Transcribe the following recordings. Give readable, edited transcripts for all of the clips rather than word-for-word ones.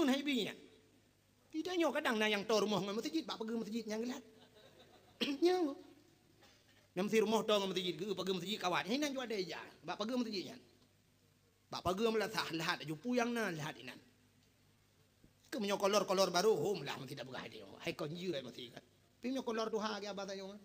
mun hai binya tidak nyo kadang na yang to rumah ngam masjid bak pergi masjid yang gelat nyang nam si rumah to ngam masjid ge pergi masjid kawan hai nan jo ada ja bak pergi masjid nya bak pergi melah sah lahat ju puyang na lahat inan ke menyo kolor baru hom lah tidak berah dia hai kon yu ai masih kan pinyo kolor tu ha ge abata yo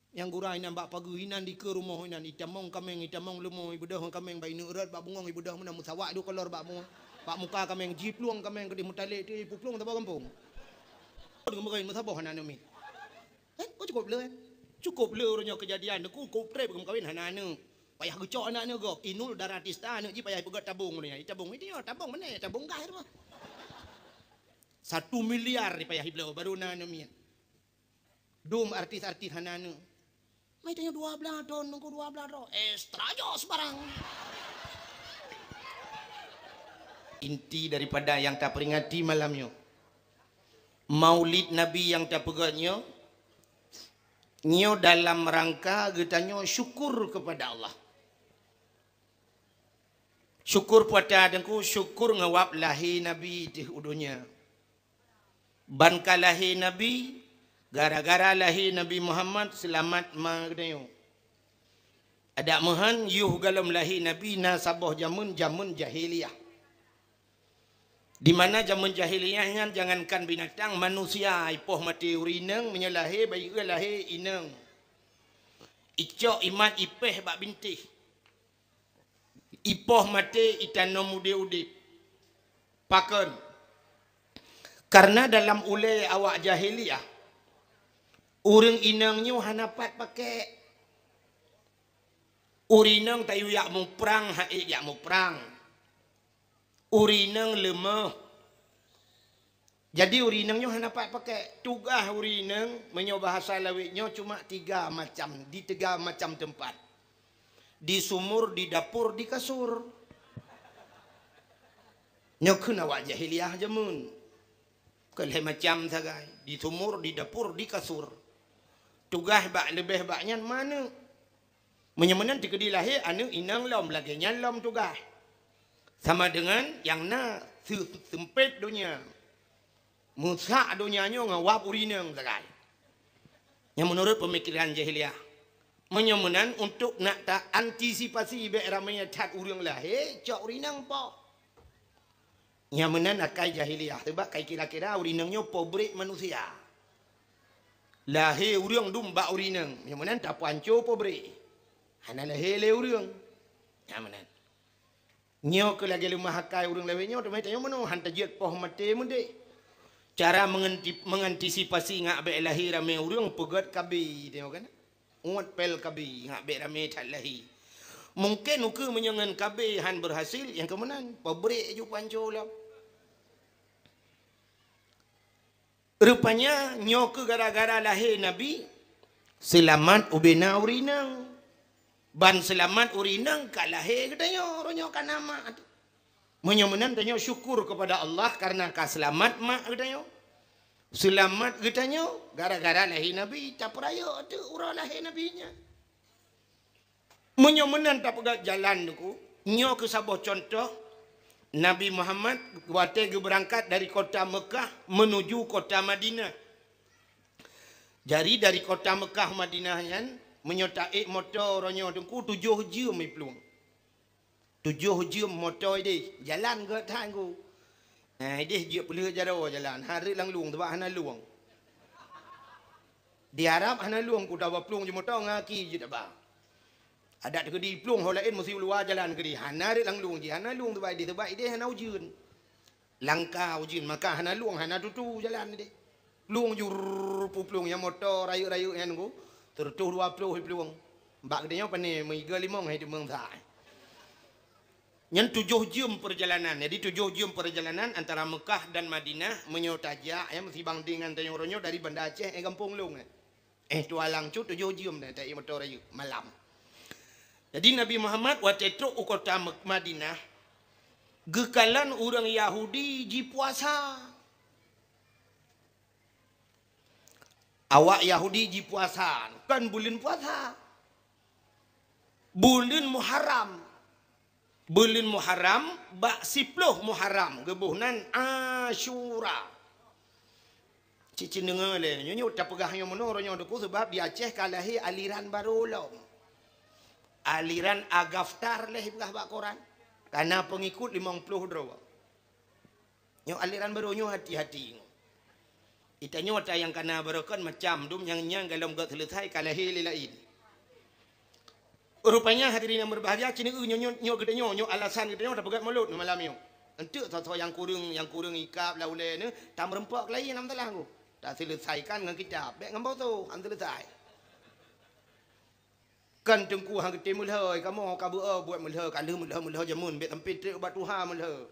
yang gurai nan bak pagi inan di ke rumah inan itamong kameng itamong lemo ibu dah kameng bai neurat bak bungong ibu dah mana musawak du kolor bak mu bak muka kameng jipluang kameng ke di mutale tu puplung ta kampung dengan merain musabah hanan mi oh cukup le orangnya kejadian aku cukup trip kawin hanan payah gecok anak ni gok inul daratista anak ji payah pegat tabung ni tabung ini tabung mana tabung gah tu 1 miliar ni payah iblau baru nan mi dom artis-artis hanan mai tanya 12 ton nunggu 12 ton extra jos barang inti daripada yang tak peringati malamnya maulid nabi yang tak pegatnya nyo dalam rangka getanyo syukur kepada Allah syukur pada adengku syukur ngawap lahi nabi di udunya ban kalahi nabi gara-gara lahi Nabi Muhammad selamat magdayo ada mahan yuh galam lahi Nabi nasabah jamun jahiliyah di mana zaman jahiliyahnya jangankan binatang manusia ipoh mati urineng menyalahi bayi lahi ineng icok imat ipeh bak bintih ipoh mati itanom ude-ude paken karena dalam ulai awak jahiliyah urang inangnya hanapat pakai urinang tayu yak mu perang haik yak mu perang urinang lemah jadi urinangnya hanapat pakai tugah urinang menyo bahasa lawiknya cuma 3 macam di 3 macam tempat di sumur di dapur di kasur nyokun awak jahiliyah jamun keleh macam sagai di sumur di dapur di kasur tugah bak lebih baknya mana menyemenan dikedi lahir anu inang lom lagi nyalom tugah sama dengan yang na sempit dunia musak dunianya ngawap urinang sagai yang menurut pemikiran jahiliyah menyemenan untuk nak tak antisipasi be ramainya cat urang lahir cok urinang po yang menan akai jahiliyah sebab kai kira-kira urinangnya pobrik manusia lahir urang dum bak urinang yang menan tak panco pobrik hana lahir le urang yang menan nyo ke lagi lemah akai urang lewenya tu mai tanya mano hanta jet poh mate munde cara mengantisipasi ngak be lahir ramai urang pegat kabi tengok kan uat pel kabi ngak be ramai tak lahir mungkin uke menyangan kabi han berhasil yang kemenan pobrik ju panco lah rupanya nyok gara-gara lahir Nabi selamat ubena urinang ban selamat urinang ka lahir katanya ronyo kan nama menyemenan tanya syukur kepada Allah karena ka selamat mak katanya selamat katanya gara-gara lahir Nabi tak peraya tu urang lahir nabinya menyemenan tak pegat jalan tu nyok ke sabah contoh Nabi Muhammad waktu berangkat dari kota Mekah menuju kota Madinah. Jadi dari kota Mekah Madinahnya menyotai motor orangnya tunggu 7 jam mai peluang. 7 jam motor dia jalan ke tanggu. Dia je pelih jaro jalan. Hari lang luang sebab hana luang. Di Arab hana luang ku dah peluang je motor ngaki je dak ba. Ada ke di pelung hol lain mesti luar jalan ke di hana ri lang luang ji hana luang tu baik dia hana ujun langkah ujun maka hana luang hana tutu jalan dia luang jur pelung yang motor rayu-rayu yang ku tertuh 20 pelung bak dia pane meiga 5 hai di meng thai nyen 7 jam perjalanan jadi 7 jam perjalanan antara Mekah dan Madinah menyotaja ya mesti bandingan tanya orangnya dari Banda Aceh kampung lung tualang cu 7 jam dah tai motor rayu malam. Jadi Nabi Muhammad waktu itu kota Madinah gekalan orang Yahudi ji puasa. Awak Yahudi ji puasa kan bulan puasa. Bulan Muharram. bulan Muharram bak 10 Muharram gebuhnan Asyura. Cici dengar le nyo tak pegah yang menurut nyo deku sebab di Aceh kalahi aliran baru lo. Aliran Agaftar leh pegah bak Quran. Karena pengikut 50 draw. Nyo aliran baru nyo hati-hati. Ita nyo ta yang kana barakan macam dum yang dalam gak selesai kalahi lilain. Rupanya hadirin yang berbahagia cini nyo gede nyo alasan gede nyo tak pegat mulut malam nyo. Entuk so yang kurang ikap laule ni tam rempak lain nam telah aku. Tak selesaikan dengan kitab. Baik ngambau tu am selesai. Kan tengku hang gede mulhoi kamu kabu buat mulhoi kalau mulhoi jamun bet tempit ubat Tuhan mulhoi.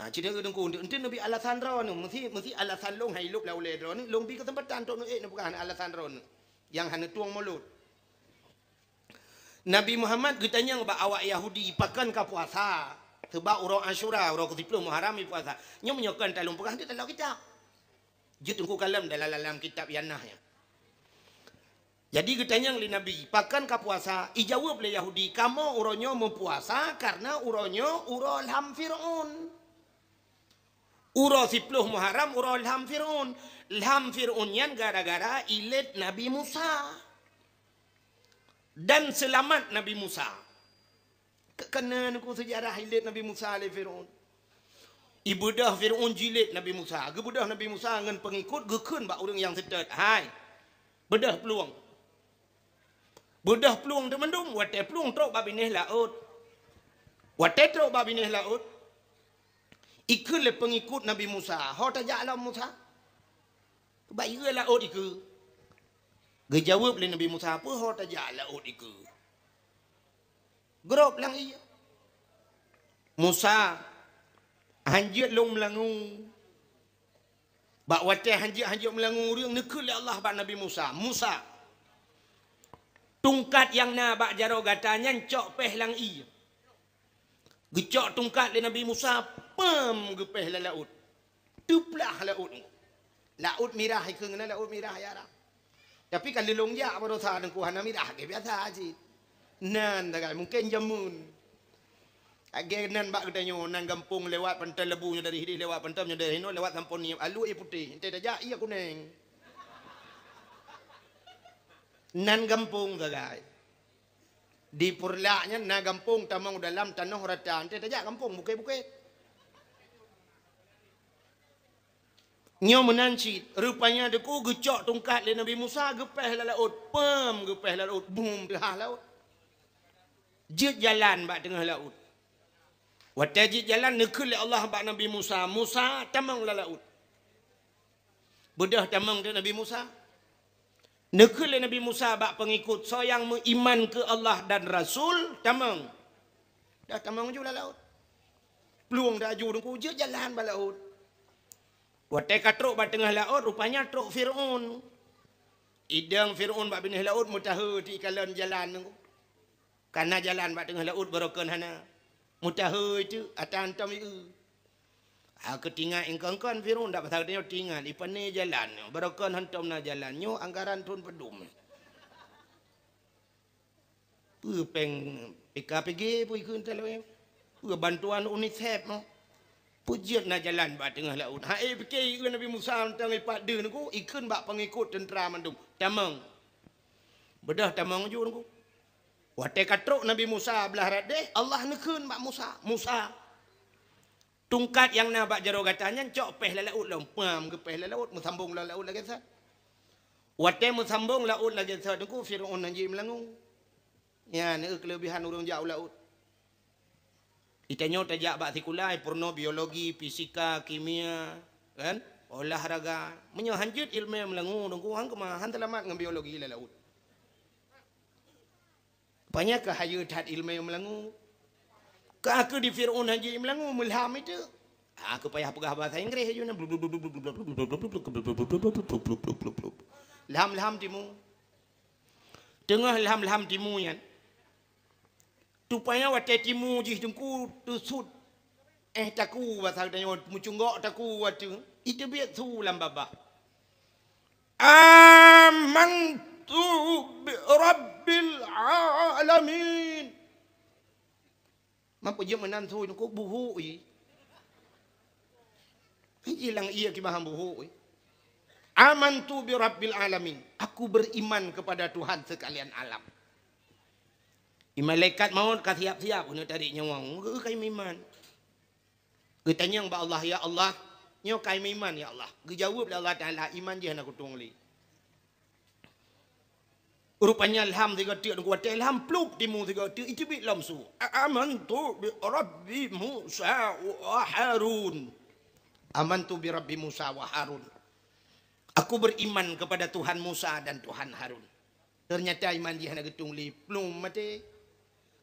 Cina tengku ente nabi alasan ron mesti alasan long hai lup laule ron long bi kesempatan tok nak bukan alasan ron yang hana tuang mulut. Nabi Muhammad getanya ba awak Yahudi pakan ka puasa sebab urang Asyura urang ke-10 Muharram puasa. Nya menyokan talung pegah dia dalam kitab. Je tengku kalam dalam kitab yanahnya. Jadi getanya li Nabi pakan ka puasa ijawab le Yahudi kamu uronyo mempuasa karena uronyo uro ilham Firaun. Uro 10 Muharram uro ilham Firaun. Ilham Firaun yan gara-gara ilet Nabi Musa. Dan selamat Nabi Musa. Kena aku sejarah hilit Nabi Musa oleh Fir'aun. Ibadah Fir'aun jilid Nabi Musa. Gebudah Nabi Musa dengan pengikut gekun bak orang yang sedet. Hai. Bedah peluang. Bedah peluang tu mendung. Watai peluang trok babinih laut. Watai trok babinih laut. Ikut le pengikut Nabi Musa. Hau tajak alam Musa. Baik laut ikut. Gejawab oleh Nabi Musa apa hau tajak laut itu. Gerop lang iya. Musa hanjit long melangu. Bak watih hanjit melangu riang nekul Allah bak Nabi Musa. Musa tungkat yang na bak jaro gatanya cok peh lang iya. Gecok tungkat le Nabi Musa pem gepeh la laut. Tuplah laut. Laut mirah ikeng na laut mirah ya Arab. Tapi kalau longja baru sah dengan kuhana mirah ke biasa aja. Nan tak mungkin jamun. Age nan bak katanya nan gampung lewat pantai lebunya dari hidi lewat pantai dari hino lewat kampung ni alu putih. Ente dah iya kuning. Nan gampung tak di purlaknya nan gampung tamang dalam tanah rata. Ente dah kampung bukit-bukit. Nyo menancit rupanya deku gecok tungkat le Nabi Musa gepeh la laut pem gepeh la laut bum tengah laut jit jalan bak tengah laut watajit jalan nekul Allah bak Nabi Musa tamang la laut bedah tamang tu Nabi Musa nekul le Nabi Musa bak pengikut so yang beriman ke Allah dan Rasul tamang dah tamang ju la laut peluang dah ju deku jit jalan bak laut. Watai katruk bak tengah laut rupanya truk Fir'aun. Idang Fir'aun bak binih laut mutaha di kalan jalan tu. Karena jalan bak tengah laut berokan hana. Mutaha itu atas-atas itu. Ketinggal ingkang-ingkang Fir'aun tak pasal dia tinggal. Ipan ni jalan. Berokan hantam na jalan. Nyo anggaran tun pedum. Peng PKPG pun ikut telawai. Bantuan UNICEF no. Pujian na jalan bak tengah laut. Hai fikir Nabi Musa tentang ipat dia niku ikun bak pengikut tentera mandum. Tamang. Bedah tamang ju niku. Watai katruk Nabi Musa belah radeh Allah nekun bak Musa. Musa tungkat yang na bak jaro gatanya cok peh la laut lompam ke peh la laut musambung la laut lagi sat. Watai musambung laut lagi sat niku Firaun nanji melangu. Ya ni kelebihan urang jauh laut. Itanya tajak bak sekulai, porno, biologi, fisika, kimia, kan? Olahraga. Menyohanjut ilmu melangu, dongku hang kemah telamat dengan biologi la laut. Banyak kahayut hat ilmu melangu. Ka aku di Firaun haji melangu mulham itu. Aku payah pegah bahasa Inggeris aja Lham timu. Tengah lham timu yan. Tupanya watai timu jih jengku tusut taku pasal tanya mucunggok taku watu itu biar tu lambaba amantu bi rabbil alamin Mampu je menantu ku buhu i. Hilang ia ki maham buhu i. Amantu bi rabbil alamin. Aku beriman kepada Tuhan sekalian alam. Malaikat maut ka siap-siap nak tarik nyawa. Kai iman. Tanya ba Allah, ya Allah, nyo kai iman ya Allah. Jawab Allah Taala, iman je nak kutung li. Rupanya ilham tiga tiak kuat ilham pluk timu tiga tiak itu bit lamsu. Amantu bi rabbi Musa wa Harun. Amantu bi rabbi Musa wa Harun. Aku beriman kepada Tuhan Musa dan Tuhan Harun. Ternyata iman dia nak kutung li plum mate.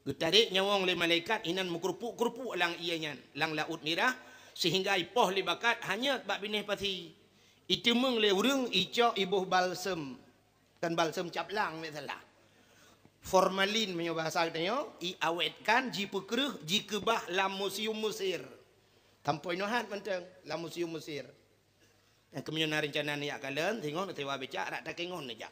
Getarik nyawang le malaikat inan mengkerupuk-kerupuk lang ianya lang laut merah sehingga ipoh le bakat hanya bak bineh pasi itu meng le urang icok ibuh balsem kan balsem caplang me salah formalin menyo bahasa katanya I awetkan ji pekreuh ji kebah lam museum Mesir tampoi nohat penteng lam museum Mesir kemudian rencana ni akalan tengok tewa becak rak tak kengon aja.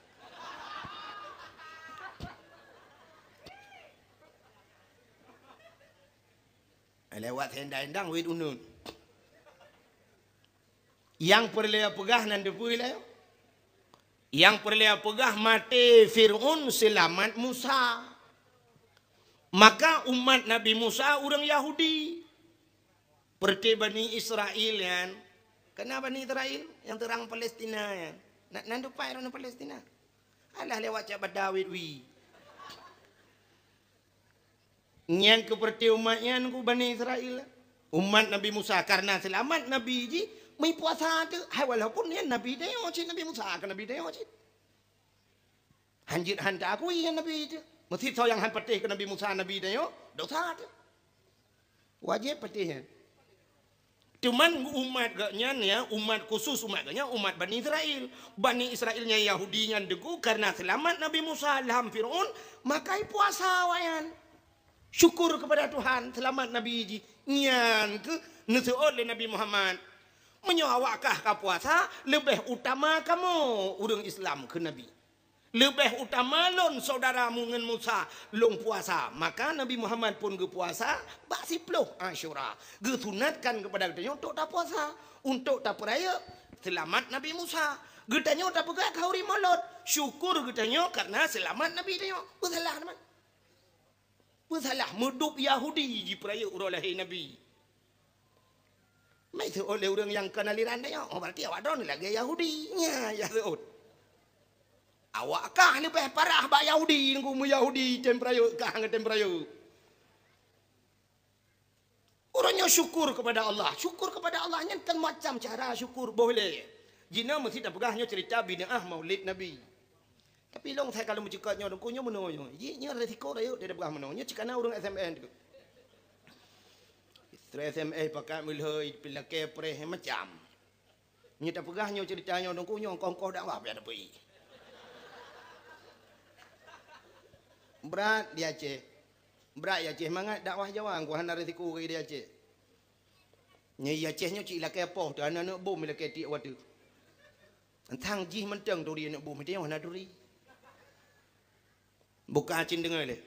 Lewat hendang-hendang wid unun. Yang perlea pegah nan depui le. Yang perlea pegah mati Fir'aun selamat Musa. Maka umat Nabi Musa orang Yahudi. Perti Bani Israel kan. Kenapa Bani Israel? Yang terang Palestina kan. Nak dupai orang Palestina. Alah lewat cak Badawid wi. Nyan keperti umatnya ku Bani Israel. Umat Nabi Musa karena selamat Nabi ji mai puasa tu. Hai walaupun ni Nabi dia cik Nabi Musa kan Nabi dia cik. Hanjit handa aku yang Nabi itu. Mesti so yang han patih ke Nabi Musa Nabi dia dosa tu. Wajib patih. Cuman umat gaknya ya umat khusus umat gaknya umat Bani Israel. Bani Israelnya Yahudinya degu karena selamat Nabi Musa dalam Fir'aun maka puasa wayan. Syukur kepada Tuhan selamat Nabi ji nyan ke nesu oleh Nabi Muhammad menyawakkah ka puasa lebih utama kamu urang Islam ke Nabi lebih utama lon saudaramu ngan Musa long puasa maka Nabi Muhammad pun ge puasa bak 10 Asyura ge sunatkan kepada kita untuk tak puasa untuk tak peraya selamat Nabi Musa ge tanya tak pegak kauri molot syukur ge tanya karena selamat Nabi dia salah teman salah medup Yahudi di peraya urolahi Nabi. Mai tu oleh orang yang kenaliran dia. Oh berarti awak don lagi Yahudi. Ya seut. Awak kah lebih parah ba Yahudi ngku mu Yahudi tem peraya kah tem peraya. Orangnya syukur kepada Allah. Syukur kepada Allah nya kan macam cara syukur boleh. Jina mesti tak pegahnya cerita bid'ah Maulid Nabi. Tapi long saya kalau mencikatnya orang kunya menonyo. Nya resiko dia dia pegah menonyo cikana orang SMN tu. Istri SMN pakai milhoi pilake preh macam. Nya tak pegahnya ceritanya orang kunya kongkoh dak apa ada pi. Berat dia Aceh. Berat ya Aceh mangat dakwah jawang ku hana resiko ke dia Aceh. Nya ya Acehnya cik lake apa tu anak bom lake tik wadu. Antang jih menteng tu dia nak bom dia hana duri. Buka acin dengar le.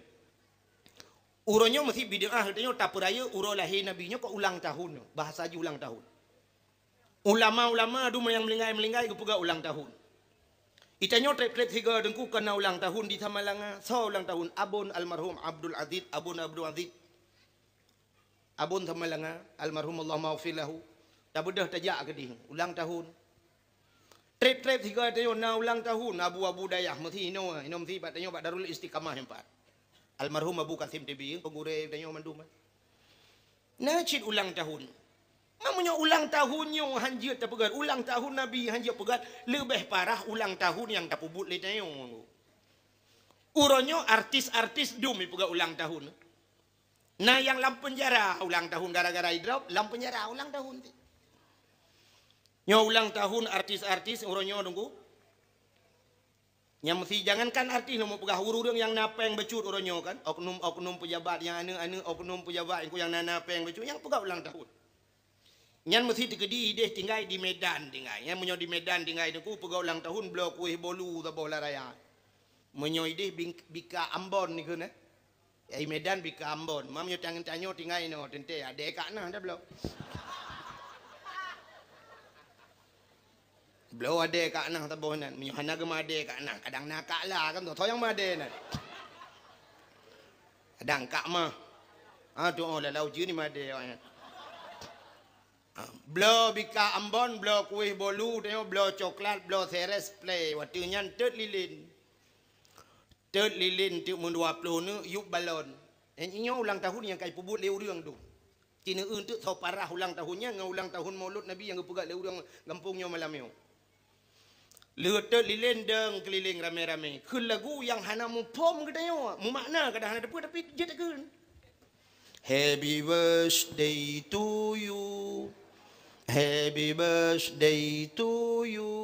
Uronyo mesti bid'ah katanya tak peraya uro lahir nabinya kok ulang tahun. Bahasa aja ulang tahun. Ulama-ulama adu yang melinggai-melinggai ke pega ulang tahun. Itanya trep-trep higa dengku kena ulang tahun di Tamalanga. So ulang tahun abun almarhum Abdul Aziz, abun Abdul Aziz. Abun Tamalanga almarhum Allah maghfirlahu. Tak bedah tajak ke dia ulang tahun. Trip-trip tiga tayo na ulang tahun Abu Dayah mesti ino mesti pat tayo Darul Istiqamah empat. Almarhum Abu Kasim TB pengurus tayo mandum. Nacid ulang tahun. Namanya ulang tahunnya hanjir tak pegat ulang tahun Nabi hanjir pegat lebih parah ulang tahun yang tak pubut le tayo. Uronyo artis-artis dum pegat ulang tahun. Nah yang lam penjara ulang tahun gara-gara drop lam penjara ulang tahun. Nyo ulang tahun artis-artis uronyo nunggu. Yang mesti jangankan artis mau pegah urang yang napeng becut uronyo kan. Oknum pejabat yang anu oknum pejabat yang nanapeng becut yang pegah ulang tahun. Yang mesti digedi deh tinggal di Medan tinggal. Yang menyo di Medan tinggal nunggu pegah ulang tahun blok kuih bolu ta bola raya. Menyo ideh bika Ambon ni kan. Ai Medan bika Ambon. Mam yo tanyo tingai no tente ade kak nah dah belum. Belum ade kak nah tabonan. Miyuhana ke made kak nah. Kadang nakak lah kan tu. Toyang made nah. Kadang kak mah. Tu lah lau je ni made. Blow bika Ambon, blow kuih bolu, tengok blow coklat, blow seres play. Waktu nyan tet lilin. Tet lilin tiup mun 20 ni yuk balon. Inyo ulang tahun yang kai pubut leu reung tu. Cina untuk tau parah ulang tahunnya ngau ulang tahun Maulud Nabi yang pegat leu reung gampungnya malam yo. Tet lilin deng keliling rame-rame. Keun lagu yang hana mu pom katanya. Mu makna kadang hana depu tapi je tak keun. Happy birthday to you. Happy birthday to you.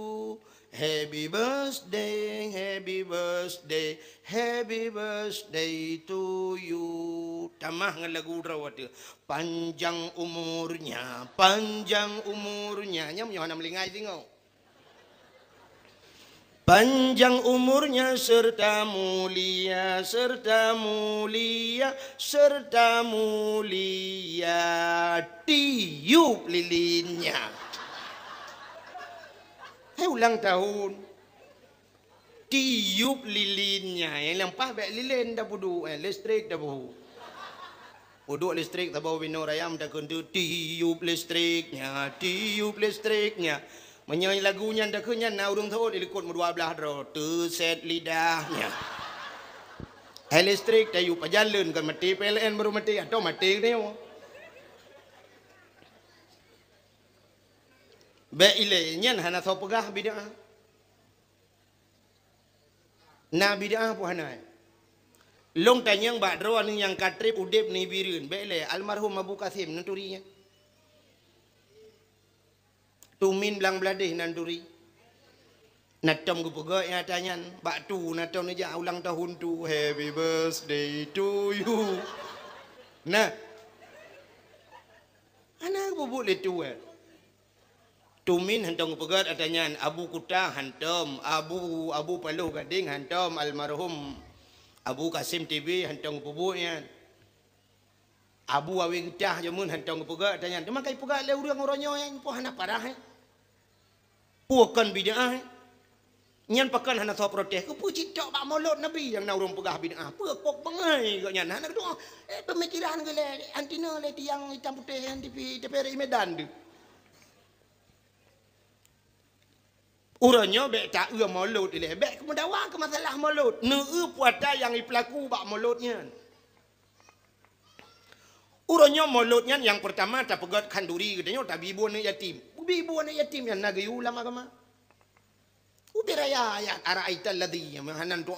Happy birthday, happy birthday, happy birthday to you. Tamah dengan lagu rawat dia. Panjang umurnya, panjang umurnya. Nyam yang nak melingai tengok. Panjang umurnya serta mulia, serta mulia, serta mulia. Tiup lilinnya. Ulang tahun tiup lilinnya yang lempah baik lilin dah pudu listrik dah boh pudu listrik tak bawa bino rayam dah kuntu tiup listriknya menyanyi lagunya dah kunyan na urung tahu dilikut mu 12 dro terset lidahnya listrik dah yup jalan kan mati PLN baru mati atau mati ni Baik ile nyan hana tau pegah bid'ah. Na bid'ah pu hana. Long tanyang bak dro ning yang katrip udip ni bireun. Baik ile almarhum Abu Kasim nanturinya. Tumin belang beladih nanturi. Natom ku pegak yang tanyan bak tu natom ni ja ulang tahun tu happy birthday to you. Nah. Ana ku boleh tu Tumin hantong pegat adanya Abu Kuta hantom Abu Paluh Gading hantom almarhum Abu Kasim TV hantong pubuknya Abu Awi Getah jamun hantong pegat adanya cuma kai pegat le urang oronyo yang poh hana parah puakan bid'ah nyan pakan hana so protes ku puji tok bak Maulud Nabi yang na urang pegah bid'ah pekok bangai kok nyan hana tu pemikiran ke le antina le tiang hitam putih TV TPRI Medan tu Urangnya bek tak ua Maulud ile bek kemudawan ke masalah Maulud neu puata yang pelaku bak Mauludnya Urangnya Mauludnya yang pertama tak pegat kanduri katanya tak bibu anak yatim yang nagay ulam agama ubiraya ayat ara'aital ladzi hanan tu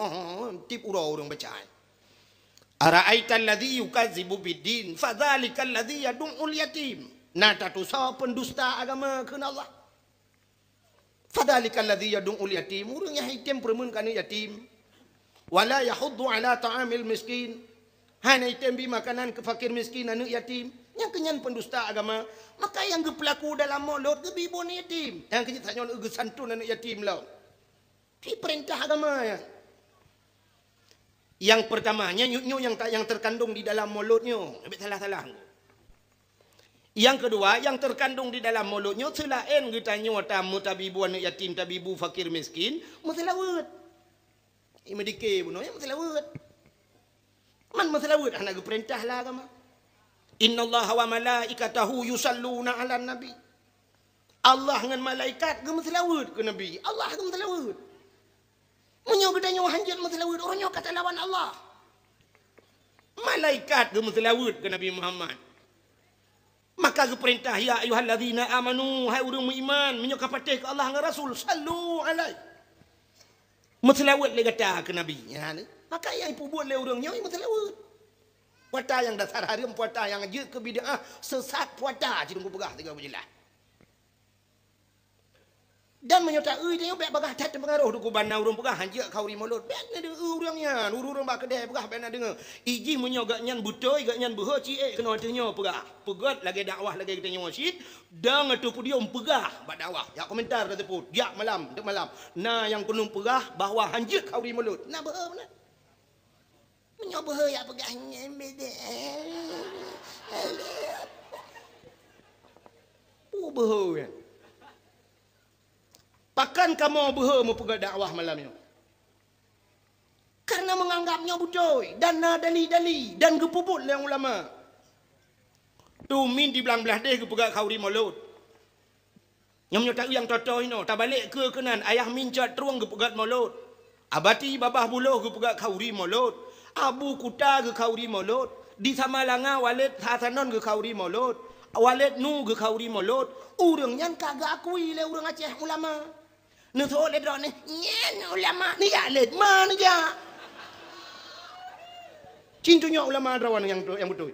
tip urang baca ara'aital ladzi yukadzibu biddin fadzalikal ladzi yad'ul yatim nata tu sa pendusta agama keun Allah Fadhalikal ladzi yad'ul yatim urang yang hitam permun kana yatim wala yahuddu ala ta'amil miskin hana hitam bi makanan ke fakir miskin anak yatim yang kenyan pendusta agama maka yang gepelaku dalam Maulud ge bibon yatim yang kenyan sanyon ge santun anak yatim law di perintah agama ya yang pertamanya nyu yang terkandung di dalam Mauludnya salah Yang kedua, yang terkandung di dalam mulutnya selain kita nyata mutabibu anak yatim, tabibu fakir miskin, masalawat. Ini medike bunuh ya masalawat. Man masalawat anak perintah lah agama. Innallaha wa malaikatahu yusalluna 'alan nabi. Allah dengan malaikat ge masalawat ke nabi. Allah ge masalawat. Munyo gedanya hanjat masalawat orangnya kata lawan Allah. Malaikat ge masalawat ke Nabi Muhammad. Maka ke perintah ya ayyuhallazina amanu hai urang beriman menyokap patih ke Allah dengan Rasul sallu alaihi masalawat le kata ke nabi ya maka yang ipu buat le urangnya masalawat puata yang dasar haram puata yang je ke bid'ah sesat puata ci tunggu pegah tiga berjelas dan menyota dia bek bagah tat pengaruh du kubana urang pegah hanja kauri Maulud bek na de urangnya urang bak kedai pegah bek na dengar iji menyo gak nyan butoi gak nyan beuh ci kena tanya pegah pegat lagi dakwah lagi kita nyawa masjid dang atu pudium pegah bak dakwah ya komentar kata put ya malam dek malam nah yang kunung pegah bahawa hanja kauri Maulud nah beuh mana Menyoba ya pegangnya beda. Behe. Pakan kamu behe mau pegang dakwah malamnya. Karena menganggapnya budoy dan dali-dali dan gepuput yang ulama. Tu min di belah deh ke pegang kauri mulut. Yang tak yang toto ino, tak balik ke kenan ayah mincat ruang ke pegang mulut. Abati babah buluh ke pegang kauri mulut. Abu kuta ke kauri mulut. Di Samalanga Walid Hasanon ke kauri mulut. Walid nu ke kauri mulut. Urang yang kagak akui le urang Aceh ulama. Nu so le drone nyen ulama ni ya le mana ja. Cintunya ulama rawan yang betul.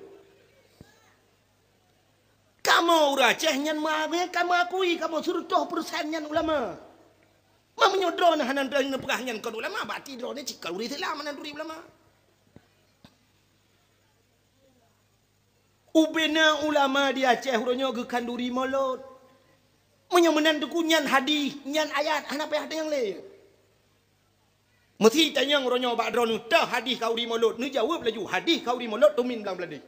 Kamu urang Aceh nyen mah kamu akui kamu 100% nyen ulama. Mamanya drone hanan drone pegah nyen kon ulama bati drone cikal uri Islam hanan duri ulama. Ubena ulama di Aceh uronyo ke kanduri molot. Menyemenan duku nyan hadis, nyan ayat, anak payah ada yang lain. Mesti tanya uronyo bakdron tah hadis kauri molot. Nu jawab laju hadis kauri molot tumin belang beladi.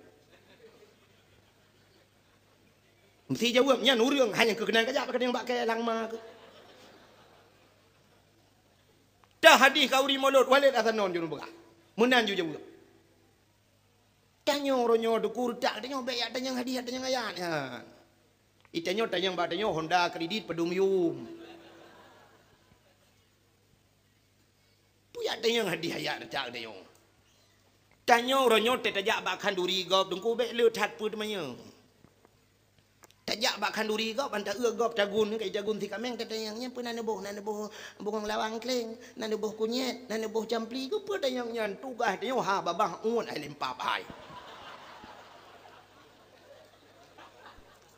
Mesti jawab nyan urang hanya kekenan kajak yang bak ke langma ke. Tah hadis kauri molot Walid Hasanon jurung begah. Menan ju jawab. Tanya uronyo duku tak tanya baik ada yang hadis ada yang ayat. Ya. Itanya tanya batanya Honda kredit pedumyum. Puya tanya hadiah ya tak tanya. Tanya orangnya tajak bakhan duri gop dengku bek le that pu demanya. Tajak bakhan duri gop anta gop jagun kai jagun ti kameng tatayangnya pun nane boh bungong lawang kleng nane boh kunyet nane boh jampli ku pu tayang nyan tugas tanya ha babah un ai lempap ai.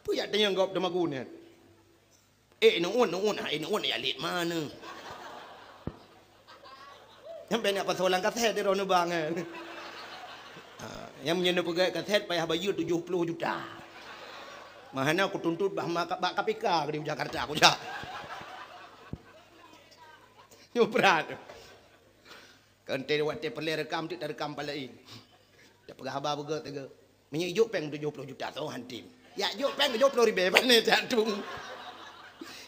Puya tanya gop demagun. Nuun ya lit mana. Yang banyak pasolan kaset di rono banget. Yang menyentuh pegawai kaset payah bayar 70 juta. Mahana aku tuntut bak KPK di Jakarta aku jak. Yo berat. Kan tadi waktu pelai rekam tu rekam palain. Dah pegah habar begat tega. Menyijuk peng 70 juta tu hantim. Ya juk peng 70 ribu mana jantung.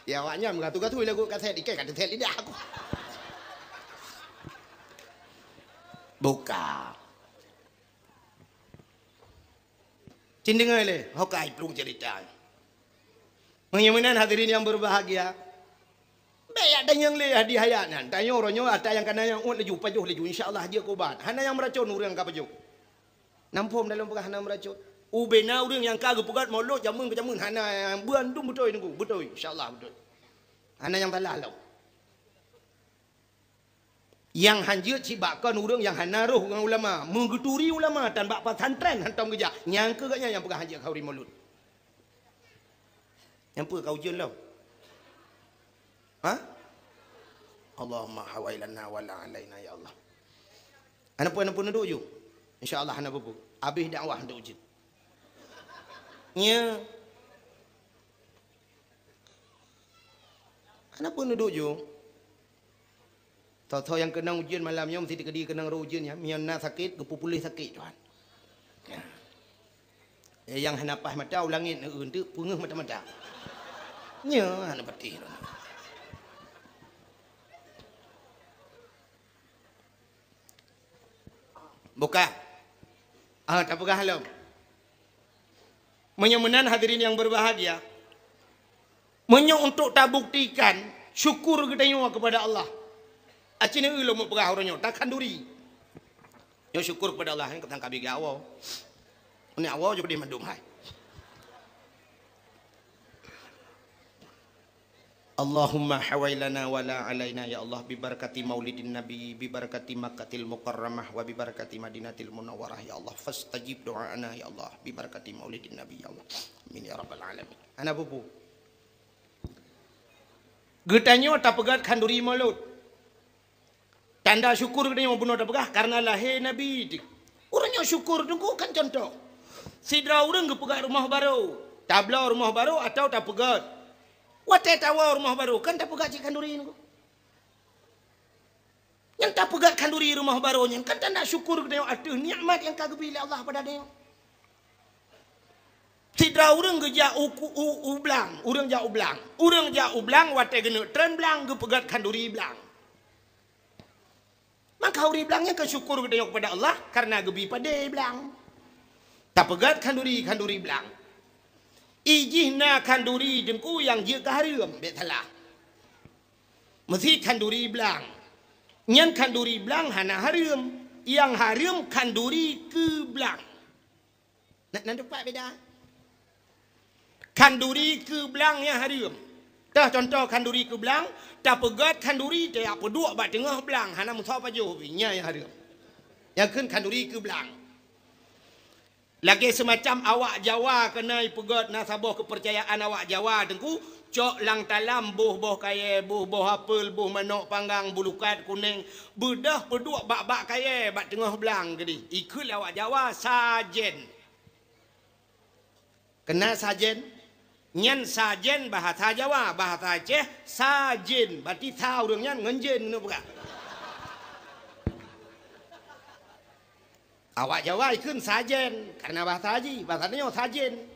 Ya awaknya mengatur-gatur lagu kaset ikai kat kaset lidah aku. Buka. Cindengai le, hokai pelung cerita. Menyemenan hadirin yang berbahagia. Baik ada yang le hadiah hayanan. Tanya orangnya ada yang kena yang leju pajuh leju insyaallah dia kubat. Hana yang meracun urang ka pajuh. Nampum dalam pegah hana meracun. Ubena urang yang kagak pegat molot jamun ke jamun hana yang buandung betul nunggu betul insyaallah betul. Hana yang talalau. Yang hanjut cibakan urang yang hana roh dengan ulama, mengguturi ulama dan bak pesantren hantam kerja. Nyangka katnya yang pegah hanjut kauri mulut. Yang apa kau ujian lau? Ha? Allahumma hawailana wala alaina ya Allah. Ana pun duk ju. Insya-Allah ana bubu. Habis dakwah duk ujian. Nya. Ana pun duk ju. Tahu yang kena ujian malamnya mesti dikedi kena ujian ya. Mianna sakit, kepupulih sakit tuan. Ya. Yang hanapah mata ulangin untuk pungeuh mata-mata. Nya ana patih. Buka. Tak pegah halam. Menyemenan hadirin yang berbahagia. Untuk tak buktikan syukur kita kepada Allah. Acina ulo mo pegah orangnya takkan duri. Yo syukur kepada Allah yang ketangkap bagi awal. Ini awal juga dia mandum hai. Allahumma hawailana wala alaina ya Allah bi barakati maulidin nabi bi barakati Makkahil Mukarramah wa bi barakati Madinatil Munawwarah ya Allah fastajib doana ya Allah bi barakati maulidin nabi ya Allah amin ya rabbal alamin. Ana bubu getanyo tak pegat khanduri mulut tanda syukur getanyo bunuh tak pegah karena lahir nabi orangnya syukur tunggu kan contoh sidra urang ge pegat rumah baru tabla rumah baru atau tak pegat wate tawa rumah baru kan tak pegat cik kanduri ini. Yang tak pegat kanduri rumah barunya. Kan tak nak syukur ke dia. Ada nikmat yang kagak bila Allah pada dia. Tidak orang kerja ublang. Orang ja ublang. Orang ja ublang. Watai kena tren belang. Ke pegat kanduri belang. Maka uri belangnya ke syukur ke dia kepada Allah. Karena gebi pada belang. Tak pegat kanduri belang. Ijihna kanduri dengku yang dia keharum. Betalah. Mesti kanduri belang. Nyan kanduri belang hana harum. Yang harum kanduri ke belang. Nak dapat beda. Kanduri ke belang yang harum. Dah contoh kanduri ke belang. Tak pegat kanduri. Tak apa dua bat tengah belang. Hana musuh apa jauh. Nya yang harum. Yang kan kanduri ke belang. Lagi semacam awak Jawa kena pegat nasabah kepercayaan awak Jawa. Tengku. Cok lang talam, buh kaya, buh apel, buh manok panggang, bulukat kuning. Bedah berdua bak kaya, bak tengah belang. Jadi, ikut awak Jawa, sajen. Kena sajen? Nyan sajen bahasa Jawa, bahasa Aceh, sajen. Berarti tahu orang nyan, ngenjen. Awak Jawa ikut sajen. Karena bahasa Haji, bahasanya sajen.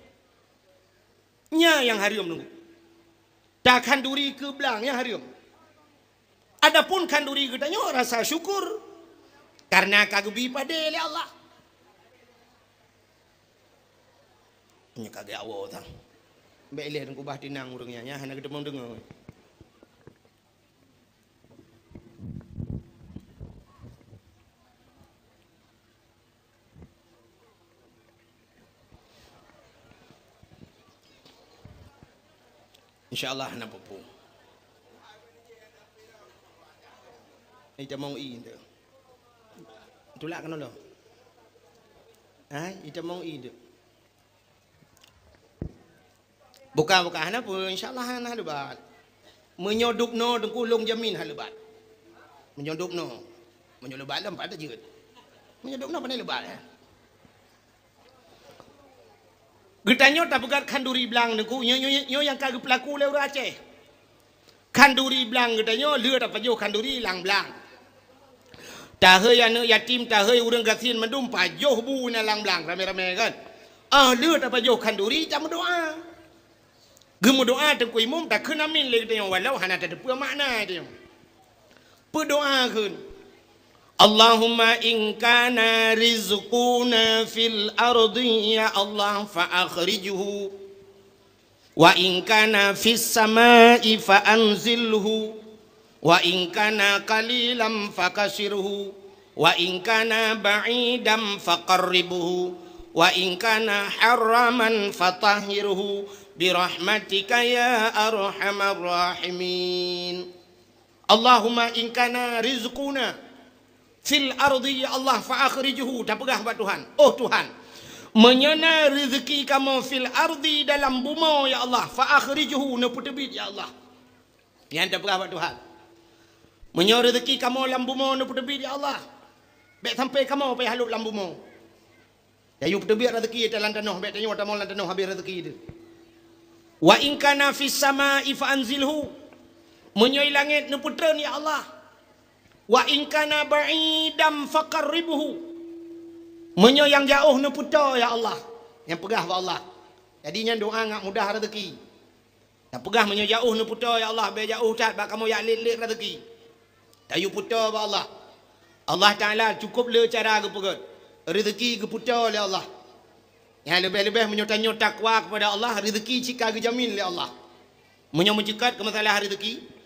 Nya yang harum nunggu. Dah kanduri ke belang yang harum. Adapun kanduri katanya rasa syukur. Karena kagubi pada oleh Allah. Ini kagak awak tang. Baik leh dan kubah tinang orangnya. Ya, hanya kita mau dengar. InsyaAllah nak pupu. Ini mau itu. Itulah kan lo. Itu mau itu. Bukan hana pun insyaAllah hana lebat. Menyoduk no dengkulung jamin hana lebat. Menyoduk no. Menyoduk lebat lah empat aja. Menyoduk no pandai lebat ya. Getanya tak pegat kanduri belang nengku. Nyo yang kagak pelaku lewat Aceh. Kanduri belang getanya leur tak pajo kanduri lang belang. Tahe yang yatim tahe urang gasin mendum pajoh bu na lang belang rame-rame kan. Leur tak pajo kanduri tak berdoa. Gemu doa tengku imum tak kena min le getanya walau hana tak ada makna dia. Berdoa kan. Allahumma in kana rizquna fil ardi ya Allah fa akhrijhu wa in kana fis samai fa anzilhu wa in kana qalilan fakashirhu wa in kana ba'idan faqarribhu wa in kana haraman fatahhirhu birahmatika ya arhamar rahimin. Allahumma in kana rizquna fil ardi ya Allah fa akhrijhu. Tak pegah buat Tuhan. Oh Tuhan, menyana rezeki kamu fil ardi dalam bumi ya Allah fa akhrijhu na putebit ya Allah. Yang tak pegah buat Tuhan. Menyana rezeki kamu dalam bumi na putebit ya Allah. Baik sampai kamu payah halut dalam bumi. Ya you putebit rezeki dalam tanah, baik tanya tamu dalam tanah habis rezeki itu. Wa in kana fis samai fa anzilhu. Menyoi langit na putran ya Allah. Wa in kana ba'idam faqarribhu. Menyo yang jauh nu putar ya Allah. Yang pegah wa Allah. Jadinya doa ngak mudah rezeki. Tak pegah menyo jauh nu putar ya Allah, be jauh tat bak kamu ya lit rezeki. Tayu putar wa Allah. Allah Taala cukup le cara ke pegat. Rezeki ke putar oleh Allah. Yang lebih-lebih menyo tanya takwa kepada Allah, rezeki cika ke jamin oleh Allah. Menyo mencekat ke masalah rezeki.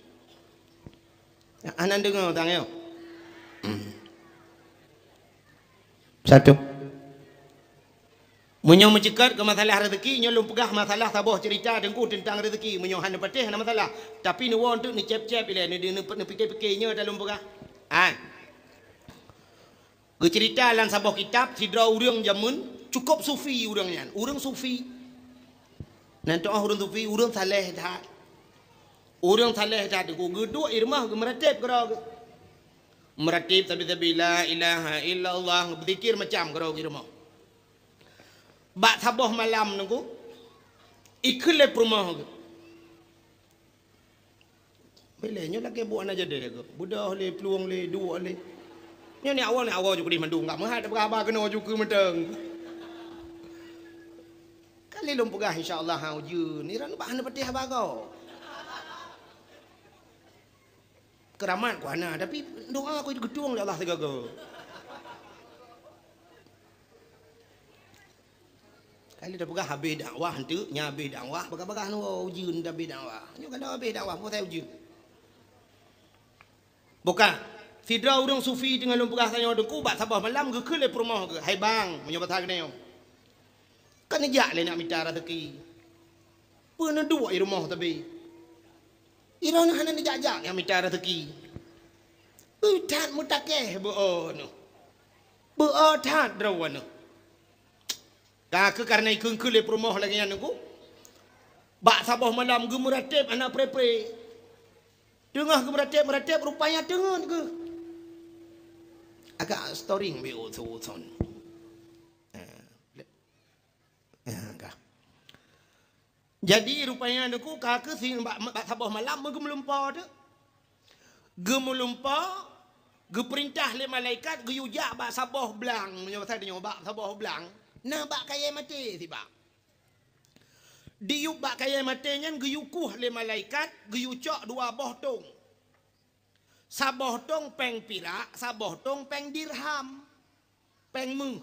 Anan dengar tangyo. Satu. Menyo mencekat ke masalah rezeki, nyo lum pegah masalah tabah cerita dengku tentang rezeki, menyo hana patih hana masalah. Tapi ni won tu ni cep-cep ile ni fikir-fikirnya dalam pegah. Ke cerita dalam sabah kitab sidra urang jamun cukup sufi urangnya. Urang sufi. Nanti urang sufi, urang saleh dah. Orang saleh dah tu geduk irmah meratib kerau. Meratib tapi la ilaha illallah berzikir macam kerau irmah. Bak sabah malam nunggu ikhle rumah. Helenya lagi buat aja deh ke. Budah le peluang le dua le. Ni awal juga di mandung enggak mah ada berapa kena juga menteng. Kali lom pegah insyaallah hau je. Ni ran bahan petih bago. Keramat ku ana tapi doa aku gedung ya Allah tegago. Kali dah pegah habis dakwah henteu nya habis dakwah bagah-bagah nu ujian dah habis dakwah. Nyo kan dah habis dakwah mo tahu ujian. Bukan Fidra urang sufi dengan lom pegah tanya dengku bak sabah malam ke le rumah ke. Hai bang menyo batang ni. Kan jak le nak minta rezeki. Pernah dua di rumah tapi. Irana hanan jak-jak yang minta rezeki. Utat mutakeh bo no. Bo tat drawan no. Ka karena ikun le rumah lagi yang aku. Bak sabah malam ge meratib anak pre-pre. Tengah ke meratib rupanya tengah ke. Agak storing be uton. Jadi rupanya aku kakak sing bak sabah malam gemelumpa tu. Gemelumpa geperintah le malaikat geyujak bak sabah belang menyebut dia bak sabah belang. Nah bak kaya mati si bak. Diuk bak kaya mati nyan geyukuh le malaikat geyucak dua boh tong. Sabah tong peng pirak, sabah tong peng dirham. Peng mu.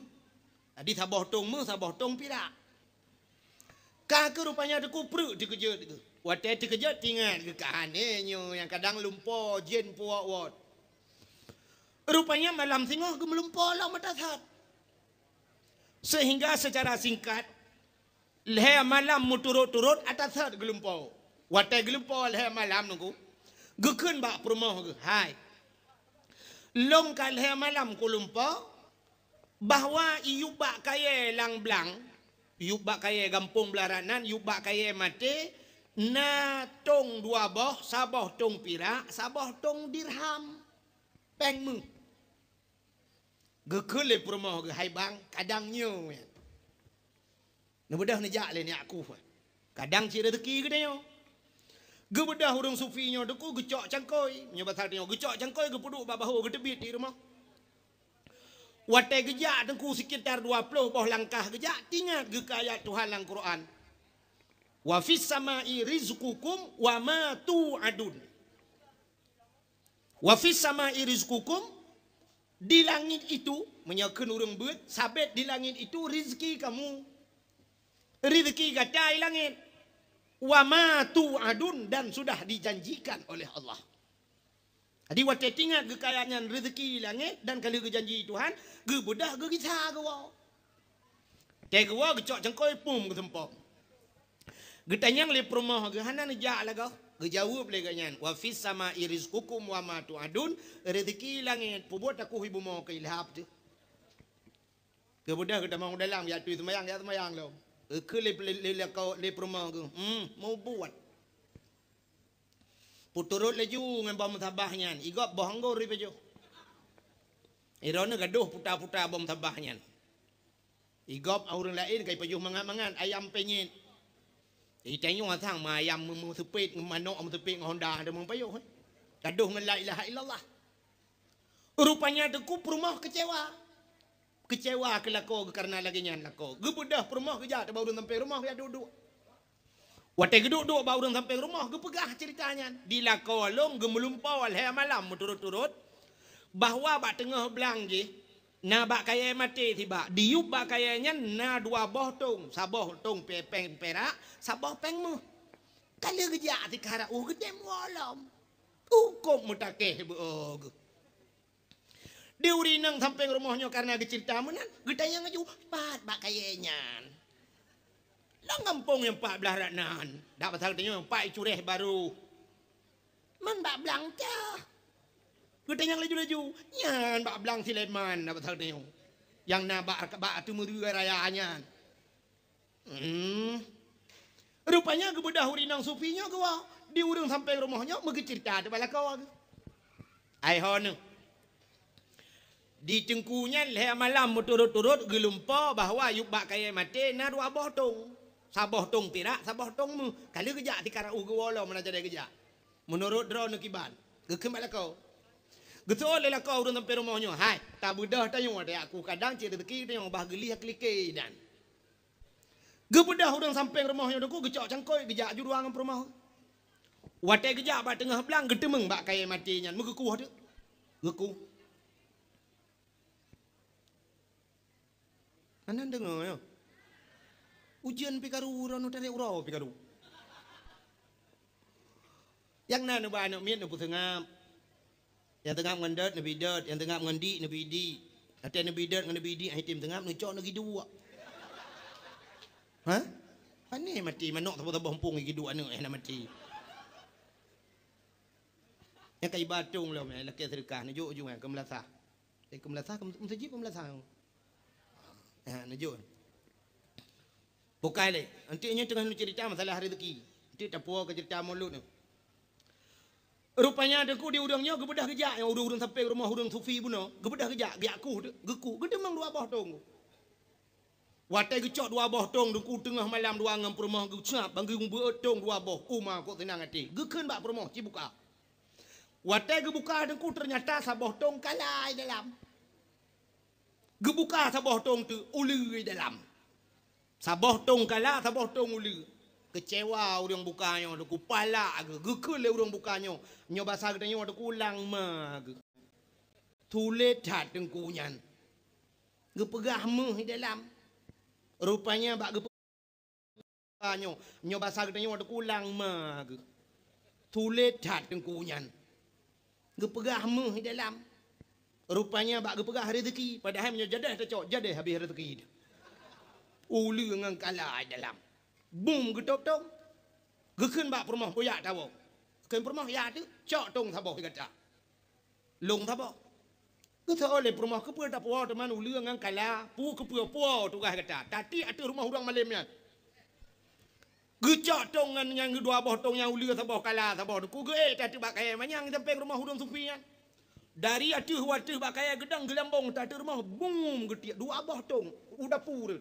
Jadi sabah tong mu, sabah tong pirak. Kakak rupanya ada kupru dikejut tu. Waktu dikejut tinggal ke kahannya yang kadang lumpur jen puak wat. Rupanya malam singoh gemelumpur lah mata saat. Sehingga secara singkat leher malam muturut-turut atas saat gelumpur. Waktu gelumpur leher malam nunggu. Gekun bak perumah ke. Hai. Long kal leher malam ku lumpur. Bahawa iu bak kaya lang belang. Yuk bak kaya gampung belaranan, yuk bak kaya mati, na tong dua boh, sabah tong pirak, sabah tong dirham, peng mu. Gekele perumah ke hai bang, kadangnya. Namudah nejak le ni aku. Kadang cik rezeki ke dia. Gebedah orang sufinya deku gecok cangkoi, nyebatar dia gecok cangkoi gepuduk babahu gedebit di rumah. Watai gejak tengku sekitar 20 boh langkah gejak tingat ke ayat Tuhan dalam Quran. Wa fis samai rizqukum wa ma tu'adun. Wa fis samai rizqukum di langit itu menyakeun urang beut sabit di langit itu rezeki kamu. Rezeki gatai langit. Wa ma tu'adun dan sudah dijanjikan oleh Allah. Jadi waktu tinggal kekayaan rezeki langit dan kalau janji Tuhan, ge bedah ge kisah ge wau. Teh ge wau gecok jengkoi pum ke tempat. Ge tanyang le rumah ge hanan jak lah kau. Ge jawab le ganyan, wa fis samai rizqukum wa ma tu'adun, rezeki langit pubut aku ibu mau ke ilhap tu. Ge bedah ge damang dalam ya tu semayang lo. Ke le kau le rumah ge. Mau buat. Puturut laju dengan bom tabahnya. Igop bohonggo ri pejo. Irona gaduh putar-putar bom tabahnya. Igop orang lain kai pejuh mangan-mangan ayam penyit. Itanyo ngatang ma ayam mu sepit manok mu sepit Honda ada mung payuh. Gaduh dengan la ilaha illallah. Rupanya deku rumah kecewa. Kecewa kelako karena lagi nyan lako. Gebedah rumah kerja baru sampai rumah dia duduk. Waktu duduk baru sampai rumah, gepegah ceritanya. Dilakolong gemelumpau leher malam turut-turut. Bahawa bak tengah belang je, na bak kaya mati tiba. Diup bak kayanya na dua boh tong. Sabah tong peng perak, sabah peng mu. Kalau gejak ti kara gede mualam. Kok mutakeh beog. Diuri nang sampai rumahnya karena cerita menan. Gedanya ngaju, pat bak kayanya. Lang kampung yang 14 ranan. Dapat hal tanya Pak Cureh baru. Man bak belang cah. Kita yang laju-laju. Nyan bak belang Sileman dapat hal tanya. Yang na bak tu meru rayanya. Rupanya kebedah urinang sufinya ke wah. Di urang sampai rumahnya megi cerita tu bala kau. Ai hon. Di tengkunya leher malam turut-turut gelumpa bahawa yuk bak kaya mati na dua boh tong. Sabah tong pirak, sabah tong mu. Kalau kejak di karau ke wala mana jadi kejak. menurut drone kiban gekembala kau getul lela kau urang sampai rumahnya hai tak bedah tanya ada aku kadang ciri rezeki dia yang bahageli klike dan gebedah urang sampai rumahnya deku gecok cangkoi gejak juruang rumah watai gejak ba tengah belang gedemeng bak kaya matinya megeku ada geku anan dengar ya ujian pikaru urang tadi urau pikaru yang nana ba anak miet nu tengah yang tengah ngendat nabi dat yang tengah ngendi nabi di ate nabi dat ngan nabi di ai tim tengah nu cok lagi dua ha ani mati manok tabo hempung lagi dua nu nak mati yang kai batung lo me laki sedekah nu jo ke melasa ke melasa ke masjid ke melasa ha nu jo bukai le antinya tengah nu cerita masalah rezeki nanti tapu ke cerita mulut nu rupanya deku di udangnya gebedah kejak yang udang sampai rumah udang sufi pun gebedah kejak giaku geku gedemang dua boh tong watai gecok dua boh tong deku tengah malam dua ngam rumah gecap banggung beotong dua boh kuma kok tenang hati gekeun bak rumah cibuka watai gebuka deku ternyata saboh tong kalai dalam gebuka saboh tong tu ulu dalam saboh tong kala saboh tong ulu kecewa urang bukanya deku pala gekeun le urang bukanya nyo bahasa gedenya deku ulang mag tulet hat dengkunyan gepegah meh di dalam rupanya bak gepegahnya nyo bahasa gedenya deku ulang mag tulet hat dengkunyan gepegah meh di dalam rupanya bak gepegah rezeki padahal menyo jadah tecok jadah habis rezeki ulu ngang kala dalam bum gedop tong gekeun bak rumah boyak tawo keun rumah ya tu cok tong saboh kata long saboh geto oleh rumah ke pu tak puau teman ulu ngang kala pu ke puau tu kata tadi atu rumah urang malemnya gecok tong ngan yang dua boh tong yang ulu saboh kala saboh ku ge tadi bak kaya manyang sampai rumah urang supian dari atu watu bak kaya gedang gelambong tadi rumah bum getiak dua boh tong udah pur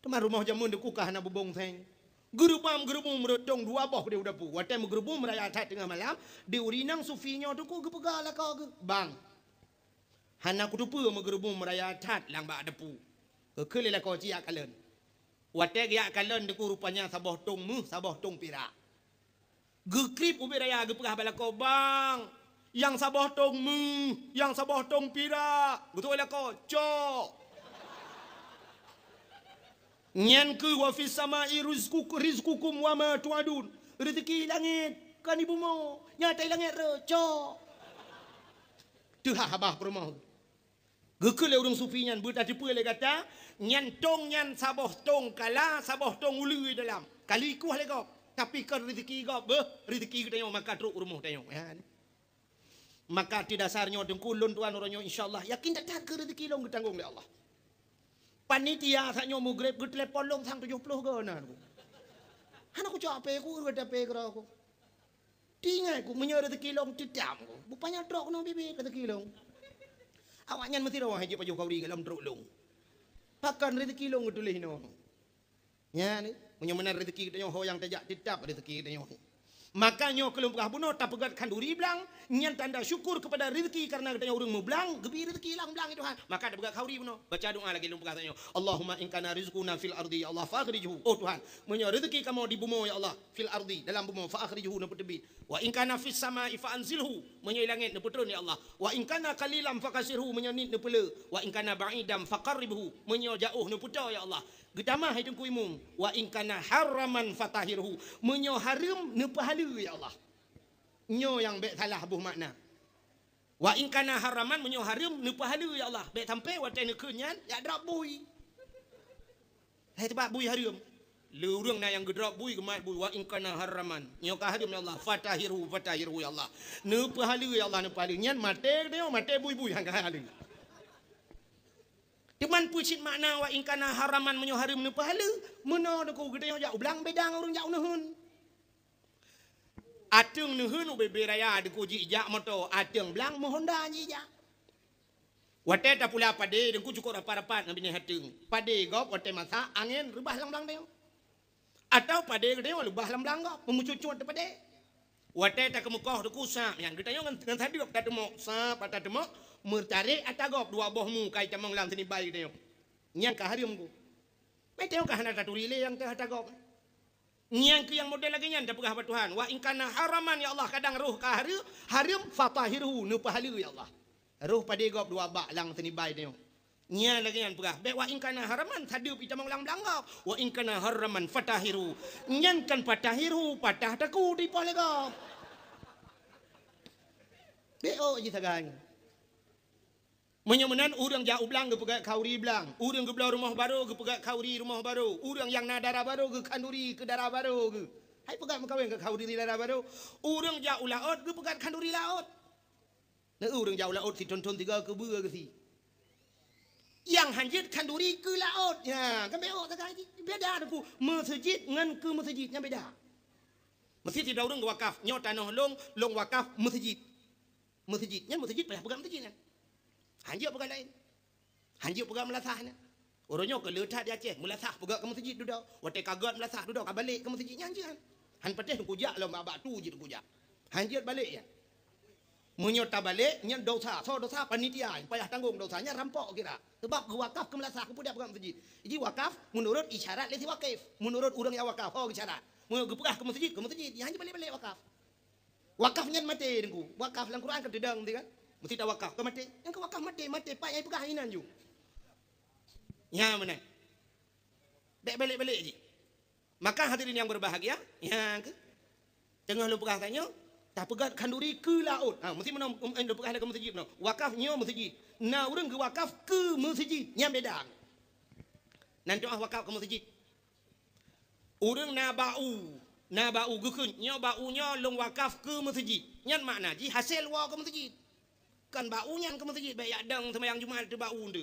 teman rumah jamun deku kah na bubong theng gerubam meretong dua boh dia udah pu watai gerubum raya tat tengah malam di urinang sufinya deku gepegala kau bang hana ku tupu gerubum raya tat lang ba depu kekelela kau cia kalen watai dia kalen deku rupanya saboh tong mu saboh tong pira gekrip ubi raya gepegah bala kau bang yang saboh tong mu yang saboh tong pira betul lah kau cok nyan ku wa fis samai rizqukum wa ma tuadun rezeki langit kan ibu mo nyatai langit reco tu habah rumah gekeul urang sufi nyan beut ati peule kata nyan tong nyan saboh tong kala saboh tong ulu dalam kali ku le kau tapi kan rezeki kau rezeki kita maka truk rumah tayo maka ti dasarnya dengkulun tuan orangnya insyaallah yakin tak ke rezeki long ditanggung oleh Allah panitia saknyo mugrib ke telepon long sang 70 ke na anak ku capek ku ada pe kira aku tinggal ku menyo rezeki long tidam ku bupanya trok no bibit rezeki long awaknya mesti rawah haji paju kauri dalam truk long pakan rezeki long tulis no nya ni menyo menan rezeki kita ho yang tajak tidap rezeki kita makanya kelum pegah bunuh tak pegat kanduri belang nyan tanda syukur kepada rezeki karena katanya urang mau belang gebi rezeki lang belang itu Tuhan maka ada pegat kauri bunuh baca doa lagi lum pegah tanya Allahumma in kana rizquna fil ardi ya Allah fakhrijhu oh Tuhan menyo rezeki kamu di bumi ya Allah fil ardi dalam bumi fakhrijhu na petebit wa in kana fis samai fa anzilhu menyo langit na putrun ya Allah wa in kana qalilan fakasirhu menyo nit na pele wa in kana ba'idam faqarribhu menyo jauh na putra ya Allah gedamah hidung ku imum wa in kana haraman fatahirhu menyo haram ne pahala ya Allah nyo yang baik salah buh makna wa in kana haraman menyo haram ne pahala ya Allah baik sampai watai ne kenyan ya drop bui hai tebak bui haram le urang na yang gedrop bui gemat bui wa in kana haraman nyo ka haram ya Allah fatahirhu ya Allah ne pahala ya Allah ne pahala nyan mate dia mate bui hang pahala Teman pucit makna wa ingkana haraman menyo haram ne pahala meno deku gede jauh belang bedang urang jauh nehun atung nehun ube raya deku jijak moto atung belang mo Honda jijak wate ta pula pade deku cukup rapat-rapat nabi ni hatung pade gop wate masa angin rubah lang-lang dia atau pade gede lubah lang-lang gop memucucut te pade Wate tak kemukoh tu kusap yang kita yang dengan tadi tak temu sap tak temu mertarik atagop dua bohmu kai camang lang sini bayi kita yang nyang kaharium ku. Betul kah nak taturi le yang teh atagop. Nyang ke yang model lagi nyang dah pegah Tuhan. Wa in kana haraman ya Allah kadang roh harim fatahiru nu pahalu ya Allah. Roh pada gop dua bak lang sini bayi dia. Nya lagi yang pegah. Baik wa in kana haraman tadi pi camang lang belangau. Wa in kana haraman fatahiru. Nyang kan fatahiru patah taku di pole gop. Beo je sagang. Menyemenan orang jauh belang ke pegat kauri belang. Orang ke belah rumah baru ke pegat kauri rumah baru. Orang yang nak darah baru ke kanduri ke darah baru ke. Hai pegat mengkawin ke kauri darah baru. Orang jauh laut ke pegat kanduri laut. Nah orang jauh laut si tonton tiga ke bua ke si. Yang hanjit kanduri ke laut. Ya, kan beo sagang. Beda tu. Masjid ngan ke masjidnya beda. Masjid tidak orang wakaf. Nyot tanah long wakaf masjid. Masjidnya masjid payah pegang masjid kan. Hanjir pegang lain. Hanjir pegang melasahnya. Orangnya ke letak di Aceh, melasah pegang ke masjid duduk. Watai kagat melasah duduk, balik ke masjidnya hanjir kan. Han patih kujak lah bak tu je kujak. Hanjir balik ya. Menyota balik, nya dosa, so dosa panitia, payah tanggung dosanya rampok kira. Sebab ke wakaf ke melasah ke pudak pegang masjid. Jadi wakaf menurut isyarat lesi wakif. Menurut orang yang wakaf, isyarat. Menurut pegang ke masjid, hanjir balik wakaf. Wakafnya mati dengku. Wakaf dalam Quran kan dedang kan. Mesti tak wakaf ke mati. Yang ke wakaf mati pak yang pegah inan ju. Ya mana? Balik je. Maka hadirin yang berbahagia, ya ke? Tengah lu pegah tanya, tak pegah kanduri ke laut. Mesti mana lu pegah ke masjid mana? Wakafnya masjid. Nah orang ke wakaf ke masjid, yang beda. Nanti wakaf ke masjid. Orang na bau gukun nya baunya long wakaf ke masjid nyan makna ji hasil wa ke masjid kan baunya ke masjid baik adang sembahyang Jumaat tu bau tu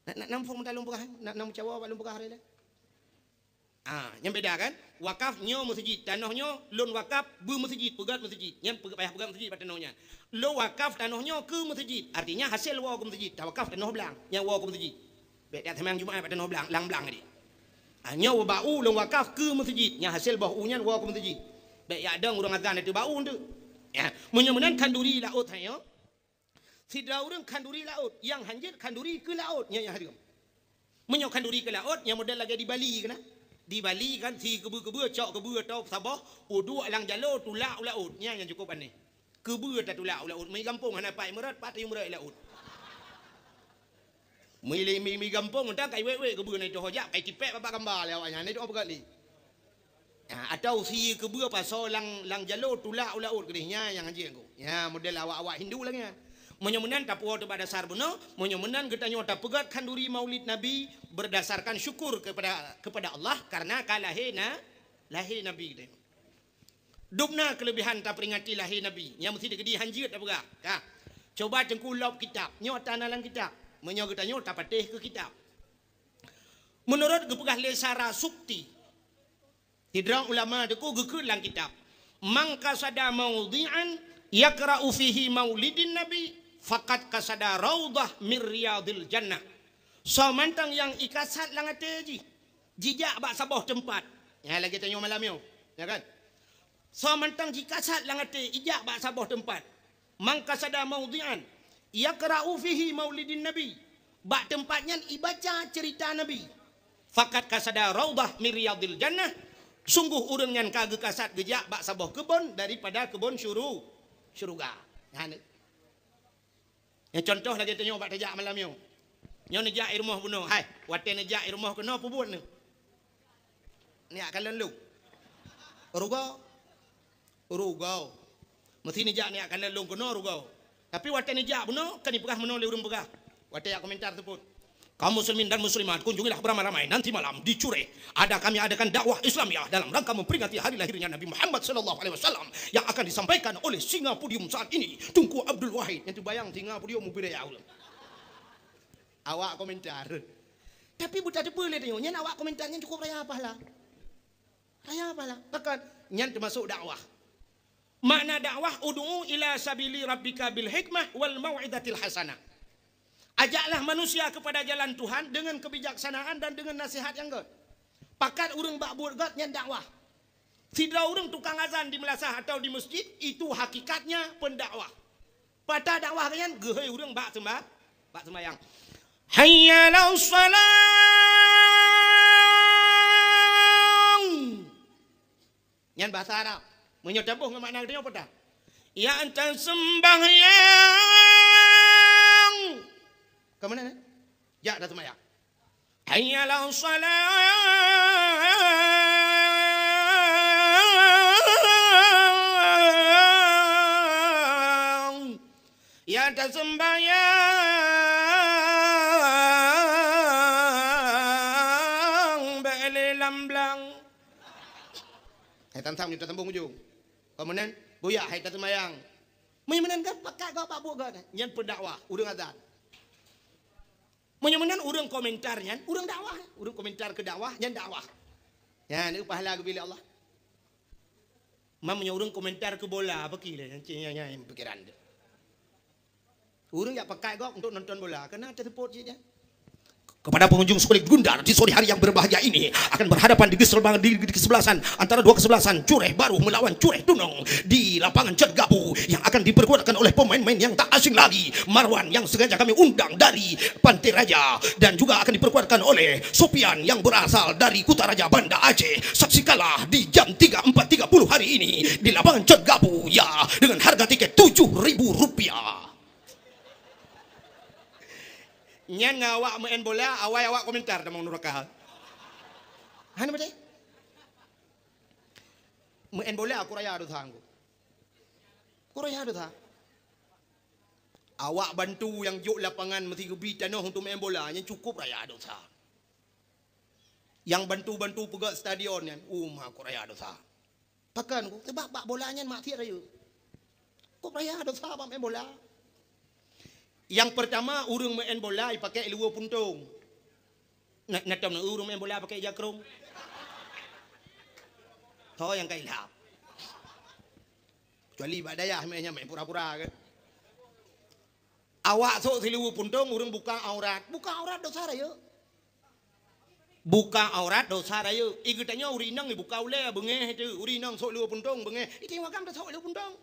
nak nampung dalam pegah nak nam cawa dalam pegah dia yang beda kan wakafnya masjid tanahnya lon wakaf be masjid pegat masjid nyan payah pegat masjid pada tanahnya lo wakaf tanahnya ke masjid artinya hasil wa ke masjid wakaf tanah belang yang wa ke masjid baik dia sembahyang Jumaat pada tanah belang lang belang dia hanya bau long wakaf ke masjid yang hasil baunya wa ke masjid baik ya ada orang azan itu bau tu ya menyemenan kanduri laut hanya tidak orang kanduri laut yang hanjit kanduri ke laut nya yang hadir menyok kanduri ke laut yang model lagi di Bali kena di Bali kan si kebu-kebu cok kebu atau Sabah dua lang jalo tu laut nya yang cukup aneh kebu tak tu laut mai kampung hana pai merat pati merat laut mi gampung entah kai wewe kebu ni tu hojak kai kipek bapak gambar le awaknya ni tu apa kali atau si kebu apa so lang jalo tu laut kedihnya yang anjing aku ya model awak-awak Hindu lagi menyemenan tak puas pada dasar benar menyemenan kita nyota pegat kanduri maulid Nabi berdasarkan syukur kepada Allah karena kalahina lahir Nabi kita dubna kelebihan tak peringati lahir Nabi yang mesti digedi hanjir tak pegak coba cengkulop kitab nyota nalang kitab menyok kita nyota patih ke kitab menurut gepegah lesara sukti hidrang ulama deku gekun lang kitab mangka sada maudhi'an yakra'u fihi maulidin nabi faqad kasada raudah min riyadil jannah somantang yang ikasat lang ateji jijak bak saboh tempat ya lagi tanya malam yo ya kan somantang jikasat lang ate ijak bak saboh tempat mangka sada maudhi'an yakra'u fihi maulidin nabi bak tempatnya ibaca cerita nabi faqad kasada raudah min riyadil jannah sungguh urang yang kage kasat gejak bak saboh kebun daripada kebun syurga ya contoh lagi tanya bak tajak malam yo nyo nejak rumah bunuh hai wate nejak rumah kena apa buat ni akan lalu rugau mesti nejak ni akan lalu kena rugau tapi wate nejak bunuh kan dipegah menoleh urang pegah wate ya komentar tersebut kaum muslimin dan muslimat kunjungilah beramai-ramai nanti malam di Cure kami adakan dakwah Islamiah dalam rangka memperingati hari lahirnya Nabi Muhammad sallallahu alaihi wasallam yang akan disampaikan oleh singa podium saat ini Tunku Abdul Wahid yang bayang singa podium mubire ya awak komentar tapi buta boleh tengok nyen awak komentarnya cukup raya apalah bahkan nyen termasuk dakwah makna dakwah ud'u ila sabili rabbika bil hikmah wal mau'izatil hasanah ajaklah manusia kepada jalan Tuhan dengan kebijaksanaan dan dengan nasihat yang good. Pakat urang bak buat god nyan dakwah. Sidra orang tukang azan di melasah atau di masjid itu hakikatnya pendakwah. Pada dakwah kalian gehei orang bak sembahyang. Hayya 'alas salam. Nyan bahasa Arab. Menyodabuh dengan makna dia apa dah? Ya anta sembahyang. Ke mana? Ya dah sembahyang. Hayya 'alas salam. Ya anta sembahyang. Ba'li lamblang. Hai tam-tam nyudah tembung ujung. Kemudian buya hai tak sembahyang. Menyemenan kan pakai kau pak buat kan? Nyan pendakwah, urang azan. Menyemenan urang komentar nyan, urang dakwah, urang komentar ke dakwah, nyan dakwah. Ya, ni pahala ke bila Allah. Mam urang komentar ke bola apa kira yang pikiran dia. Urang ya pakai kau untuk nonton bola, karena ada support je. Kepada pengunjung sekolah Gundar di sore hari yang berbahagia ini akan berhadapan di kesebelasan antara dua kesebelasan Cureh Baru melawan Cureh Tunong di lapangan Cergabu yang akan diperkuatkan oleh pemain-pemain yang tak asing lagi, Marwan yang sengaja kami undang dari Pantai Raja, dan juga akan diperkuatkan oleh Sopian yang berasal dari Kutaraja Banda Aceh. Saksikanlah di jam 4.30 hari ini di lapangan Cergabu ya, dengan harga tiket Rp7.000. Nyan ngawak main bola, awak komentar damang nurakah. Hana bade? Main bola aku raya adu thangku. Aku raya adu thang. Awak bantu yang juk lapangan mesti gebi tanah untuk main bola, yang cukup raya adu thang. Yang bantu-bantu pegat stadion yan, aku raya adu thang. Pakan ku, sebab bak bolanya mak tiar raya. Aku raya adu thang main bola. Yang pertama urang main bola pakai luar puntung. Nak tahu urang main bola pakai jakrung. Tahu yang kailap. Kecuali badaya mainnya main pura-pura kan. Awak sok si luar puntung urang buka aurat. Buka aurat dosa raya. Buka aurat dosa raya. Ikutanya urinang buka ule bengeh itu. Urinang sok luar puntung bengeh. Itu yang wakam sok luar puntung.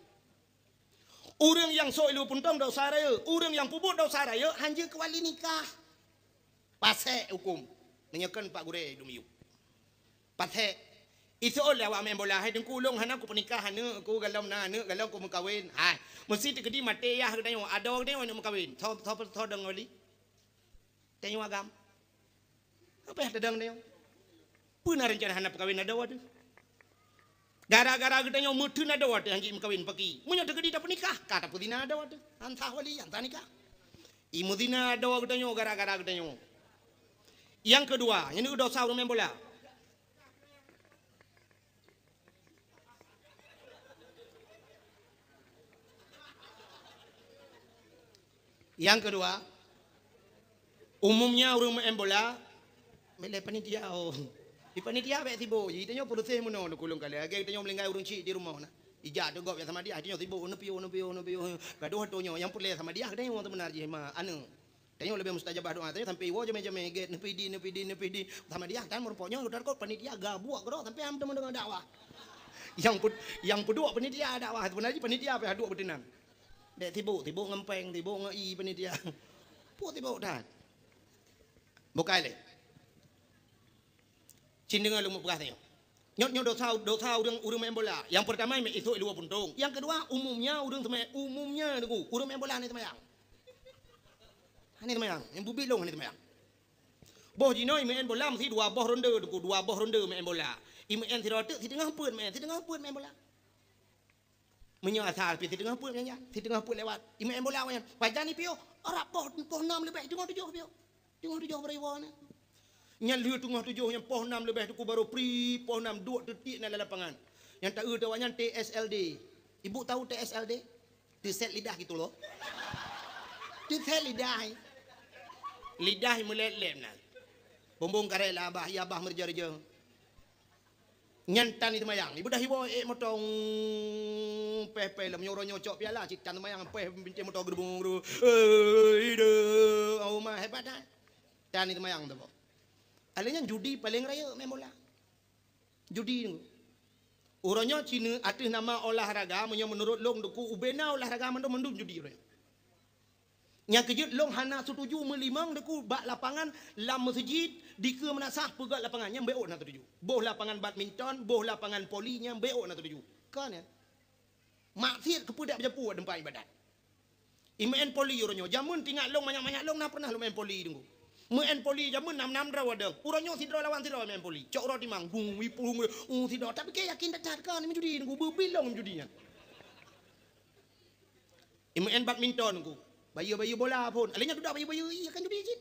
Orang yang sok ilu puntong dosa raya, orang yang puput dosa raya, hanya kewali nikah. Pasek hukum. Menyekan Pak Gure dumiu. Pasek. Itu oleh awak main bola, hai dengkulung, hana aku pernikahan, aku galam galam aku mengkawin. Hai, mesti terkedi mati ya, ada yang nak mengkawin. Tahu deng wali. Tanya agam. Apa yang ada deng dia? Pernah rencana hana perkawin ada waduh. Gara-gara kita nyawa mutu nada waktu hanji mengkawin pagi. Munya terkedi dapat nikah. Kata pudina ada waktu. Antah wali, antah nikah. Imudina ada waktu kita nyawa gara-gara kita nyawa. Yang kedua, ini udah sahur main bola. Yang kedua, umumnya orang main bola, milih panitia. Di panitia baik tibo, jadi tanya produsen mana nak kulung kali. Agak tanya melingkai urang cik di rumah na. Ijat tu gop ya sama dia, tanya tibo, nepiu. Gaduh hatonya, yang pulih sama dia, tanya orang temenar je mah, anu. Tanya lebih mustajabah doa, tanya sampai iwo jam-jam get, nepi di, sama dia, kan merupakan udah kau panitia gabuak kau, sampai am teman dengan dakwah. Yang kedua panitia dakwah, sebenarnya panitia apa? Dua betina. Dek tibo ngempeng, tibo ngei panitia. Tibo dah. Bukai le. Cindengan lu berkata nyot dosa urang main bola. Yang pertama itu luar puntung. Yang kedua umumnya urang main bola ni temayang. Ini temayang, yang bubi long ni temayang. Boh jinoi main bola mesti dua boh ronde main bola. Imain si tengah pun main bola. Menyasar pi si tengah pun lewat. Main bola main. Pajan ni pio, arap boh 6 lebih tengah 7 pio. Tengah 7 beriwan. Yang lihat tengah 7 yang poh 6 lebih tu baru pri poh 6 2 detik dalam lapangan. Yang tak ada awaknya TSLD. Ibu tahu TSLD? Tiset lidah gitu loh. Tiset lidah. Lidah meleleh nah. Bombong karela abah ya abah merja-reja. Nyantan itu mayang. Ibu dah hibo motong peh lam nyoro nyocok piala cikan mayang peh binti motor gerbung. Oh mah hebat dah. Dan itu mayang tu. Alanya judi paling raya main bola. Judi tu. Orangnya Cina atas nama olahraga menurut long deku ubena olahraga mendum judi orang. Yang kejut long hana setuju melimang deku bak lapangan lam masjid dike menasah pegat lapangannya beok nak setuju. Boh lapangan badminton, boh lapangan polinya beok nak setuju. Kan ya? Maksiat kepudak berjapu tempat ibadat. Imain poli orangnya jamun tinggal long banyak-banyak long nak pernah lo main poli tunggu. Main poli jamun 6 draw ada. Orangnya sidro lawan sidro main poli. Cok ro timang bung wipung sidro tapi kayak yakin tak kan ni judi tunggu berbilong judinya. Imain badminton tunggu. Bayu bola pun. Alihnya tu dah bayu iya kan judi cik.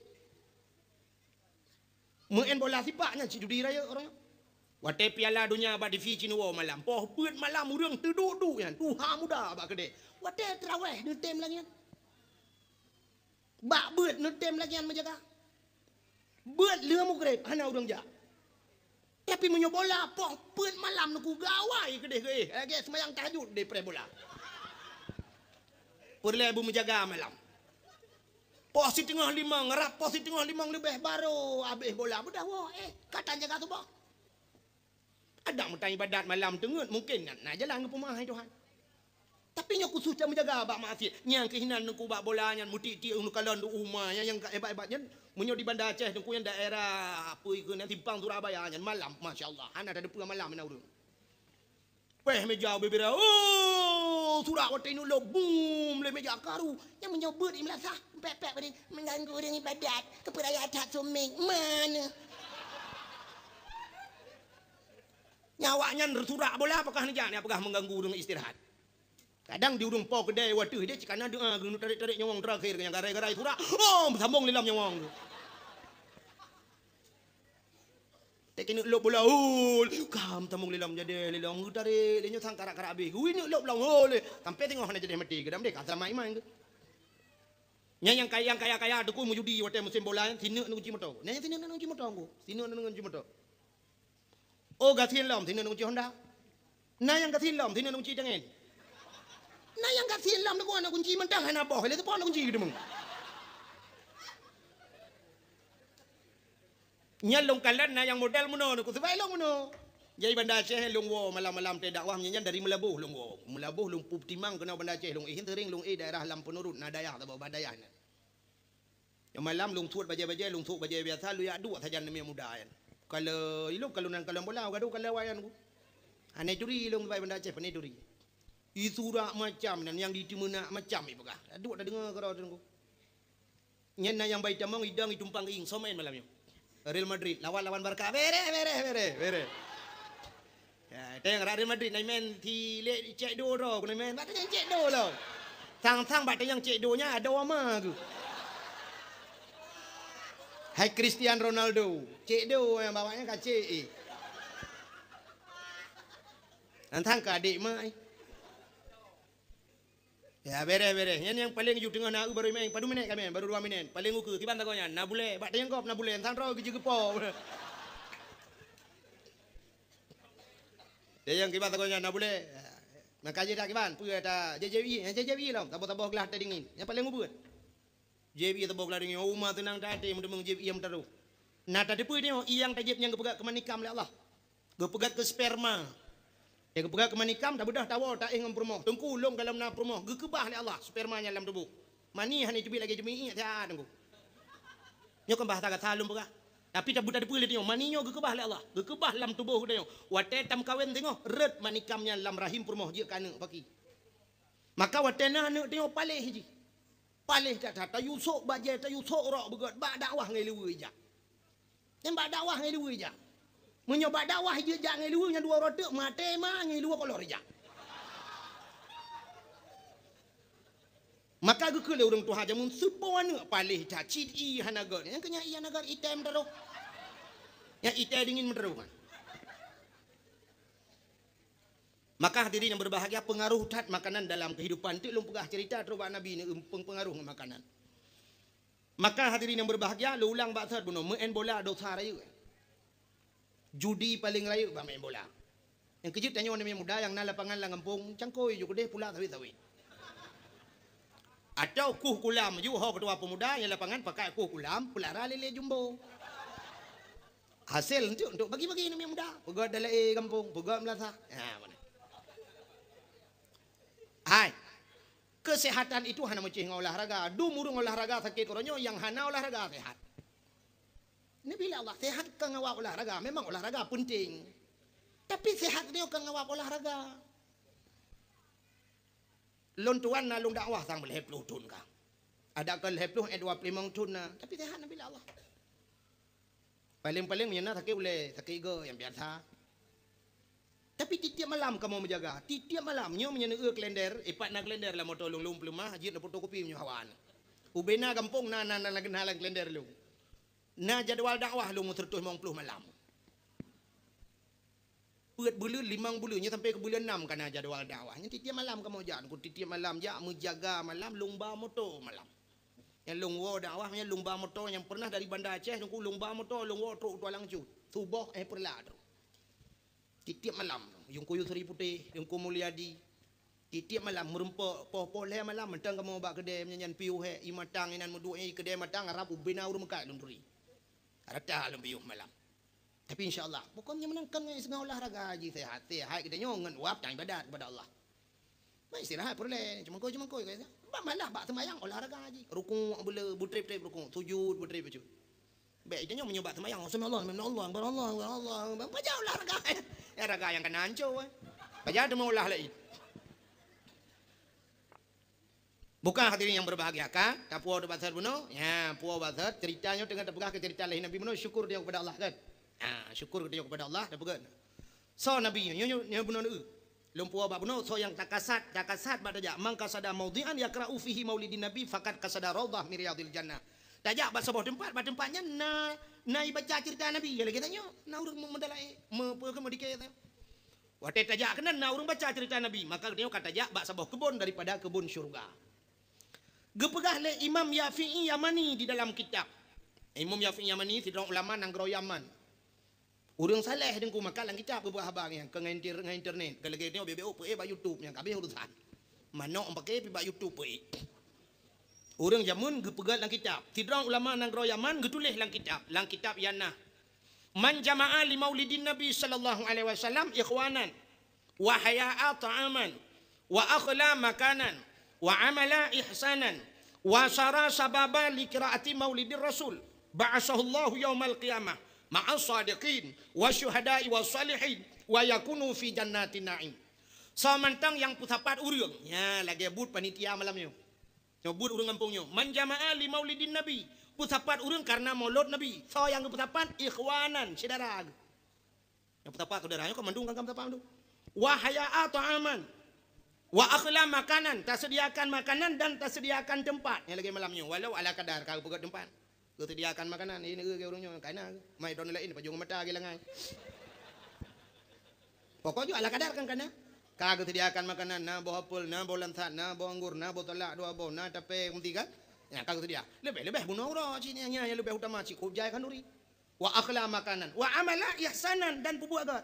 Main bola sipaknya cik judi raya orangnya. Wate piala dunia abad di Fiji nuwo malam. Poh beut malam urang terduduk yan. Tuha muda abad gede. Wate terawih netem lagi yan. Bak beut netem lagi yan menjaga. Beut leu mu grade hana urang ja. Tapi menyo bola poh beut malam nu ku gawai gede ge. Lagi semayang tahajud de pre bola. Perle bu menjaga malam. Poh si tengah lima ngerap poh si tengah lima lebih baru habis bola budak wo kata jaga tu boh. Ada mutai ibadat malam tengut mungkin nak jalan ke rumah Tuhan. Tapi nya khusus dia menjaga bak maksiat. Nyang kehinan ku bak bola nya muti-ti unu kalon du umah yang hebat-hebatnya munyo di Bandar Aceh tu yang daerah apa ke nanti Simpang Surabaya nya malam masya-Allah. Ana ada depan malam na urang. Peh meja bebera. Oh, surak wate nu lo boom le meja karu yang menyobot di melasah. Pep-pep ni mengganggu orang ibadat. Keperayaan tak someng mana? Nyawanya surak bola apakah ni jangan apakah mengganggu dengan istirahat. Kadang di urung po kedai waduh dia cikana doa gunu tarik-tarik nyawang terakhir yang garai-garai surak. Oh, sambung lilam nyawang tu. Tekin lop bola kam sambung lilam jadi lilam tarik dia sang karak-karak habis. Ui ni lop long sampai tengok hana jadi mati kedam dia kata mai main ke. Yang kaya tu ku mujudi wate musim bola sini nu kunci motor. Nya sini nu kunci motor aku. Sini nu kunci motor. Oh gasin lom sini nu kunci Honda. Nah yang gasin lom sini nu kunci jangan. Nah yang gasin lom nu ana kunci mentang hana boh le tu pon kunci gitu mung. Nyalong kalan na yang modal muno ku sebai long muno. Jai Bandar Aceh long wo malam-malam te dakwah nyanyian dari Melabuh long wo. Melabuh long pup timang kena Bandar Aceh long hintering long daerah Lampung Nurut Nadayah atau Badayah. Yang malam long suat baje-baje long suat baje biasa lu ya dua saja namanya muda kan. Kalau ilok kalau nan kalau bola gaduh kalau wayan ku. Ane duri long bai Bandar Aceh pane duri. Isura macam dan yang di timuna macam ibu kah. Aduh dah dengar kau tu. Nyen yang bai tamang idang itumpang ing somain malamnya. Real Madrid lawan Barca. Bere. Ya, tengok Real Madrid nai main ti le cek do ro nai main. Bat yang cek do lo. Sang bat yang cek do nya ada wama tu. Hai Cristiano Ronaldo, cek do yang bawanya kacik. Antang ke adik mai. Ya bere. Yang paling ujung tengah nak baru main, padu minit kami, baru 2 minit. Paling ukur tiban takonya, nak boleh, bat yang kop nak boleh, antang ro kerja kepo. Dia yang kiban takonya nak boleh. Makanya dah kiban, pu ada JJB lah, tabah-tabah gelah tadi dingin. Yang paling ubut. JB tabah gelah dingin, rumah tenang tadi, mendemung JB yang taruh. Nah tadi pu dia yang tajib yang kepegat ke manikam oleh Allah. Kepegat ke sperma. Dia kepegat ke manikam dah bedah tawa tak ingin permoh. Tungku long dalam na permoh. Gekebah ni Allah spermanya dalam tubuh. Mani hani jebik lagi jemi tak tunggu. Nyo kan bahasa kata salum pegah. Tapi tak budak dipulih tengok maninyo gekebah le Allah. Gekebah dalam tubuh dia. Wate tam kawin tengok red manikamnya dalam rahim permoh je kana bagi. Maka wate na anak tengok palih ji. Palih tak yusuk baje tak yusuk rok begot bak dakwah ngai lewe ja. Yang bak dakwah ngai lewe ja. Menyoba dakwah je jak ngai luar nya 2 rotek mate mah ngai luar kolor je. Maka ge kele urang Tuhan jamun sepone palih ca cid i hanagar. Yang kenya i hanagar item daro. Yang item dingin menderukan. Maka hadirin yang berbahagia pengaruh tat makanan dalam kehidupan tu long pegah cerita terubah Nabi ni pengaruh makanan. Maka hadirin yang berbahagia lu ulang baksat buno main bola dosa raya. Judi paling raya ba main bola. Yang kejut tanya orang muda yang na lapangan lang kampung cangkoi ju gede pula sawi-sawi. Atau kuh kulam ju ho ketua pemuda yang lapangan pakai kuh kulam pula lele jumbo. Hasil untuk bagi-bagi nama yang muda. Pegat dalam kampung, pegat Melasa. Mana? Hai. Kesehatan itu hana macam olahraga. Murung olahraga sakit koronyo yang hana olahraga sehat. Ini bila Allah sehat kan ngawak olahraga. Memang olahraga penting. Tapi sehat dia kan ngawak olahraga. Lon tuan na long dakwah sang boleh 10 tun ka. Ada ke 10 25 tun na. Tapi sehat bila Allah. Paling-paling menyana sakit boleh sakit ke yang biasa. Tapi tiap malam kamu menjaga. Tiap malam nyo menyana kalender, ipat na kalender lah motor lung pelumah, hajit na fotokopi menyo hawan. Ubena kampung na kalender lung. Na jadual dakwah lung tertus 50 malam. Buat bulan 5 bulan nya sampai ke bulan 6 kana jadual dakwah. Nya tiap malam kamu jalan, ku tiap malam ja menjaga malam lomba motor malam. Yang lungwo dakwah nya lomba motor yang pernah dari Banda Aceh nunggu lomba motor lungwo truk tualang cu. Subuh perladu. Tiap malam yung kuyu Seri Putih, yung Kumulyadi. Tiap malam merempok poh le malam mentang kamu bak kedai menyanyian piu he imatang inan mudu kedai matang arab ubina urung ka lunduri. Arata alam piu malam. Tapi insyaallah pokoknya menangkan dengan olahraga haji sehat. Sehat kita nyon wap tang ibadat kepada Allah. Mai istirahat perle cuma kau kata. Malah bak sembahyang olahraga haji. Rukuk boleh butrip-trip rukuk, sujud butrip baca. Baik dia nyoba sembahyang subhanallah Allah. Baca olahraga. Olahraga yang kena hancur. Baca demo olah lain. Bukan hadirin yang berbahagia kan? Tak puas bahasa bunuh. Ya, puas bahasa ceritanya dengan terpegah ke cerita lain Nabi bunuh syukur dia kepada Allah kan. Syukur dia kepada Allah dah pegang. So Nabi nyo bunuh tu. Lumpua bab bunuh so yang takasat pada jak mangkasada maudhi'an yaqra'u fihi maulidin nabi faqad kasada raudhah min riyadil jannah. Tajak bab sebuah tempat, pada tempatnya na baca cerita Nabi. Ya lagi tanya, na urang mendalai ke modikai. Waktu tajak kena na urang baca cerita Nabi, maka dia kata tajak bab sebuah kebun daripada kebun syurga. Gepegah le Imam Yafi'i Yamani di dalam kitab. Imam Yafi'i Yamani sidang ulama nang gero Yaman. Urang saleh dengku maka lang kitab beberapa habang yang ke internet. Kalau dia BBO pe ba YouTube yang kabeh urusan. Manok pakai pi ba YouTube pe. Orang jamun gepegat lang kitab. Sidang ulama nang gero Yaman getulis lang kitab yana. Man jama'a li maulidin Nabi sallallahu alaihi wasallam ikhwanan wa haya'a ta'aman wa akhla makanan wa amala ihsanan wa sara sababa li qiraati maulidir rasul ba'asahu Allah yaumal qiyamah ma'as sadiqin wa syuhada'i was salihin wa yakunu fi jannatin na'im. Samantang yang pusapat urang. Ya lagi but panitia malam ni. Nyobut urang kampungnya. Man jama'a li maulidin Nabi. Pusapat urang karena maulud Nabi. So yang pusapat ikhwanan, saudara. Yang pusapat saudaranya kok mandung kang pusapat tu. Wa haya'a ta'aman. Wa akhla makanan, tak sediakan makanan dan tak sediakan tempat. Yang lagi malamnya walau ala kadar kau pegat tempat. Kau sediakan makanan ini ke urangnya kana. Mai don lain pajung mata gilangan. Pokoknya ala kadar kan kana. Kagak sediakan makanan, na bawa apel, na bawa lansat, na bawa anggur, na bawa telak, dua bawa, na tape, mentiga. Ya, kagak sedia. Lebih bunuh orang sini yang lebih utama cik kujai kan duri. Wa akhla makanan, wa amala ihsanan dan pubuh agak.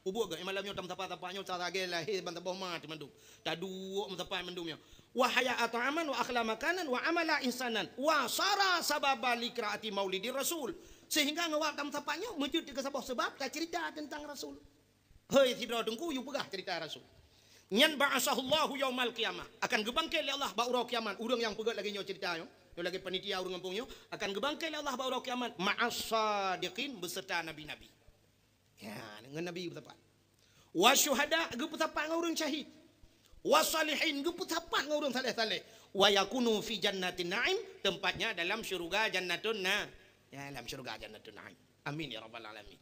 Pubuh agak malamnya tam tapa-tapanya sarage lah he banta bawa mati mandum. Tadu mtapa mandumnya. Wa haya at'aman wa akhla makanan wa amala ihsanan wa sara sababa liqraati maulidir rasul. Sehingga ngawak tam tapanya mujud ke sebab tak cerita tentang Rasul. Hei sidra dengku you pegah cerita Rasul. Nyan ba'asahullahu yaumal qiyamah. Akan gebangkit oleh Allah ba'ura kiamat. Urang yang pegat lagi nyo cerita yo. Yo lagi panitia urang kampung yo akan gebangkit oleh Allah ba'ura kiamat ma'as sadiqin beserta nabi-nabi. Ya, dengan nabi bertepat. Wa syuhada ge bertepat dengan urang syahid. Wa salihin ge bertepat dengan urang saleh-saleh. Wa yakunu fi jannatin na'im, tempatnya dalam syurga jannatun na. Ya, dalam syurga jannatun na'im. Amin ya rabbal alamin.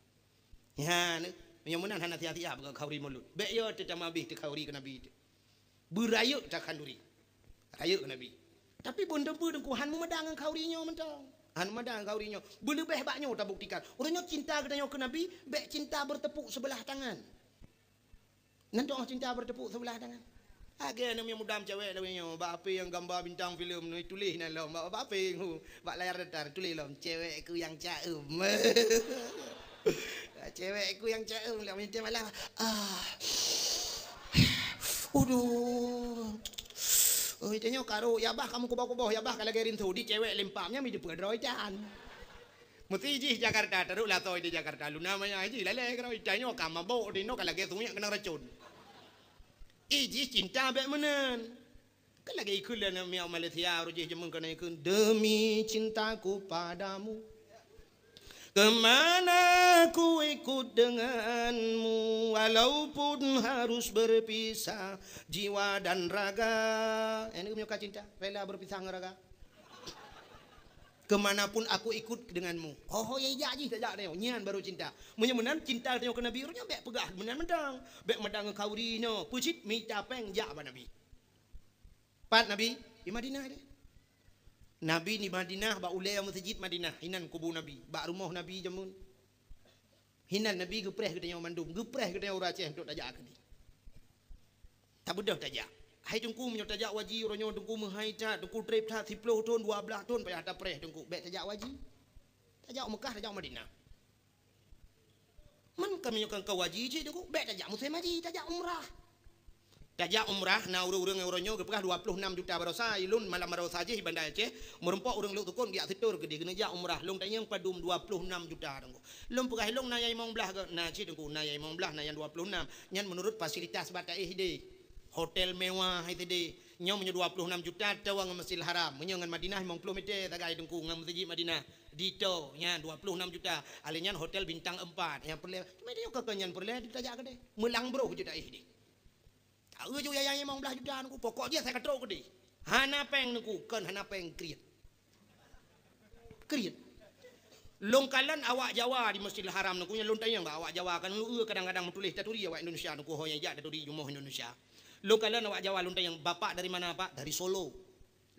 Ya, menyamunan hana hati-hati ke kauri mulut. Baik yo tetap mabih te kauri ke nabi. Berayuk tak kanduri. Rayuk ke nabi. Tapi bonda-bonda dengku han memedang kaurinya mentang. Han memedang kaurinya. Belebih baknya tak buktikan. Orangnya cinta katanya ke nabi, baik cinta bertepuk sebelah tangan. Nanti orang cinta bertepuk sebelah tangan. Agak nama yang mudam cewek namanya. Bak apa yang gambar bintang filem ni tulis nak lah. Bak apa yang bak layar datar tulis lah. Cewekku yang caem. Cewekku yang caem lah minta malam. Aduh. Oh itanya karo ya bah kamu kubah-kubah ya bah kalau gerin tu di cewek lempamnya mi dipegedroi can. Mesti iji Jakarta terus lah toy di Jakarta. Lu namanya iji lele kalau itanya kam mabok di no kalau lagi sungai kena racun. Iji cinta bek menen. Kan lagi ikut lah nama Malaysia rujih jemeng kena ikut demi cintaku padamu. Kemana ku ikut denganmu walaupun harus berpisah jiwa dan raga. Ini punya cinta rela berpisah dengan raga. Kemanapun aku ikut denganmu. Oh ya jadi tak jadi nyan baru cinta. Menyemenan cinta tengok ke Nabi runya bek pegah menan medang. Bek medang ke kaurino. Pucit minta peng ja ba Nabi. Pat Nabi di Madinah dia. Nabi di Madinah ba ulai masjid Madinah hinan kubur Nabi. Ba rumah Nabi jamun. Hinan Nabi gepreh ke tengok mandum, gepreh ke tengok Aceh untuk tajak ke ni. Tak bedah tajak. Hai tungku menyo tajak waji ronyo tungku menghai ta tungku trip ta 10 ton 12 ton payah ta preh tungku bek tajak waji tajak Mekah tajak Madinah man kami nyokan ka waji je tungku bek tajak muslim haji tajak umrah na urang ronyo gepah 26 juta barosa ilun malam barosa je bandar Aceh merempok urang luk tukun dia situr gede kena jak umrah long tanyang padum 26 juta tungku lom pegah long na yai mong belah na je tungku na yai mong belah na yang 26 nyan menurut fasilitas batai de hotel mewah itu deh nyom 26 juta tawang Masjidil Haram menyangan Madinah 50 meter tagai dengku ngam masjid Madinah dito nya 26 juta alinyan hotel bintang 4 yang perle cuma dia kekenyan perle ditajak ke deh melang bro juta deh tahu ju yaya 15 juta aku pokoknya saya katro ke deh hana peng nengku kan hana peng kriet longkalan awak Jawa di Masjidil Haram nengku nya lontayang awak Jawa kan kadang-kadang menulis taturi awak Indonesia nengku hoya ja taturi jumoh Indonesia. Lokalan awak Jawa lontayang bapak dari mana pak? Dari Solo.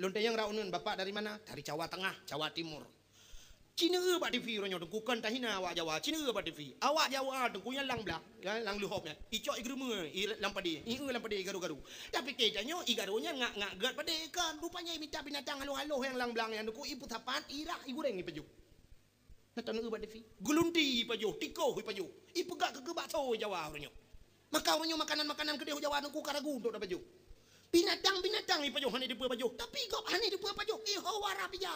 Lontayang raunan bapak dari mana? Dari Jawa Tengah, Jawa Timur. Cina pak TV ronyo dengku kan tahina awak Jawa. Cina pak TV. Awak Jawa dengku yang lang blak, lang luhopnya. Icok igreme, lampadi, lampadi garu-garu. Tapi kejanyo igarunya ngak gat pade kan. Rupanya minta binatang halo-halo yang lang blang yang dengku ibu tapan irah igureng ipeju. Natan pak TV. Gulunti ipeju, tiko ipeju. Ipu gak kegebakso Jawa ronyo. Maka orangnya makanan-makanan gede Jawa nungku karagu untuk baju. Binatang ni pajo hani di baju. Tapi kok hani di baju iho warap ya.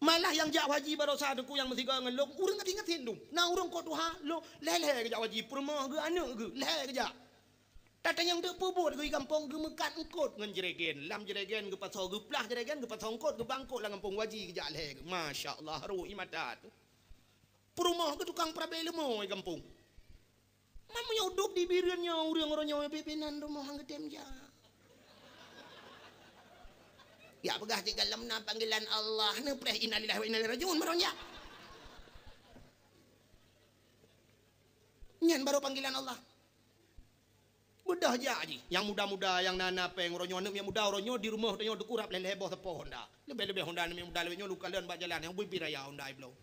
Malah yang Jawa haji barosa nungku yang mesti gangan long urang ingat hindung. Na urang kok tuha lo lele ke Jawa haji permah ge anu ge lele ke ja. Tata yang dek pubut ge kampung ge mekat engkot ngan jeregen. Lam jeregen ge paso ge plah jeregen ge paso engkot ge bangkot lang kampung haji ge ja lele. Masya-Allah ru imadat. Perumah ge tukang prabele mo kampung. Mamanya uduk di biriannya orang-orangnya pimpinan rumah hanggetem ja. Ya pegah di dalam panggilan Allah ne preh innalillahi wa inna ilaihi rajiun marongnya. Nyan baru panggilan Allah. Mudah jadi yang muda-muda yang nana peng ronyo yang muda ronyo di rumah tanya dekurap lele boh tepo Honda. Lebih Honda ni muda lebih luka leun bak jalan yang bui raya Honda iblo.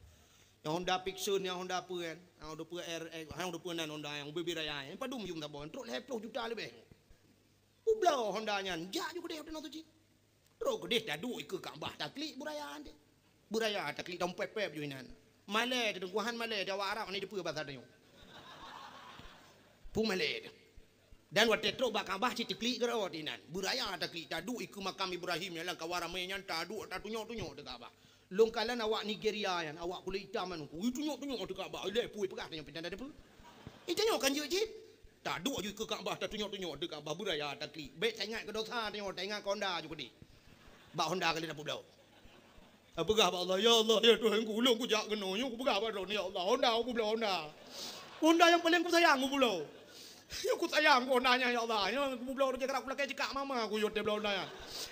Yang Honda Pixun, yang Honda Puen, yang Honda Puen R, yang Honda Puenan Honda yang bebi raya, yang padum yung tabon, terus 10 juta lebih. Ublau Honda nyan, ja juga deh udah tuji. Terus gede dah duit ke kambah taklik buraya ande. Buraya taklik dompet pep juinan. Malay tu kuhan Malay Jawa Arab ni depu bahasa dia. Pu Malay. Dan waktu terus bak kambah citiklik ke ordinan. Buraya taklik dah duit ke makam Ibrahim yang kawara menyan tak duit tak tunjuk dekat abah. Longkalan awak Nigeria yan, awak kulit hitam anu. Tunjuk dekat Kaabah. Ile pui pegah tanya pindah ada apa? Tengok kan je. Tak duk je ke Kaabah tak tunjuk dekat Kaabah budaya takli. Baik saya ingat ke dosa tengok ingat Honda juga di. Bak Honda kali dah pudau. Pegah ba Allah ya Allah ya Tuhan ku ulung ku jak kena yo ku pegah ba ni ya Allah Honda aku belah Honda. Honda yang paling ku sayang ku belah. Yo ku sayang Hondanya ya Allah. Yo ku belah dia gerak pula cekak mama aku yo belah Hondanya.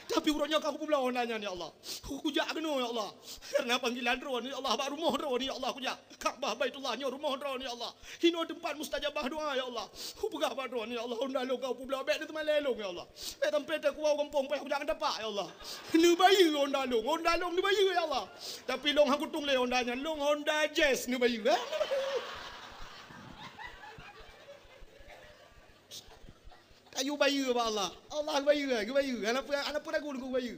Tapi urangnya aku belah Hondanya ya Allah. Ku jak kena ya Allah. Karena panggilan ron ya Allah bak rumah ron ya Allah ku jak. Kaabah Baitullah nya rumah ron ya Allah. Hino tempat mustajabah doa ya Allah. Ku pegah ba ron ya Allah Honda lo kau belah bek ni teman lelong ya Allah. Bek tempat aku kampung pe aku jangan dapat ya Allah. Ni bayi Honda long ni bayi ya Allah. Tapi long aku tung le Hondanya long Honda Jazz ni bayi. Ayu bayu ba Allah. Allah bayu ke bayu. Anak pun aku ku bayu.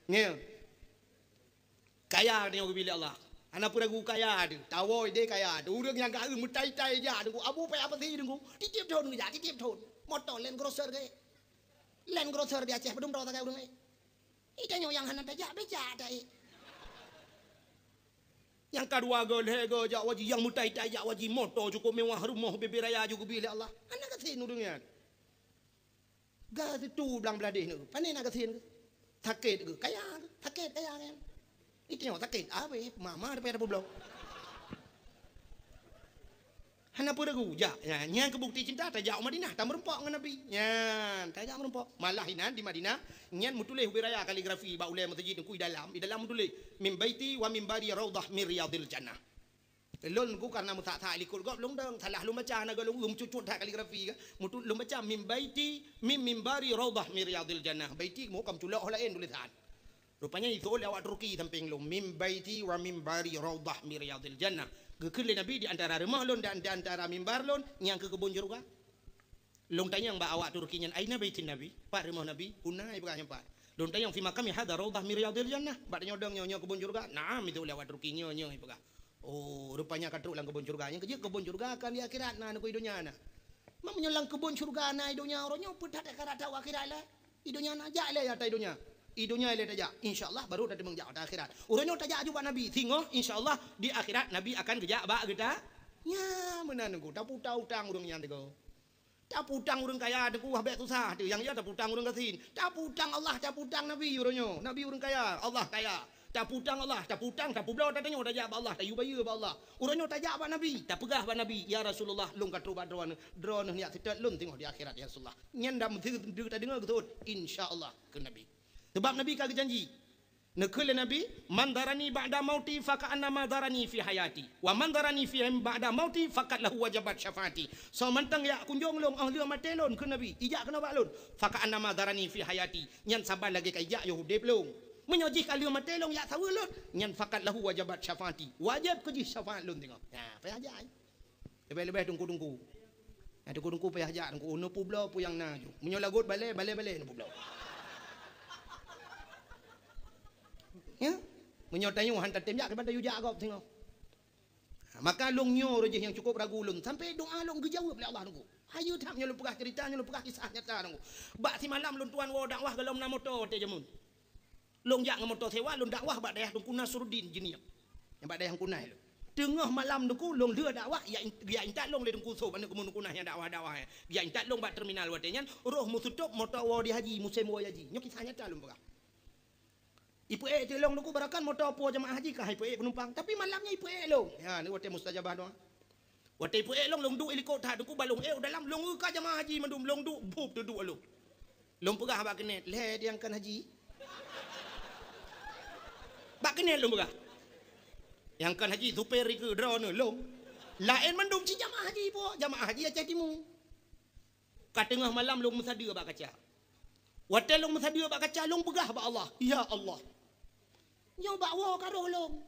Ngel. Kaya ni aku bila Allah. Anak pun aku kaya ada. Tahu dia kaya ada. Urang yang gak mutai-tai je ada. Abu pe apa sih dengu. Titip thon ya, titip thon. Motor Land Cruiser ke. Land Cruiser di Aceh belum tahu tak urang ni. Itanya yang hana beja dah. Yang kedua golhe jak waji yang mutai tak jak waji motor cukup mewah rumah bebe raya juga bila Allah. Anak kasin urangnya. Gas itu belang beladih ni. Pandai nak kasin ke? Sakit ke? Kaya ke? Sakit kaya kan? Itu yang sakit. Apa mama ada pada pulau. Hana pun ragu, jak. Yang kebukti cinta tak jak Madinah, tak merempak dengan Nabi. Yan, tak jak merempak. Malah hinan di Madinah, nyan mutulih beraya kaligrafi ba ulai masjid ku di dalam mutulih min baiti wa min bari raudah min riyadil jannah. Lon ku karena mutak likul gop long dang salah lu baca na galung cucut tak kaligrafi ka. Mutul lu baca min baiti min bari raudah min riyadil jannah. Baiti mu kam tulak lain tulisan. Rupanya itu oleh awak Turki samping lu min baiti wa min bari raudah min riyadil jannah. Gekele Nabi di antara rumah lon dan di antara mimbar lon yang ke kebun jeruk. Long tanya yang awak Turki nyan aina baitin Nabi? Pak rumah Nabi, unai berkah yang pak. Long tanya yang fi makam hada raudah min riyadil jannah. Bak nyodong nyonya kebun jeruk. Naam itu oleh awak Turki nyonya berkah. Oh, rupanya katruk lang kebun surga. Yang kerja kebun surga akan di akhirat na ko idunya na. Mam nyolang kebun surga na idunya orangnya pun tak akhirat tahu akhirat lah. Idunya na jak le ya ta idunya. Idunya le tajak. Insyaallah baru dah mengjak ta akhirat. Orangnya tajak juga Nabi. Tengok insyaallah di akhirat Nabi akan kerja ba kita. Ya, menan ku tak putau utang urang yang tego. Tak putang urang kaya deku habek susah tu. Yang ya tak putang urang kasin. Tak putang Allah, tak putang Nabi orangnya. Nabi urang kaya, Allah kaya. Tak putang Allah, tak putang, tak publau tak tanya tajak ba Allah, tak yubaya ba Allah. Urangnya tajak ba Nabi, tak pegah ba Nabi. Ya Rasulullah, lung katru ba drone ni atit lun tengok di akhirat ya Rasulullah. Nyen dah mesti tak dengar betul. Insyaallah ke Nabi. Sebab Nabi kagak janji. Nekul Nabi, man darani ba'da mauti faka annama darani fi hayati. Wa man darani fi ba'da mauti fakat lahu wajabat syafaati. So mantang ya kunjung long ahli matelon ke Nabi. Ijak kena ba lon. Faka annama darani fi hayati. Nyan sabar lagi ka ijak yo hudep long. Menyojih kali matelong ya tahu lon. Nyan fakat lahu wajabat syafaati. Wajib ke syafaat lon tengok. Ha, payah ajak. Lebih-lebih tunggu-tunggu. Ha, tunggu-tunggu payah ajak tunggu ono publau pu yang na ju. Menyolagot balik no publau. Ya, menyotayu hantar temjak kepada yujak kau tengok. Maka long nyo rejeh yang cukup ragu long sampai doa long dijawab oleh Allah nunggu. Hayu tak nyolo pegah ceritanya lo pegah kisah nyata nunggu. Bak si malam long tuan wo dakwah galom na motor te jamun. Long jak ngam motor sewa long dakwah bak dayah dungku Nasruddin jiniak. Yang bak dayah kunai lo. Tengah malam nungku long dia dakwah ya dia intak long le dungku so ban kumun kunah yang dakwah. Dia intak long bak terminal watenyan roh musutup motor wo di haji musim wo haji. Nyok kisah nyata long pegah. Ibu tolong aku barakan motor apa jemaah haji kah ibu penumpang tapi malamnya ibu long ya ni wate mustajabah doang wate ibu long du helikopter aku balong dalam long ka jemaah haji mandum long du bup tu long pegah bak kenet le dia kan haji bak kenet long pegah yang kan haji super ke drone long lain mandum si jemaah haji po jemaah haji Aceh Timur kat tengah malam long musada bak kaca wate long musada bak kaca long pegah bak Allah ya Allah nyo bawa karoh long.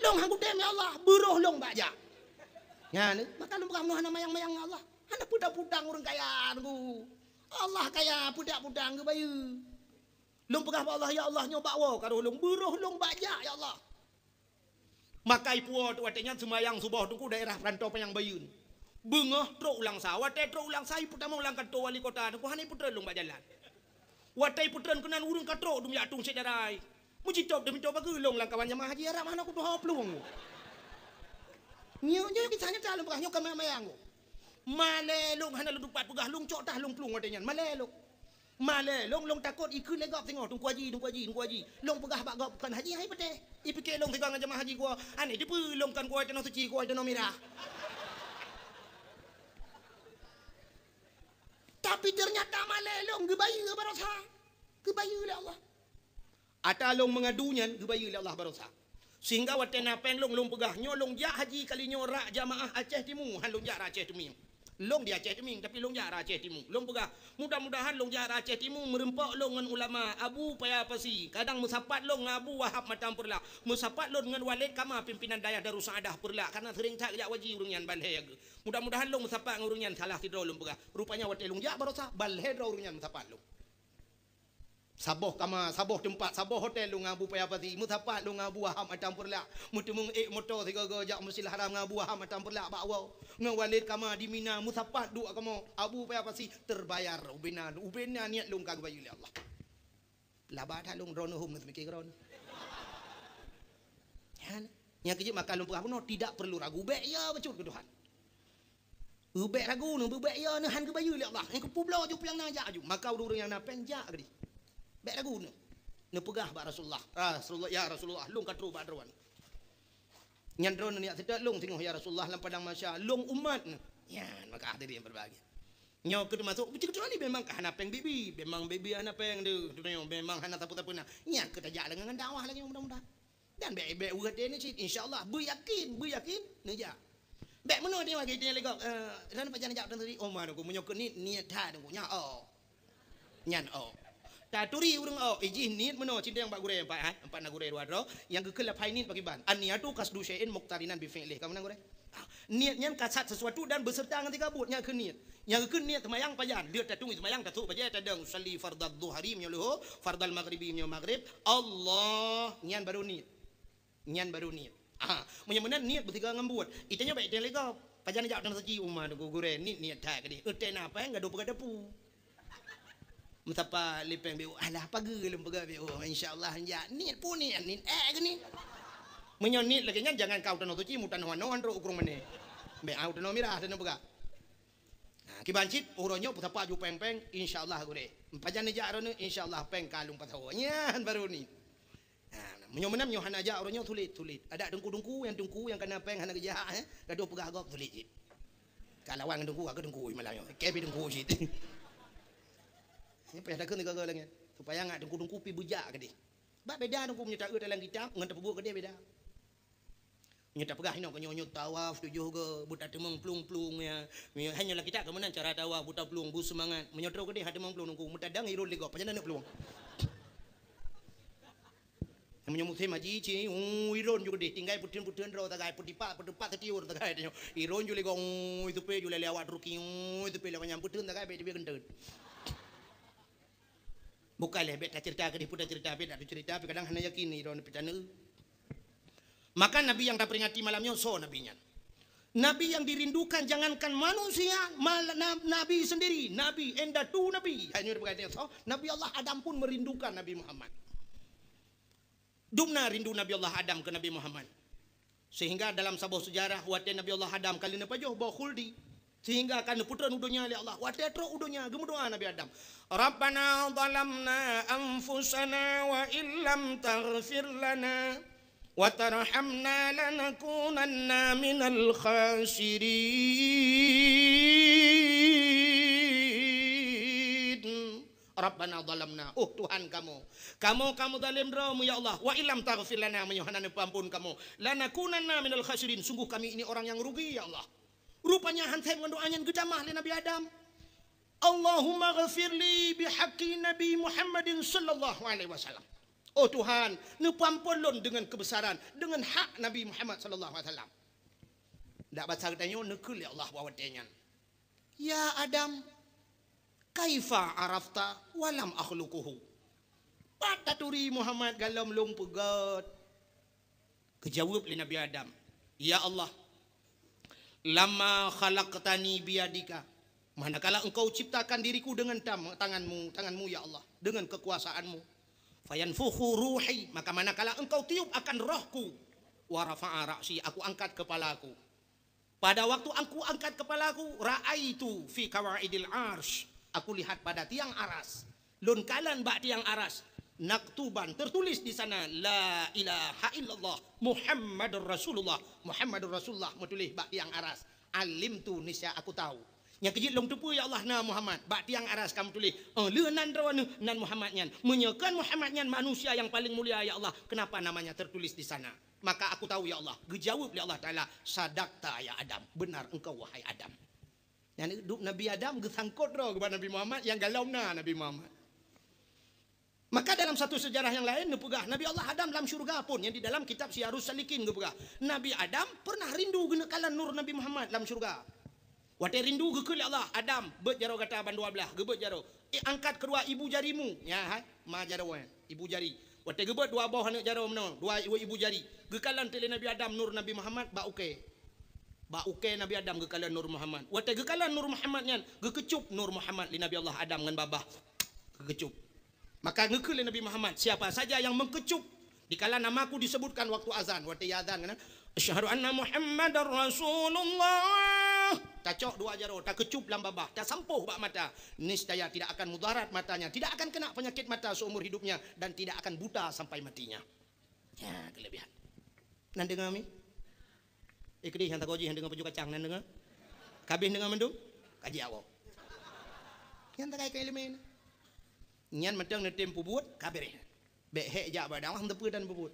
Long hang gudem ya Allah, buruh long baja. Ya ni, maka long bukan hana mayang-mayang Allah. Hana pudang-pudang orang kaya nunggu. Allah kaya pudang-pudang ke bayu. Long pegah Allah ya Allah nyo bawa karoh long, buruh long baja ya Allah. Maka ipu tu watenya semayang subuh tungku daerah perantau payang bayun. Bengah tro ulang sawat tro ulang sai putama ulang kanto wali kota tungku hana putra long bajalan. Watai putran kenan urung katro dum yatung sedarai. Muji top demi top bagulong lang kawan jamaah haji arah mana aku 20. Nyo kisahnya dalam pegah nyo kamayang. Malelong hana lu dupat pegah lung cok tah lung plung watenyan. Malelong long takut ikut legap tengok tungku haji. Long pegah bak gop kan haji hai pete. Ipikir long tegang jamaah haji gua. Ane di pelong kan gua teno suci gua teno merah. Tapi ternyata malelong gebayu barosa. Gebayu oleh Allah. Atalong mengadunya gebayu oleh Allah barosa. Sehingga watena penglong long pegah nyolong ja haji kali nyorak jamaah Aceh Timur han long ja Aceh Timur. Long di Aceh Timur tapi long ja Aceh Timur. Long pegah mudah-mudahan long ja Aceh Timur merempak long dengan ulama Abu Payapasi. Kadang musapat long Abu Wahab Matam Perla. Musapat long dengan Walid Kama pimpinan dayah Darussadah Perla karena sering tak jak waji urungan balhe. Mudah-mudahan long musapat ngurungan salah tidro long pegah. Rupanya wate long ja barosa balhe dro urungan musapat long. Saboh kama, saboh tempat, saboh hotel lu ngabu payapati, mutapat lu ngabu Wahab Matam Perla. Mutumung motor tiga gojak Masjidil Haram ngabu Wahab Matam Perla bawa. Ngawalid kama di Mina mutapat dua kama Abu Payapati terbayar ubena niat lu kagak bayu Allah. Labat halung drone hum mikir drone. Yang kejip makan lumpur apa no tidak perlu ragu. Bek ya becut ke Tuhan. Bek ragu nu bek ya nu han ke bayu li Allah. Yang kepublau ju piang najak ju. Maka urang yang napen jak ke di. Bek ragu nu. Nu pegah ba Rasulullah. Rasulullah ya Rasulullah lung katru ba derwan. Nyan dron ni tidak lung tengok ya Rasulullah lam padang masya lung umat. Ya maka tadi yang berbahagia. Nyo ke masuk begitu ni memang hana peng bibi, memang bibi hana peng de, memang hana tapu-tapu na. Nya ke tajak dengan dakwah lagi mudah-mudahan. Dan bek urat dia ni cik insyaallah beryakin neja. Bek mana dia bagi dia lagi ran pajan jak tadi omar aku menyo ke ni niat tha aku nya nyan taturi urang iji niat meno cinta yang pak gure empat na gure wadro yang kekelap hai niat bagi ban aniatu kasdu syai'in muqtarinan bi fi'lih kamu nang gure niatnya kasat sesuatu dan beserta dengan tiga buatnya ke niat yang ke niat semayang pajan dia tatung semayang tatu pajan tadang usalli fardad dhuhri minhu fardal maghribi minhu maghrib Allah nyan baru niat menyemenan niat bertiga ngambuat itanya baik dia lega pajan jak dan saji umah tu gure niat tak ke dia uten apa enggak do pegadapu Mutapa lipeng biu alah pagi lem pega biu insyaallah ya niat pun niat ke ni menyonit lagi nya jangan kau tano tuci mutan hoan ro ukur mene be au tano mirah tano pega nah kibancit uronyo putapa ju peng insyaallah gure pajan ja ro insyaallah peng kalung patahonya baru ni nah menyomenam nyo hana ja uronyo tulit ada dengku yang kena peng hana geja gado pega gok tulit kalawang dengku malam kebi dengku sit ni payah dak ke lagi supaya ngak dengku pi bujak ke di ba beda dengku menyetak dalam kitab ngan tepubuk ke dia beda nyata pegah hino nyonyo tawaf tujuh ke buta temeng plung ya hanya lah kita kemenan cara tawaf buta plung bu semangat menyotro ke dia temeng plung nunggu mutadang irul ligo panjana plung menyomut maji ci iron juga deh tinggal putin ro tagai putipa tetiur tagai iron juga ligo itu pe juga lewat ruki itu pe lewat nyamputin tagai be dia gendut bukan lebet cerita ke dia putar cerita be ada cerita kadang hanya yakin iron pitana. Maka Nabi yang tak peringati malamnya nabinya. Nabi yang dirindukan jangankan manusia, malah Nabi sendiri, Nabi endatu Nabi. Hanya berkaitan Nabi Allah Adam pun merindukan Nabi Muhammad. Dumna rindu Nabi Allah Adam ke Nabi Muhammad. Sehingga dalam sebuah sejarah wate Nabi Allah Adam kali na pajoh bawa khuldi. Sehingga akan putra nudunya oleh Allah. Wate tro udunya gemudoa Nabi Adam. Rabbana zalamna anfusana wa illam taghfir lana wa tarhamna lanakunanna minal khasirin. Rabbana zalamna, Tuhan kamu zalim ramu ya Allah, wa illam taghfir lana, menyohanana ampun kamu, lanakunanna minal khasirin, sungguh kami ini orang yang rugi ya Allah. Rupanya hantai mendoanya gedamah Nabi Adam. Allahumma ghafirli bihaqqi Nabi Muhammadin sallallahu alaihi wasallam. Tuhan, nepampolon dengan kebesaran, dengan hak Nabi Muhammad sallallahu alaihi wasallam. Dak baca katanya nekul ya Allah wawadenya. Ya Adam, kaifa arafta walam akhluquhu. Pataturi Muhammad galam lung pegat. Kejawab li Nabi Adam, ya Allah, lama khalaqtani biyadika. Manakala engkau ciptakan diriku dengan tanganmu ya Allah, dengan kekuasaanmu. Fayanfukhu ruhi, maka manakala engkau tiup akan rohku, wa rafa'a ra'si, aku angkat kepalaku. Pada waktu aku angkat kepalaku, ra'aitu fi kawaidil arsh, aku lihat pada tiang aras. Lun kalan ba tiang aras, naktuban, tertulis di sana la ilaha illallah Muhammadur Rasulullah, menulis ba tiang aras. Alimtu, nisya aku tahu. Yang kejit long tupu ya Allah na Muhammad bak tiang aras kamu tulis leunan rawan nan Muhammad nyan menyekan Muhammad nyan manusia yang paling mulia ya Allah, kenapa namanya tertulis di sana? Maka aku tahu ya Allah, gejawab ya Allah taala, sadaqta ya Adam, benar engkau wahai Adam. Yang hidup Nabi Adam gesangkut roh kepada Nabi Muhammad yang galauna Nabi Muhammad. Maka dalam satu sejarah yang lain nepegah Nabi Allah Adam dalam syurga pun, yang di dalam kitab Syiarus Salikin nepegah Nabi Adam pernah rindu genekalan nur Nabi Muhammad dalam syurga. Wate rindu gekul Allah Adam bet jaro kata ban 12 gebet jaro angkat kedua ibu jarimu ya ma jaro ibu jari wate gebet dua bawah anak jaro meno dua ibu jari gekalan tele Nabi Adam nur Nabi Muhammad ba uke Nabi Adam gekalan nur Muhammad wate gekalan nur Muhammad nyan gekecup nur Muhammad li Nabi Allah Adam ngan babah gekecup. Maka ngekul Nabi Muhammad, siapa saja yang mengkecup Dikala namaku disebutkan waktu azan, waktu azan kan. Asyhadu anna Muhammadar Rasulullah. Tacok dua jaro, tak kecup lam babah, tak sampuh bak mata. Niscaya tidak akan mudarat matanya, tidak akan kena penyakit mata seumur hidupnya dan tidak akan buta sampai matinya. Ya, kelebihan. Nan dengar mi? Ikri yang tak goji yang dengar peju kacang nan dengar. Kabeh dengar mendung? Kaji awak. Yang tak kaya elemen. Nyan mentang netem pubut kabeh. Behek jak badang lah tepu dan pubut.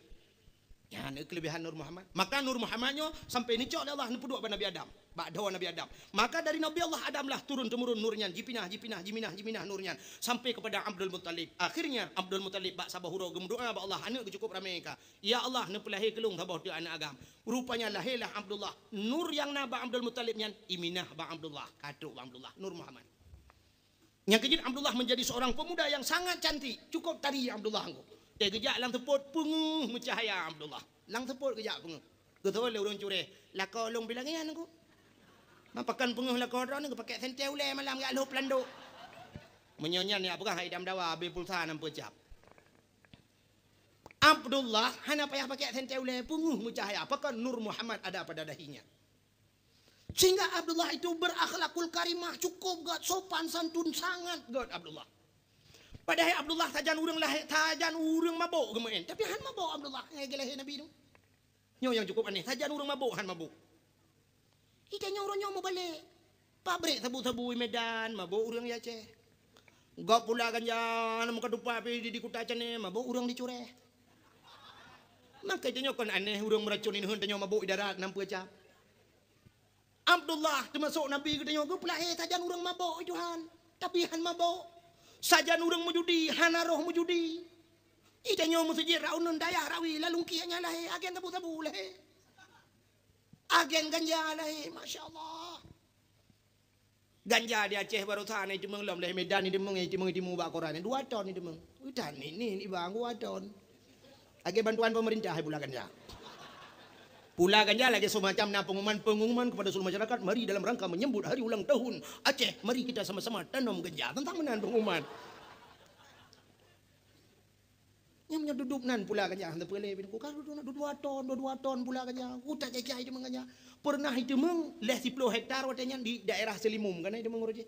Ya, ini kelebihan Nur Muhammad. Maka Nur Muhammadnya sampai ni cok Allah nepuduk pada Nabi Adam. Ba'dawa Nabi Adam. Maka dari Nabi Allah Adam lah turun-temurun nurnya. Jiminah nurnya. Sampai kepada Abdul Muttalib. Akhirnya Abdul Muttalib bak sabah hurau gemdoa ba Allah anak cukup ramai ka. Ya Allah ne pelahir kelung tabah dia anak agam. Rupanya lahirlah Abdullah. Nur yang naba Abdul Muttalib nyan Iminah ba Abdullah. Katuk ba Abdullah. Nur Muhammad. Yang kejut Abdullah menjadi seorang pemuda yang sangat cantik. Cukup tadi Abdullah engkau. Kejak lang teput penguh mencahaya Abdullah. Lang teput kejak penguh. Ketua le urang cure. Lako long bilang yan aku. Mapakan penguh lako ron aku pakai sentel le malam gak lo pelando. Menyonyan ya apakah idam dawa be pulsa nam pecap. Abdullah hanya payah pakai sentel le penguh mencahaya. Apakah Nur Muhammad ada pada dahinya. Sehingga Abdullah itu berakhlakul karimah cukup gak sopan santun sangat gak Abdullah. Padahal Abdullah tajan urang mabuk kemudian. Tapi han mabuk Abdullah ngegelehin Nabi tu. Nyo yang cukup aneh, tajan urang mabuk han mabuk. Itanya urang mau balik. Pabrik tabu-tabu Medan mabuk urang ya Aceh. Gak pula ganja muka dupa api di kota Aceh ni mabuk urang dicureh. Maka itanya kan aneh urang meracunin hun tanya mabuk di darat nampu acap. Abdullah termasuk Nabi katanya ke pula tajan urang mabuk itu han. Tapi han mabuk. Sajan urang mujudi, hana roh mujudi. Itanya musjid raunan daya rawi lalu kianya lah agen tabu-tabu lah. Agen ganja lah, masya-Allah. Ganja di Aceh baru sana itu mengelam lah Medan itu mengimu bakoran 2 ton itu meng. Udan ini bang 2 ton. Agen bantuan pemerintah pula ganja. Pula ganja lagi semacam pengumuman kepada seluruh masyarakat. Mari dalam rangka menyambut hari ulang tahun Aceh. Mari kita sama-sama tanam ganja. Tentang menahan pengumuman. Yang duduk nan pula ganja. Hendak boleh. Kalau duduk 2 ton pula ganja. Utak jaya itu mengganja. Pernah itu meng. Leh 10 hektar watanya di daerah Selimum. Karena itu mengurusi.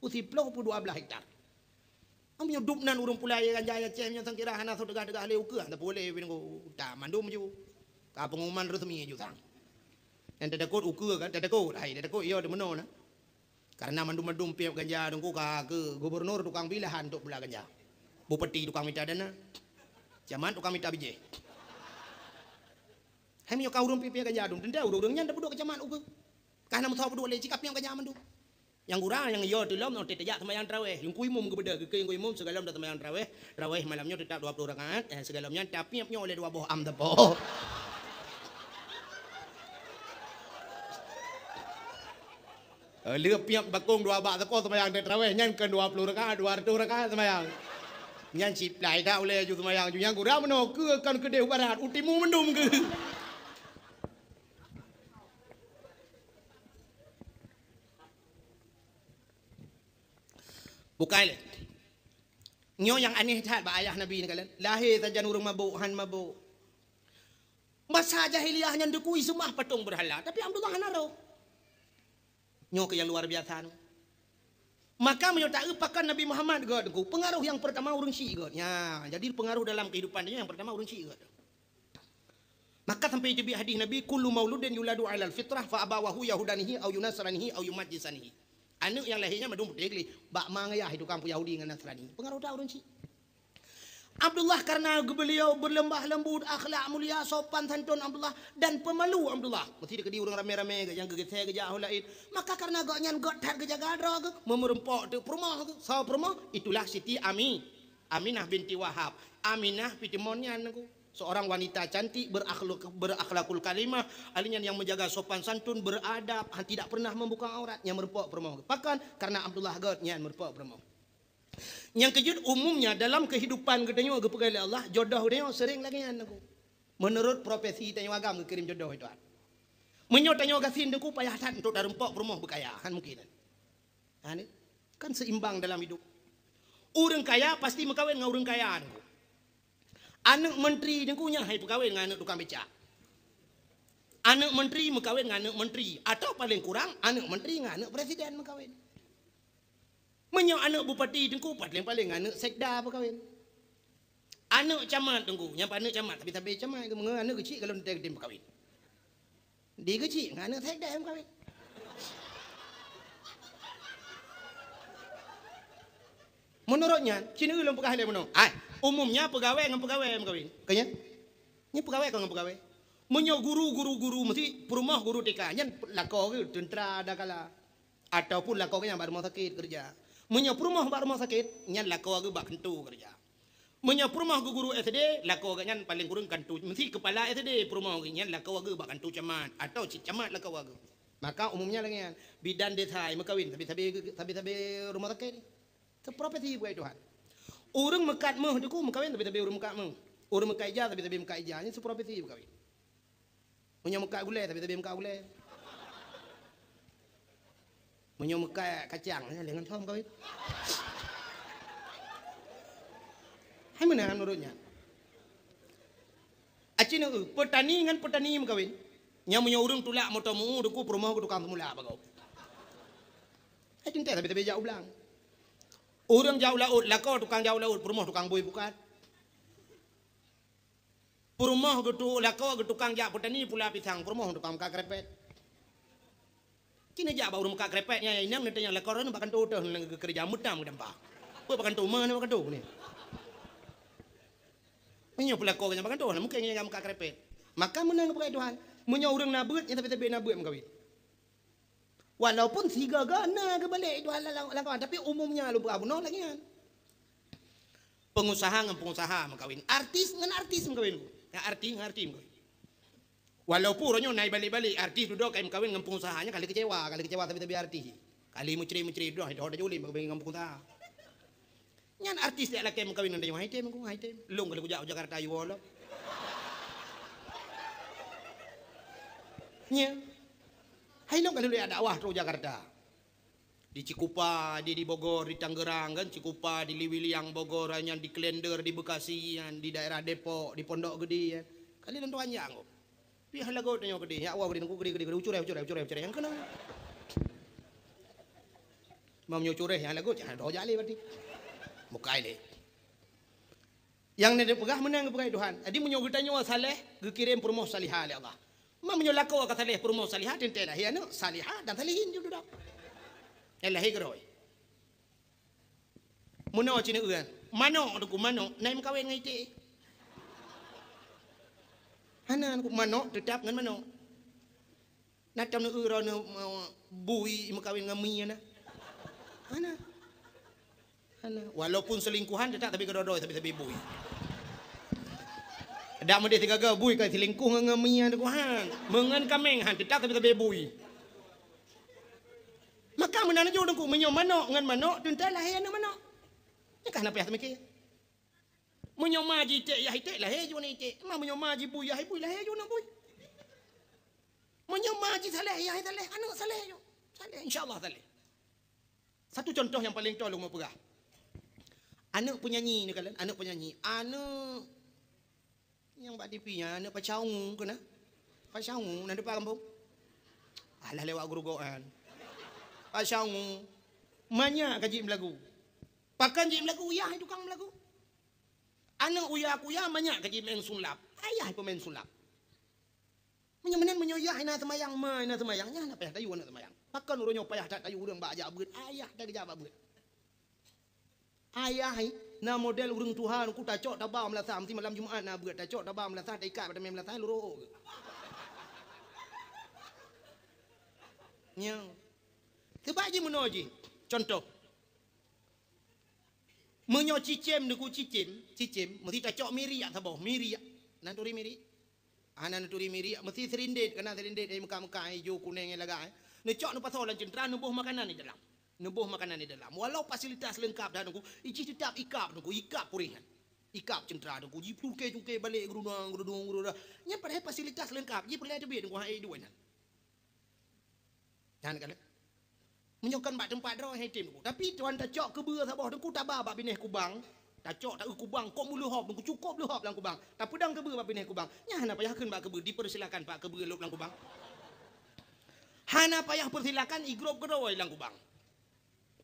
10 pun 12 hektar. Ambil duduk nan urung pula ganja Aceh. Yang sangkira hana so degah-degah leu ke. Hendak boleh. Tak mandum je. Ka pengumuman resmi juga. Yang tadakut ukur kan, tadakut iya de meno na. Karena mandum-mandum piap ganja dengku ka ke gubernur tukang pilihan untuk bela ganja. Bupati tukang minta dana. Camat tukang minta biji. Hemi ka urung piap ganja dum, tenda urung nya ndak buduk ke camat ukur. Karena musau buduk le cikap yang ganja mandum. Yang kurang yang iyo tu lom no tetejak sembahyang tarawih. Yung kuimum ke beda ke yung kuimum segalam dah sembahyang tarawih. Tarawih malamnya tetap 20 rakaat, segalamnya tapiapnya oleh 2 buah am depo. Lihat piap bakung 2 bak teko sembahyang tarawih nyan ke 20 rakaat 200 rakaat sembahyang. Nyan sip lai dah oleh ju sembahyang ju yang kurang meno ke kan kedeh barat utimu mendum ke. Bukan le. Nyo yang aneh tak ba ayah Nabi ni kalian. Lahir tajan urang mabuk han mabuk. Masa jahiliyahnya ndekui semua patung berhala tapi Abdullah hanaro. Nyo ke yang luar biasa tu. Maka menyertai pakan Nabi Muhammad god. Pengaruh yang pertama urang Syi'i god. Ya, jadi pengaruh dalam kehidupan dia yang pertama urang Syi'i god. Maka sampai itu hadis Nabi kullu mauludin yuladu 'alal fitrah fa abawahu yahudanihi au yunasranihi au yumajjisanihi. Anak yang lahirnya madum putih bak mangayah itu kampung Yahudi dengan Nasrani. Pengaruh dah urang Syi'i. Abdullah karena beliau berlembah lembut, akhlak mulia, sopan santun Abdullah dan pemalu Abdullah. Mesti dia orang rame-rame yang gegese gejah lain. Maka karena gaknya got tar gejah gadro ke memerempok tu perumah ke. Saw perumah itulah Siti Aminah binti Wahab. Aminah pitimonnya aku. Seorang wanita cantik berakhlakul kalimah, alinya yang menjaga sopan santun, beradab, tidak pernah membuka auratnya merempok perumah. Bahkan karena Abdullah gotnya merempok perumah. Yang kejut umumnya dalam kehidupan katanya kepegali Allah jodoh dia sering lagi aku. Menurut profesi tanya agam kirim jodoh itu. Menyot tanya gasin deku payah tan untuk darempok rumah berkaya kan mungkin. Ini kan seimbang dalam hidup. Orang kaya pasti mengkawin dengan orang kaya aku. Anak menteri dengku nya hai pegawai dengan anak tukang becak. Anak menteri mengkawin dengan anak menteri atau paling kurang anak menteri dengan anak presiden mengkawin. Menyo anak bupati dengku paling anak sekda berkawin. Anak camat dengku, yang anak camat tapi camat ke menga anak kecil kalau dia berkawin. Dia kecil dengan anak sekda yang berkawin. Menurutnya, Cina ulung pegawai dia menang. Umumnya pegawai dengan pegawai yang berkawin. Kayaknya, ini pegawai dengan pegawai. Menyo guru mesti perumah guru TK nya lako ke tentera ada kala ataupun lako ke yang baru mau sakit kerja. Menyo perumah baru mau sakit nya lako ke bak kentu kerja. Menyo perumah guru SD lako ke nya paling kurang kantu mesti kepala SD perumah ke nya lako ke bak kantu camat atau cik camat lako ke. Maka umumnya lagi bidan desa mekawin tapi rumah sakit. Itu profesi buat Tuhan. Orang mekat meh deku mekawin tapi orang mekat meh. Orang mekat ija tapi mekat ija nya itu profesi berkawin. Punya muka gulai tapi muka gulai. Punya muka kacang dengan som kawin. Hai mana menurutnya? Acina petani dengan petani kawin. Nya punya urang tulak motomu deku perumah ku tukang temula bagau. Hai cinta tapi jauh belang. Urang jauh laut lako tukang jauh laut perumah tukang bui bukan. Perumah gitu lako gitu tukang jak petani pula pisang perumah tukang muka krepet. Kini jak baru muka krepetnya ini yang nanti yang lako orang bahkan tuh kerja mutam dempa. Kau bahkan tuh mana bahkan tuh ni. Menyo pula kau bahkan tuh mungkin yang muka krepet. Maka menang kepada Tuhan. Menyo orang nabut yang tapi nabut mengkawin. Walaupun si gagana kebalik Tuhan lakukan tapi umumnya lu berabun lagi kan. Pengusaha dengan pengusaha mengkawin. Artis dengan artis mengkawin. Arti. Walaupun orangnya naik balik-balik artis duduk kayak kawin dengan pengusahanya kali kecewa tapi artis. Kali menceri duduk ada juli dengan pengusaha. Nyan artis dia laki kawin dengan hai tem long kalau jauh Jakarta you all. Nya. Hai long kalau ada dakwah tu Jakarta. Di Cikupa, di Bogor, di Tangerang kan Cikupa, di Liwiliang Bogor, yang di Klender, di Bekasi, yang di daerah Depok, di Pondok Gede ya. Kali tentu anjang kok. Pihak lagu tanya gede, ya awal gede ucure yang kena. Mau nyucure yang lagu jangan doa jali berarti. Muka ini. Yang nede pegah menang kepada Tuhan. Adi menyogitanya wa saleh, kirim permoh salihah oleh Allah. Mau menyolakau wa saleh permoh salihah tentela ya no salihah dan salihin juga dah. Elah higroy. Mano cina uan. Mano aku mano. Naim kawin ngai te. Hana aku mano tetap ngan mano. Natam nu uro nu bui kawin ngami na. Hana. Walaupun selingkuhan tetap tapi kedodoi tapi bui. Dak mede tiga bui kai selingkuh ngami na kuhan. Mengan kameng han tetap tapi bui. Maka menana juga dengku menyo mano ngan mano tentang lahir na mano. Ya kan apa ya semiki? Menyo maji te ya hite lahir juga ni te. Ma menyo maji bui ya bui lahir juga na bui. Menyo maji saleh ya saleh anu saleh yo. Saleh insyaallah saleh. Satu contoh yang paling tolong mau pegah. Anak penyanyi ni kalian, anak penyanyi. Anak yang bak tipinya anak pacaung kena. Pacaung nak depan kampung. Alah lewat guru-guruan. Pasangu banyak kaji melagu. Pakan ji melagu uyah tukang melagu. Anak uyah kuya banyak kaji main sulap. Ayah pemain sulap. Menyamanan menyoyah ina semayang ina semayangnya apa ya tayu ina semayang. Pakan urunyo payah tak tayu urang bak ajak beut. Ayah tak jawab beut. Ayah na model urang Tuhan ku tacok tabam melasa mesti malam Jumaat na beut tacok tabam melasa tak ikat pada main melasa luruk. Nyang sebab je menoji. Contoh. Menyo cicim deku cicim, mesti tak cok miri tak sabah, miri. Nanturi miri. Nanturi miri mesti serindet kena serindet dari muka-muka hijau kuning yang laga. Ne cok nu pasolan cendera nubuh makanan di dalam. Nubuh makanan di dalam. Walau fasilitas lengkap dah nunggu, iji tetap ikap nunggu, ikap purihan. Ikap cendera nunggu, ji cukai balik gerudung. Nya padahal fasilitas lengkap, ji perlu tebih nunggu hai dua nya. Jangan kala. Menyokan bak tempat dah hai tim. Tapi tuan tak cok ke beur sabah dengku tabah bak bineh kubang. tak cok tak kubang kok mulu hop ku cukup lu hop lang kubang tak pedang kebe bab ini kubang nya hana payah keun bak kebe dipersilakan pak kebe lop lang kubang hana payah persilakan igrop kedoi lang kubang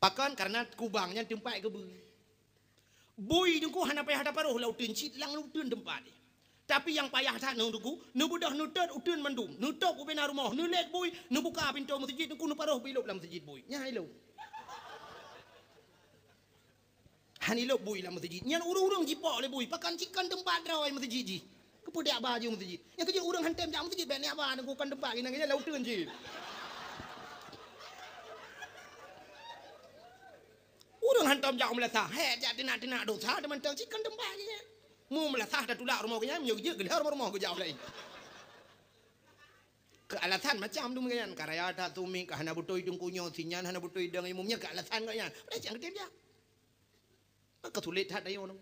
pakan karena kubangnya tempat kebe boy dengku hana payah dapat roh lau tun cit lang lu tun tempat tapi yang payah tak nunggu nu budah nu tet utun mandum nu tok ubena rumah nu lek boy nu buka pintu masjid dengku nu paroh bilop lang masjid boy nya ilo hanilo boy lah masjid nyan urang-urang jipok le boy pakan cikan tempat rawai masjid ji kepudak baju masjid yang kerja urang hantem jam masjid ben apa nang kan tempat ina lau teun ji urang hantam jam melasah he jak tina dosa teman tang cikan tempat ni mu melasah dah tulak rumah kenya menyo je gelar rumah ke jauh lain ke alasan macam tu mengyan karaya ta tumi ka hana butoi dung kunyo sinyan hana butoi dang imumnya ke alasan kaya dah jangan ketem jak kesulit hat ayo no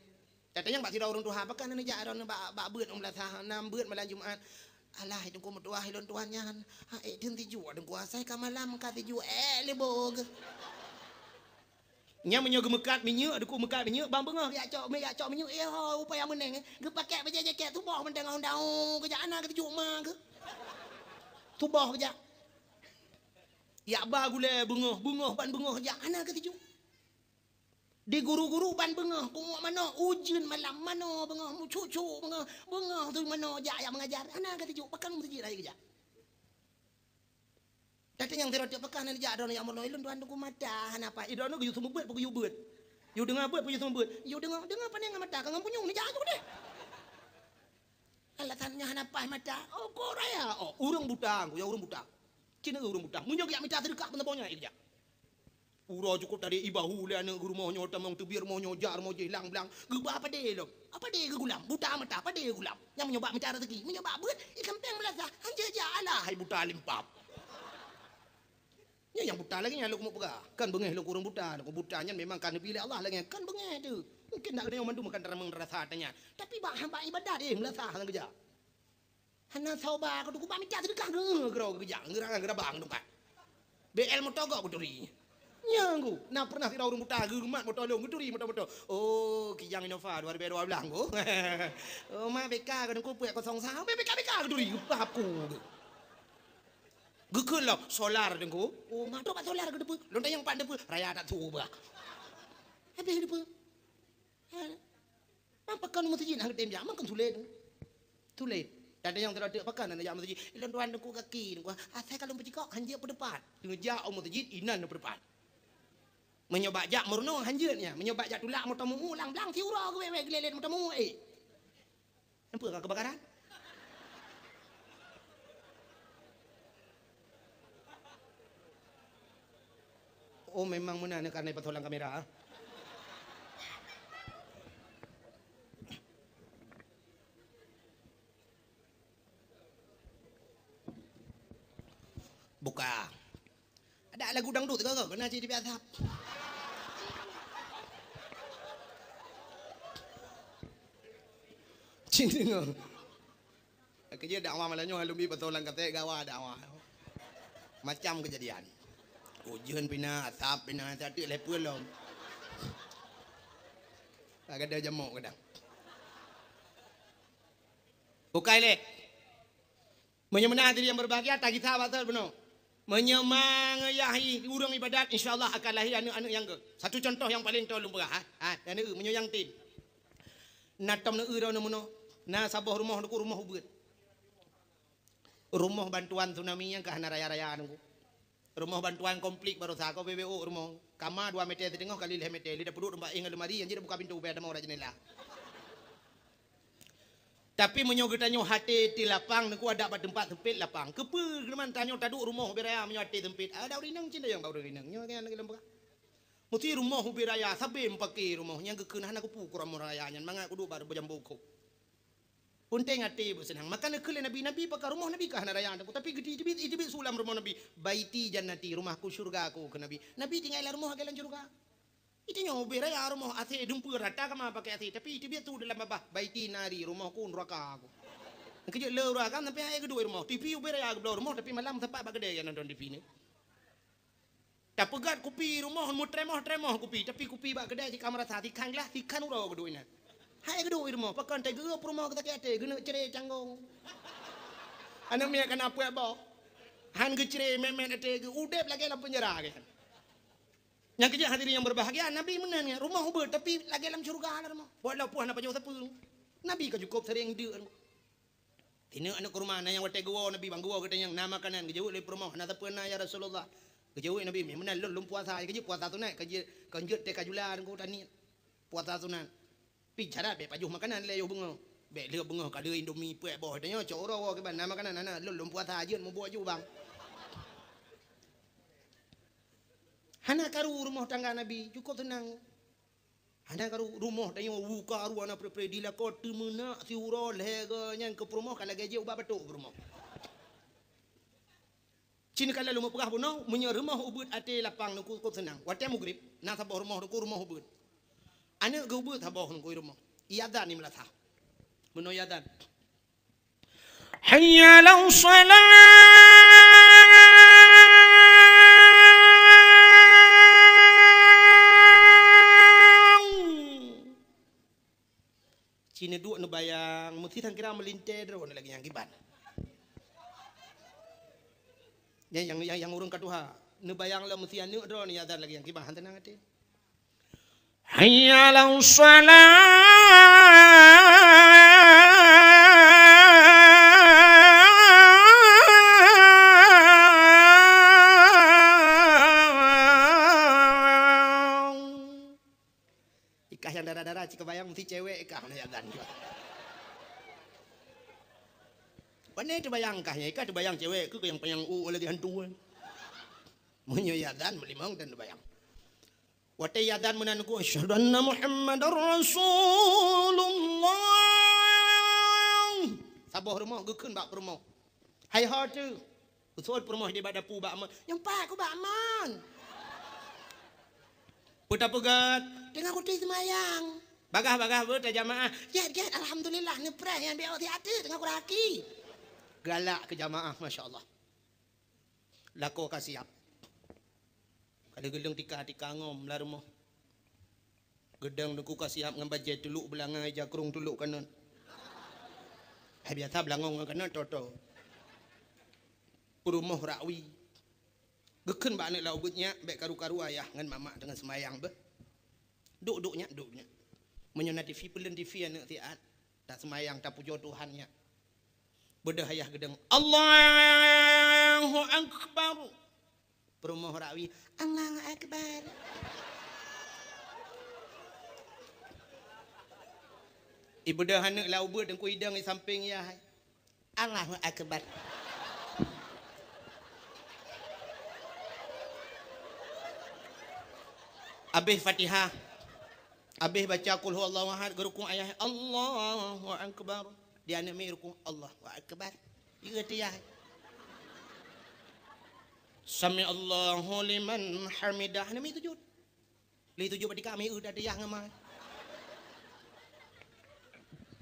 katanya bak sirau orang tuha pakan ni jak ron bak beut um lasah nam beut malam Jumaat alah itu ko metua hilon tuannya ha tin tiju deng kuasai ka malam ka tiju lebog nya menyo gemekat minyu ada ku mekat minyu bang bengah ya cok minyu ho upaya meneng ge pakai baja jaket tu boh mendang daun ke jak ana ke tiju ma ke tu boh ke jak ya ba gule bengah ban bengah jak ana ke tiju di guru-guru ban bengah kumuk mana ujian malam mana bengah mu cucu bengah tu mana jak yang mengajar ana kata juk pakan masjid lagi jak datang yang terot pakan ni jak don yang mono ilun tuan ku mata apa idon ku yu semua beut yu beut yu dengar beut yu semua beut yu dengar pandai ngam mata kang punyung ni jak tu deh alasannya hanapa mata oh koraya oh urang buta ku ya urang buta cina urang buta munyo jak mita sedekah penebonya jak uro cukup tadi ibahu le anak guru mau nyota mau tu biar mau nyojar mau hilang bilang geba apa deh lo apa deh gulam buta mata apa deh gulam yang menyoba mencari rezeki menyoba beut ikan peng melasa hanja alah hai buta limpap ya yang buta lagi yang lu mau pegah kan bengeh lu kurang buta butanya memang kan pilih Allah lagi kan bengeh tu mungkin nak kena mandu makan terang rasa tanya tapi bah hamba ibadah deh melasa hang kerja hana sauba ku ba minta sedekah gero kerja ngerang bang tempat BL motogok buturi nyanggu nah pernah tidak orang buta gerumat motor lo ngeduri motor oh kijang Innova 2012 go oh ma BK kan ku puek 03 BK ngeduri papu gekeun lah solar dengku oh ma do solar ke depu lonta yang pandai pu raya tak tuba habis depu apa kan masjid hang tem jam kan tulet ada yang terada pakan ada yang masjid ilon tuan dengku kaki dengku saya kalau bercikok hanjir pe depan ngejak masjid inan pe depan menyobak jak murno hanjutnya menyobak jak tulak motor mu ulang belang tiura ke wewe gelelet motor mu nampak kebakaran oh memang mana karena patolang kamera buka ada lagu dangdut ke kena jadi biasa cinta ngah kerja dakwah malahnya alumni patolang kata gawa dakwah macam kejadian ujian pina asap pina tadi lepul lom agak ada jamuk kadang bukai le menyemena diri yang berbahagia tak kita batal benar menyemangayahi urang ibadat insyaallah akan lahir anak-anak yang ke satu contoh yang paling tolong berah dan menyayang tin natam na ira na mono na sabah rumah ku rumah beut rumah bantuan tsunami yang ke hana raya-raya nunggu rumah bantuan komplit baru sako BBO rumah kama 2 meter tengok kali 5 meter lidah perut mbak ingat lemari yang jadi buka pintu ada mau jendela tapi menyogetanyo hati di lapang nunggu ada tempat sempit lapang kepe geman tanyo taduk rumah beraya menyo hati sempit ada urinang cinta yang baru urinang nyo kan lagi lembah mesti rumah beraya sabe pakai rumah yang kekeun hana kupu kurang raya nyan mangga kudu baru bojambuko Punteng hati bersenang. Maka nak kele Nabi pakai rumah Nabi kah naraya aku. Tapi gede itu sulam rumah Nabi. Baiti jannati rumahku surga aku ke Nabi. Nabi tinggal rumah ke dalam surga. Itu nyoba raya rumah ase dumpu rata kama pakai ase. Tapi itu biar tu dalam apa? Baiti nari rumahku neraka aku. Kerja lewat kan sampai ayah kedua rumah. TV uber raya aku rumah tapi malam tempat apa kedai yang nonton TV ni. Tak pegat kopi rumah mu tremah kopi tapi kopi bak kedai di kamera tadi kan lah tikan uro kedua ini. Hai kedua rumah pakan teh gerup rumah kita kete guna cerai canggung. Anak mia kan apa ba? Han gecere memen ate udep lagi dalam penjara kan. Yang kerja hadirin yang berbahagia Nabi menanya rumah ubah tapi lagi dalam surga lah rumah. Walaupun apa jauh sepuluh. Nabi kan cukup sering dia. Tino anak rumah na yang wate gua Nabi bang gua katanya yang nama kanan kejauh le rumah na tapena ya Rasulullah. Kejauh Nabi memang lulum puasa kerja puasa tu nak kerja kanjut te kajulan ko tani puasa tu nak pi cara be pajuh makanan le yo bungo be le bungo ka de Indomie puek boh tanya coro ke ban nama makanan ana lulum puasa ajeun mau buat ju bang hana karu rumah tangga Nabi cukup tenang hana karu rumah tanya buka ru ana pre dila ko temena si uro lega nyang ke rumah kala gaje ubah betuk rumah Cina kala lumah pegah bunau menye rumah ubud ate lapang nu ku senang. Wate mugrib na sabah rumah ku rumah ubud. Ane ge ubud sabah ku rumah. Iadan ni melatha. Meno iadan. Hayya lau salat. Cina dua nu bayang mesti tang kira melinte dro lagi yang kiban. Yang urung katuha nebayang lah mesti anu dro ni ada lagi yang kibahan tenang hati hayya lau salat ikah yang darah-darah cik kebayang mesti cewek ikah ni adan juga Pane tu bayang kahnya, ikah tu bayang cewek, ke yang payang lagi hantu kan. Munyo yadan melimang dan bayang. Wate yadan menanku asyhadu anna Muhammadar Rasulullah. Sabah rumah gekeun bak rumah. Hai ha tu. Usul rumah di badapu bak yang pak ku bak man. Puta pegat, tengah ku teh semayang. Bagah ber jamaah. Get alhamdulillah neprah yang dia hati tengah ku raki. Galak ke jamaah Masya Allah lako kasiap kada gedeng tika ngom lah rumah gedeng nuku kasiap ngambaje tuluk belangai jakrung tuluk kanan biasa belangong kanan toto rumah rakwi geken ba anak laubutnya baik karu-karu ayah ngan mama dengan semayang be duduknya menyona TV pelen TV anak tiat tak semayang tak pujo Tuhannya bedahayah gedeng Allahu Akbar perumah rakwi Allahu Akbar ibadah anak laubut dan kuidang di samping ya Allahu Akbar habis Fatihah habis baca qul huwallahu ahad gerukung ayat Allahu Akbar dia anak mirku Allah wa akbar dia dia sami Allahu liman hamidah nami tujuh li tujuh pada kami udah dia ngamai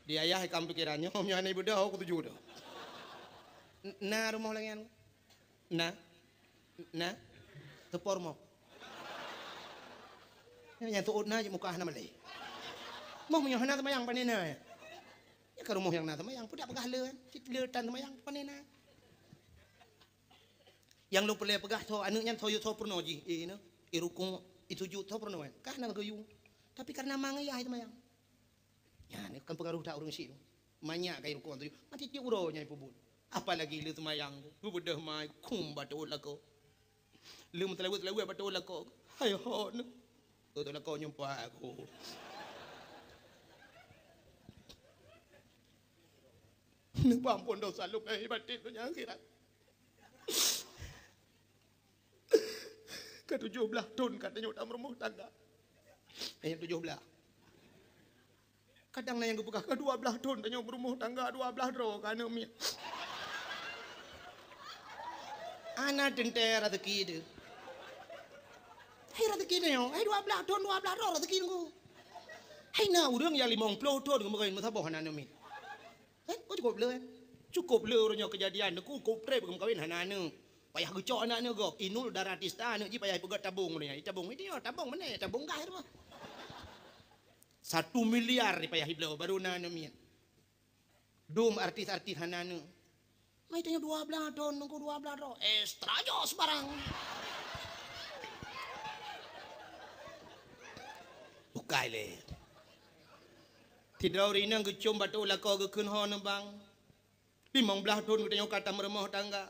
dia ayah kam pikirannya om nyane ibu dah aku tujuh dah na rumah lagi na tepor mo yang tuut na muka nama lagi mau menyohana sama yang panena ya ke rumah yang nak semayang pun tak pegah le tan semayang panena yang lu pelai pegah so anaknya so pernah ji no irukung itu ju so pernah kah nak geyu tapi karena mangai ya semayang ya ni kan pengaruh tak urang si banyak kai rukung tu mati ti uronya ibu apalagi le semayang tu bedah mai kum batul lako le mutlawu batul lako hai ho no tu lako nyumpa aku Nang ampun dosa lu kayak batin dunia akhirat. Ke-17 tahun katanya udah rumah tangga. Yang 17. Kadang yang kepegah ke-12 tahun tanya berumah tangga 12 dro kan umi. Ana tenter rezeki dia. Hai rezeki dia yo. Hai 12 tahun 12 dro rezeki ku. Hai na urang ya 50 tahun kemarin masa boh anak umi. Kok cukup le orangnya kejadian aku cukup trip kawin hanana Payah gecok anaknya gop. Inul daratista anak ji payah pegat tabung ni. Tabung ini tabung mana? Tabung gair mah. 1 miliar ni payah hiblau baru nana mian. Dum artis-artis hanana. Mai tanya 12 don nunggu 12 don. Extra jos barang. Bukai le. Tidak rinang gecom batu lako gekun hon bang. 15 don kita nyok kata meremah tangga.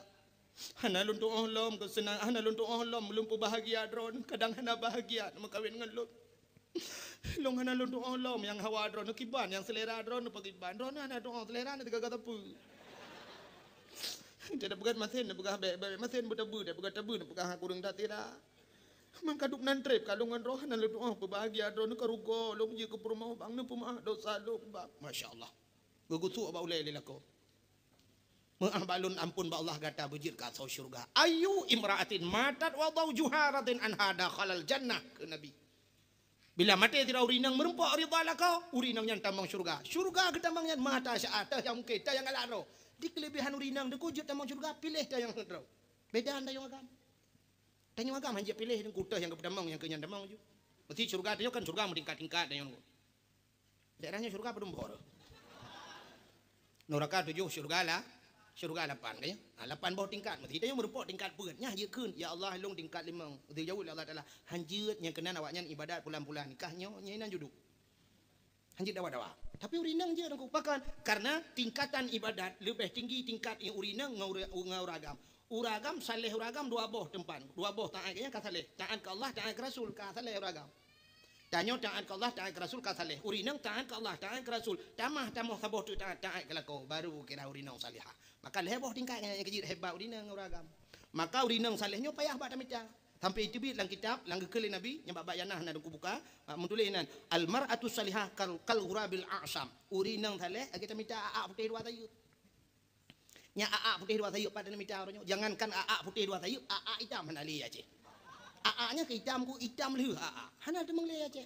Hana luntung ohlom kesenang hana luntung ohlom lumpuh bahagia dron kadang hana bahagia nak kawin dengan lu. Long hana luntung ohlom yang hawa dron kiban yang selera dron pagiban dron hana dron selera nanti kagak tapu. Tidak pegat mesin pegat mesin bertabu dah pegat tabu pegat kurang tak tira. Mangkaduk nan trip kalungan roh hana luntung oh bahagia dron karugo long je ke rumah bang nu pemah dosa lu bang. Masya-Allah. Gugutu ba ulai lelako. Balun ampun ba Allah kata bujir ka sau syurga. Ayu imra'atin matat wa zawjuha radin an hada khalal jannah ke Nabi. Bila mati tidak urinang merempok ridha laka, urinang yang tambang syurga. Syurga ke tambang yang mata sya'ata yang kita yang alaro. Di kelebihan urinang de kujut tambang syurga pilih dah yang hendro. Beda anda yang agam. Tanya agam hanya pilih yang kutah yang ke tambang yang kenyan tambang ju. Mesti syurga tanya kan syurga meningkat-tingkat yang daerahnya syurga belum bor. Neraka 7 syurga lah. Syurga 8 kaya. 8 bawah tingkat. Mesti tanya merempok tingkat pun. Nyah je kun. Ya Allah long tingkat 5. Itu jauh Allah Taala. Hanjut yang kena awaknya ibadat pulang-pulang nikahnya nyinan juduk. Hanjut dawa-dawa. Tapi urinang je aku pakan karena tingkatan ibadat lebih tinggi tingkat yang urinang nguragam. Uragam saleh uragam 2 bawah tempat. 2 bawah taat kaya ka saleh. Taat ke Allah, taat ke Rasul, ka saleh uragam. Tanya taat ke Allah, taat ke Rasul, ka saleh. Urinang taat ke Allah, taat ke Rasul. Tamah sabah tu taat ke lakau baru kira urinang salihah. Maka leboh tingkat yang kecil hebat urinang uragam. Maka urinang salehnya payah bak tamita. Sampai itu dalam kitab lang kekeli Nabi yang bab yanah nak buka menulisnan al mar'atu salihah kal ghurabil a'sam. Urinang saleh kita minta aa putih 2 tayu. Nya aa putih 2 tayu pada minta orangnya. Jangankan aa putih 2 tayu, aa hitam mana li aje. Aa nya ke hitam ku hitam leh aa. Hana demang le aje.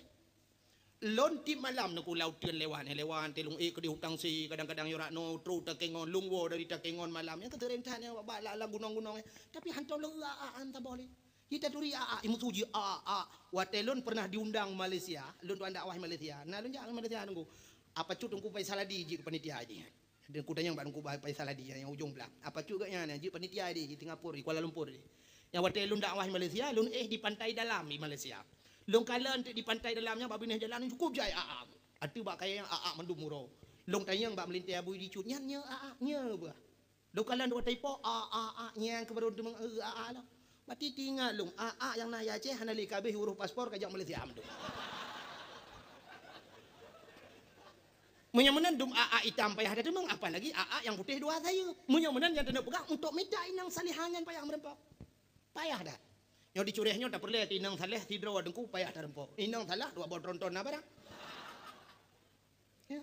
Lon ti malam nak ulau tian lewan telung ke di hutang si kadang-kadang yo rakno tru takengon lungwo dari takengon malam yang keterentanya bala la gunung-gunung tapi hanto lo aa anta boleh kita turi aa imu suji aa watelon pernah diundang Malaysia lon tu anda awah Malaysia nah lon jangan Malaysia nunggu apa cu tungku pai saladi ji panitia aja dan kudanya mbak tungku pai saladi yang ujung belak apa cu gaknya ji panitia di Singapura di Kuala Lumpur di yang watelon dak awah Malaysia lon di pantai dalam di Malaysia. Long kala di pantai dalamnya babineh jalan cukup jaya aa. Atu bak kaya yang aa mendumuro. Long tayang bak melintai abu di cut nya aa nya bah. Long kala dua taipo aa nya ke baru demang aa lah. Mati tinggal long aa yang naya Aceh hanali kabeh huruf paspor kajak Malaysia amdu. Munyamunan dum aa hitam payah ada demang apa lagi aa yang putih 2 tayu. Munyamunan yang tanda pegang untuk minta inang salihangan payah merempok. Payah dah. Yang dicurihnya tak perlu inang saleh tidro dengku payah terempok. Inang salah 2 bawah tronton apa dah? Ya.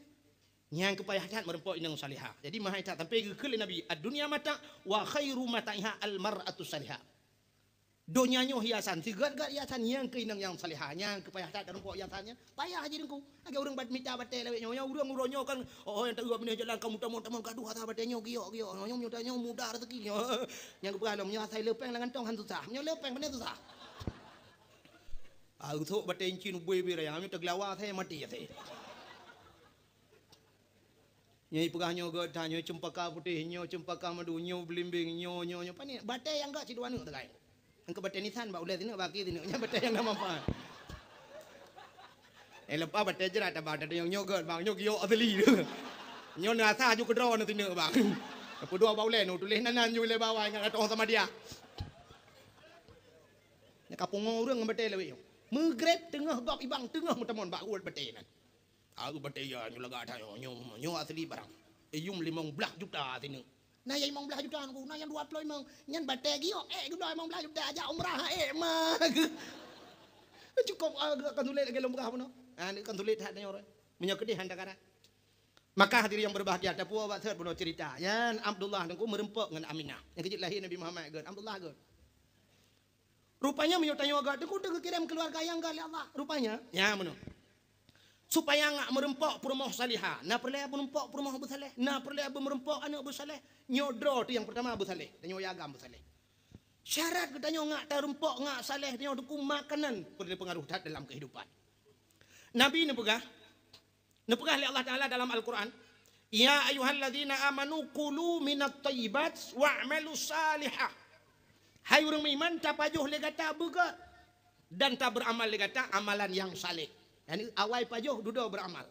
Yang kepayahan merempok inang salihah. Jadi mahai tak sampai ke Nabi. Ad-dunya mata wa khairu mataiha al-mar'atu salihah. Donyanya hiasan, segala hiasan yang ke inang yang salihah, yang kepayah tak terempok hiasannya. Payah aja dengku. Agak orang bat mita batai lewek nyonya urang uronyo kan. Oh yang tak benih jalan kamu tamu gaduh atas batai nyo giok nyonya nyotanya muda rezeki. Yang kepalam nyo asai lepeng dengan tong han susah. Nyo lepeng benih susah. Usuk batai cin bui bira yang kami teglawa saya mati ya saya. Nyai pegah nyo go tanya cempaka putih nyo cempaka madu nyo belimbing nyo pani batai yang gak ciduan tu kai. Engkau batai nisan ba ulai sini bagi sini nya batai yang nama apa. Lepas batai jerat abang ada yang nyogot bang nyogio asli tu. Nyo nasa ju kedro nanti ne bang. Apa dua ba ulai nu tulis nanan ju le bawah ngan atau sama dia. Nak kapung orang batai lewe. Megrep tengah bab ibang tengah mutamon ba ulat batai nan. Aku batai ya nyo laga ta nyo asli barang. Yum 15 juta sini. Nah yang 15 juta aku, nah yang 20 memang nyan batai gio, gua 15 juta aja umrah mah. Cukup kan tulis lagi lumrah pun. Ni kan tulis hadnya orang. Menyokedi handakara. Maka hadirin yang berbahagia ada puas buat pun cerita. Yan Abdullah dengku merempok dengan Aminah. Yang kecil lahir Nabi Muhammad gan Abdullah gan. Rupanya menyotanya agak dengku kirim keluarga yang gali Allah. Rupanya ya menurut supaya ngak merempok perumah salihah. Nah perlu merempok perumah Abu Saleh. Nah perlu merempok anak Abu Saleh. Nyodro tu yang pertama Abu Saleh. Dan nyoyagam Abu Saleh. Syarat katanya ngak terempok ngak saleh dia untuk makanan berpengaruh dalam kehidupan. Nabi ni pegah oleh Allah Taala dalam Al-Quran. Ya ayyuhalladzina amanu kulu minat thayyibat wa'malu salihah. Hai orang beriman tak pajuh le kata begat dan tak beramal le kata amalan yang saleh. Yani awai pajuh duda beramal.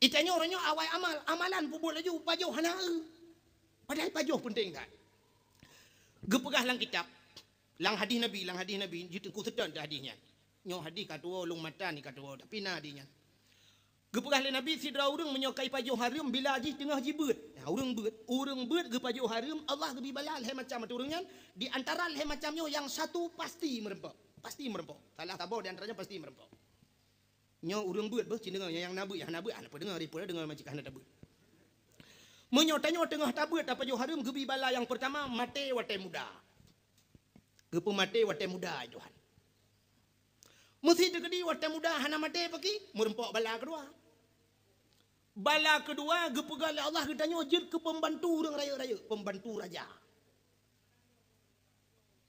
Itanya orangnya awai amal, amalan pun boleh laju pajuh hana. Padahal pajuh penting tak. Gepegah lang kitab, lang hadis Nabi, jitu ku sedan hadisnya. Nyo hadis katua long mata ni katua tapi na hadisnya. Gepegah le Nabi sidra urang menyokai pajuh haram bila haji tengah jibut. Ya urang beut ge pajuh haram Allah gebi balal he macam tu urangnya di antara he macamnya yang satu pasti merempok. Salah tabau di antaranya pasti merempok. Nyo urang beut beuh cin dengar yang nabeut apa dengar ripu dengar majikan nabeut. Menyotanya tengah tabut apa jo harum gebi bala yang pertama mate wate muda. Gepu mate wate muda Tuhan. Mesti tegedi wate muda hana mate pagi merempok bala kedua. Bala kedua gepu gal Allah katanya jid ke pembantu orang raya-raya, pembantu raja.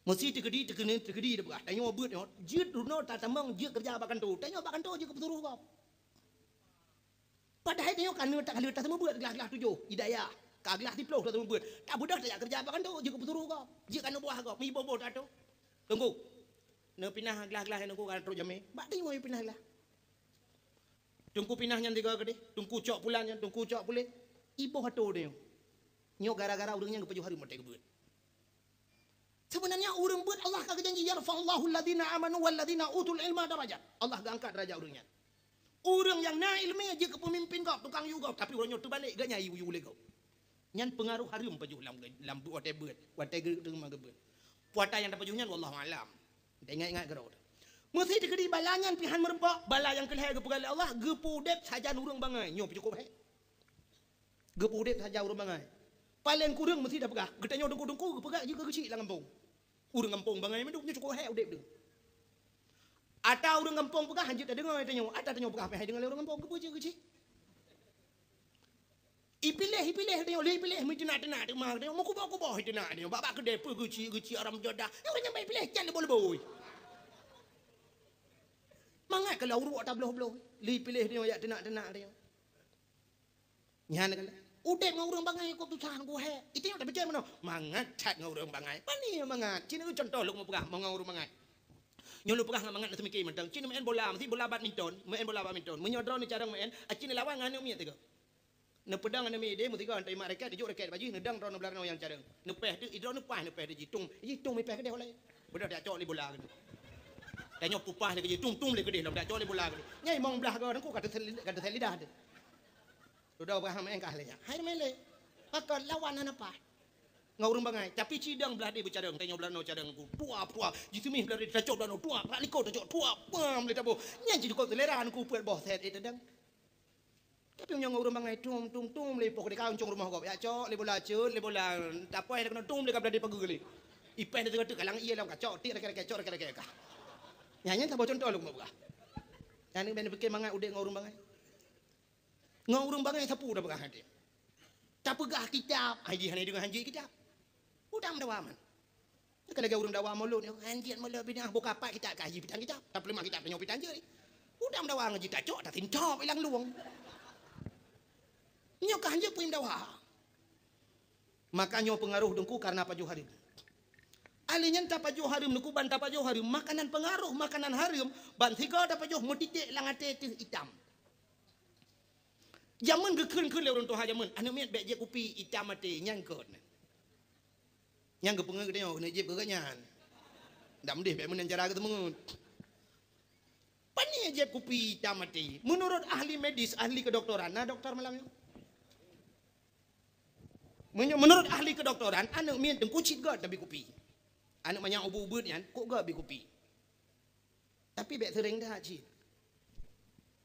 Mesti tegedi dah tanya beut jid runo tak tamang jid kerja bakan tu. Tanya bakan tu je ke pesuruh kau. Padahal tengok kan tak kali tak semua buat gelas-gelas tujuh hidayah. Ka gelas 10 tak semua buat. Tak budak tak kerja apa kan tu je pesuruh kau. Je kan buah kau. Mi bobo tak tu. Tunggu. Ne pinah gelas-gelas yang aku kan terus jame. Bak tengok yang pinah lah. Tunggu pinahnya tiga gede. Tunggu cok pulanya, tunggu cok pulih. Ibu hatu dia. Nyok gara-gara urangnya kepejuh hari mati kebuat. Sebenarnya urang buat Allah kagak janji yarfa'allahu alladhina amanu walladhina utul ilma darajat. Allah angkat derajat urangnya. Orang yang na ilmu aja ke pemimpin kau, tukang you kau, tapi orangnya terbalik gak nyai you le kau. Nyan pengaruh harum pajuh lam whatever, rumah gebet. Puata yang dapat juhnya wallahu alam. Ingat gerau. Mesti dikedi balangan pihan merempok, bala yang kelih ke pegal Allah, gepudep saja urang bangai, nyo cukup he. Gepudep saja urang bangai. Paling kurang mesti dah pegah. Getanya dengku-dengku pegah juga kecil lah kampung. Urang kampung bangai menduknya cukup he udep deng. Atau orang kampung pegah hanjut dengar tanya, ada tanya pegah pe dengar orang kampung ke kecil. Ipilih tanya, pilih mesti nak rumah tanya, mau kubah itu nak tanya, babak kedai pe kecil orang jodoh. Orang nyampai pilih jangan boleh. Mangat kalau urut tak belah. Pilih tanya ya tenak tanya. Nyan kan. Udep dengan orang bangai kau tu sahan gua he. Itu yang tak percaya mana? Mangat cat dengan orang bangai. Pani mangat. Cina contoh lu mau pegah mau dengan orang bangai. Nyolo pegah mangat nak semikir mentang. Cina main bola, mesti bola badminton. Menyodron ni cara main. Cina lawan nganu mi tiga. Ne pedang ane mi dia mesti kau antai mereka dijuk raket baju nedang drone belakang yang cara. Nepeh tu idron nepah nepeh dia jitung mi peh ke dia oleh. Budak dak cok li bola ke. Tanya pupah le ke jitung le ke dia dak cok li bola ke. Nyai mong belah kau aku kata lidah dia. Sudah berapa main kah lenya. Hai main le. Maka lawan apa? Ngurung bangai tapi cidang belah dia bercadang tanya belah no cadang ku tua jitu mi belah dia cok belah no tua liko cok tua pam le tabo nyanyi kau selerahan ku puat boh set itu dang tapi yang ngurung bangai tum le pok de kau rumah kau ya cok le bola tak apa kena tum le belah dia pagi kali ipen dia tengah kalang iya lah cok ti rek cok nyanyi tak bawa contoh lu mau buka yang ini fikir mangai udah ngurung bangai sapu dah buka hati tak pegah kitab haji hani dengan haji kitab udah mendawaman kalau orang dawa mulut haji mulut bina buka apa kita haji pitan kitab tak lemah kitab tanya pitan je udah mendawa ngaji tak cok tak tincop hilang luang nyok haji pun mendawa makanya pengaruh dengku karena pajuh harim alinya tak pajuh harim dengku ban tak pajuh harim makanan pengaruh makanan harim ban tiga tak pajuh mutitik langate hitam. Zaman gekun le orang tua zaman anu miat bek je kopi hitam mati nyangkut nyang gepengen dia nak jeb keganyan ndak mendih bek men cara ketemu pani jeb kopi hitam mati menurut ahli medis ahli kedokteran nah doktor malamnya menurut ahli kedokteran anu miat deng kucit god tapi kopi anu banyak ubu-ubut nyan kok god bi kopi tapi bek sering dah cit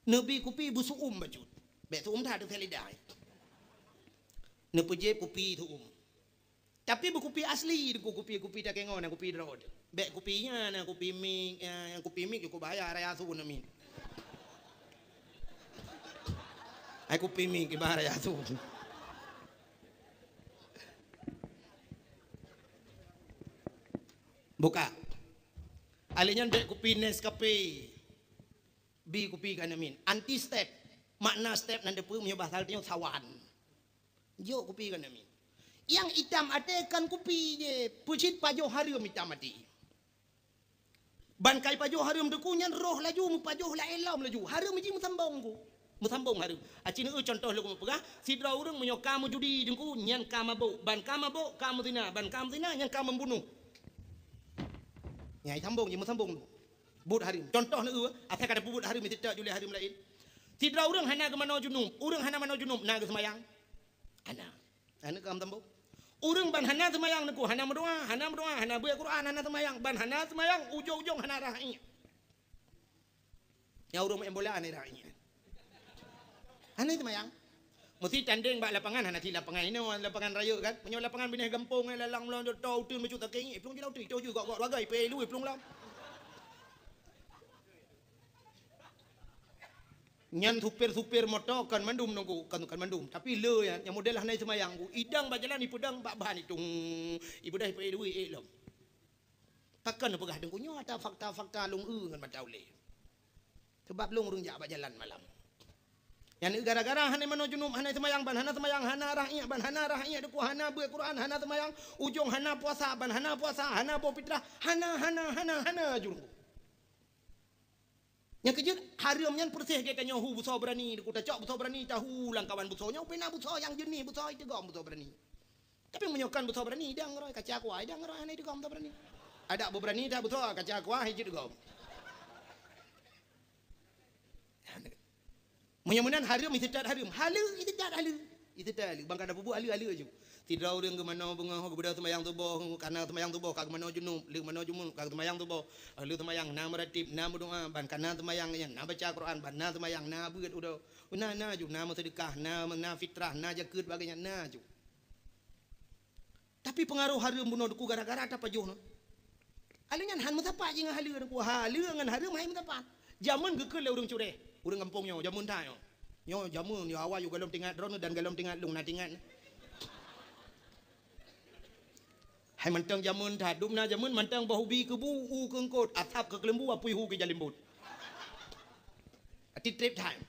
nabi kopi busuk baju bek tu dah ada lidah. Ne puje kopi tu Tapi berkopi asli, kopi tak kengon, kopi road. Bek kopinya na kopi mik, yang kopi mik aku bayar raya su na min. Ai kopi mik bayar raya su. Buka. Alihnya dek kopi Nescafe. Bi kopi kan amin. Anti step. Makna step nanti pun punya bahasa artinya sawan. Jo kopi kan amin. Yang hitam ada kan kopi je. Pucit pajo harum hitam mati. Ban kai pajo harum dekunyan roh laju mu pajo la elam laju. Harum ji musambong ku. Musambong harum. Acina contoh lu pegah sidra urang menyo kamu judi dengku nyan kamabo. Ban kamabo kamu zina. Ban kamu zina nyan kamu membunuh. Nyai sambung je musambong. But harim. Contoh nu asal kada pubut harim tidak juli harim lain. Sidra urang hana ke mano junub. Urang hana mano junub na ke semayang. Hana. Hana kam sambung. Urang ban hana semayang neku hana berdoa, hana baca Quran, hana semayang. Ban hana semayang ujung-ujung hana rahainya. Ya urang main bola hana rahainya. Hana semayang. Mesti tanding bak lapangan hana si lapangan ini lapangan raya kan. Punya lapangan bineh gampung lalang long tau tun mecut taking. Plung jilau tu juga gok ragai pe lu plung lam. Nyan supir motor kan mandum nunggu kan mandum tapi le ya yang model hanai semayang ku idang bajalan ibu dang bak bahan itu ibu dah pe duit elom takkan pegah dengku nyo ada fakta lung ngan macau le sebab lung urang jak bajalan malam yang gara-gara hanai mano junub hanai semayang ban hana semayang hana rahia deku hana baca Quran hana semayang ujung hana puasa ban hana puasa hana bawa fitrah hana jurung. Yang kejut harum yang persih kita nyohu buso berani ku tacok buso berani tahu lang kawan buso nyo pena buso yang jenih buso itu gom buso berani. Tapi menyokan buso berani dang roy kaca aku dang roy ane itu gom buso berani. Ada berani dah buso kaca aku hijit gom. Menyamunan harum itu tak harum. Itu tak halu. Bang kada bubu halu je. Tidak orang ke mana bunga kepada semayang tubuh karena semayang tubuh kag mana junub lu mana jumun kag semayang tubuh lu semayang na meratib na berdoa ban kana semayang nya na baca Quran ban na semayang na beut udah na ju na sedekah na fitrah na jakeut bagainya na ju. Tapi pengaruh harum bunuh ku gara-gara apa pajuh no. Alunyan han musapa jeung halu ku halu ngan harum hai musapa. Jamun gekeul le urang cure. Urang kampung nyo jamun ta nyo. Nyo jamun yo awal yo galom tinggal drone dan galom tinggal lung na tinggal. Hai mantang jamun dah dumna jamun mantang bahubi ke bu ke engkot atap ke kelembu apui hu ke jalimbut. Ati trip time.